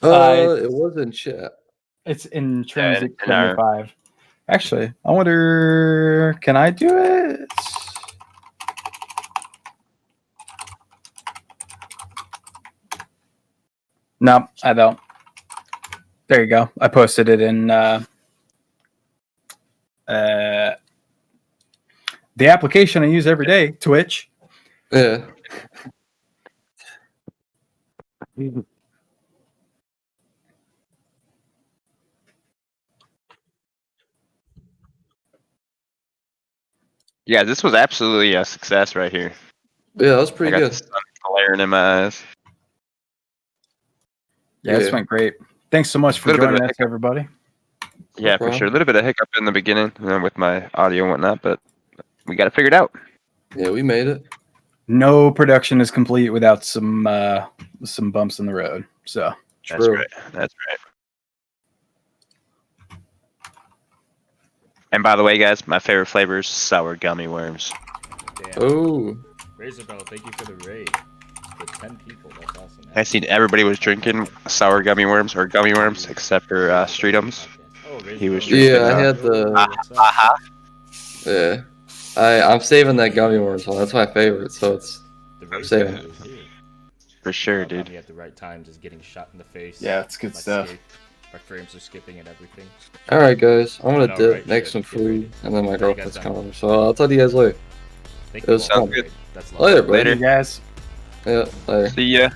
Uh, It was in chat. It's intrinsic in our- 25. Actually, I wonder, can I do it? No, I don't. There you go. I posted it in the application I use every day, Twitch. Yeah. Yeah, this was absolutely a success right here. Yeah, that was I pretty got good. the sun glaring in my eyes. Yeah, this Yeah. went great. Thanks so much for Little bit of joining a us, everybody. Yeah, for problem. sure. A little bit of hiccup in the beginning with my audio and whatnot, but we got it figured out. Yeah, we made it. No production is complete without some bumps in the road. So That's True. right. That's right. And by the way, guys, my favorite flavor is sour gummy worms. Damn. Oh. Razorbow, thank you for the raid. For 10 people, that's awesome. I seen everybody was drinking sour gummy worms or gummy worms except for Streetums. Oh, He was Razorbow, drinking, Yeah, I had the. what's up? Aha. Yeah. I'm saving that gummy worms one. That's my favorite. So it's. The raid Same. is here. For sure, Got me dude. at the right time, just getting shot in the face. yeah, it's good My stuff. skip- My frames are skipping and everything. All right, guys. I'm gonna No, dip, right, make shit. some Get food, ready. and then my You guys girlfriend's done. coming. So I'll talk to you guys later. Thank It was you all. Sounds good. That's Later, lovely. buddy. Later. You guys. Yeah, later. See ya.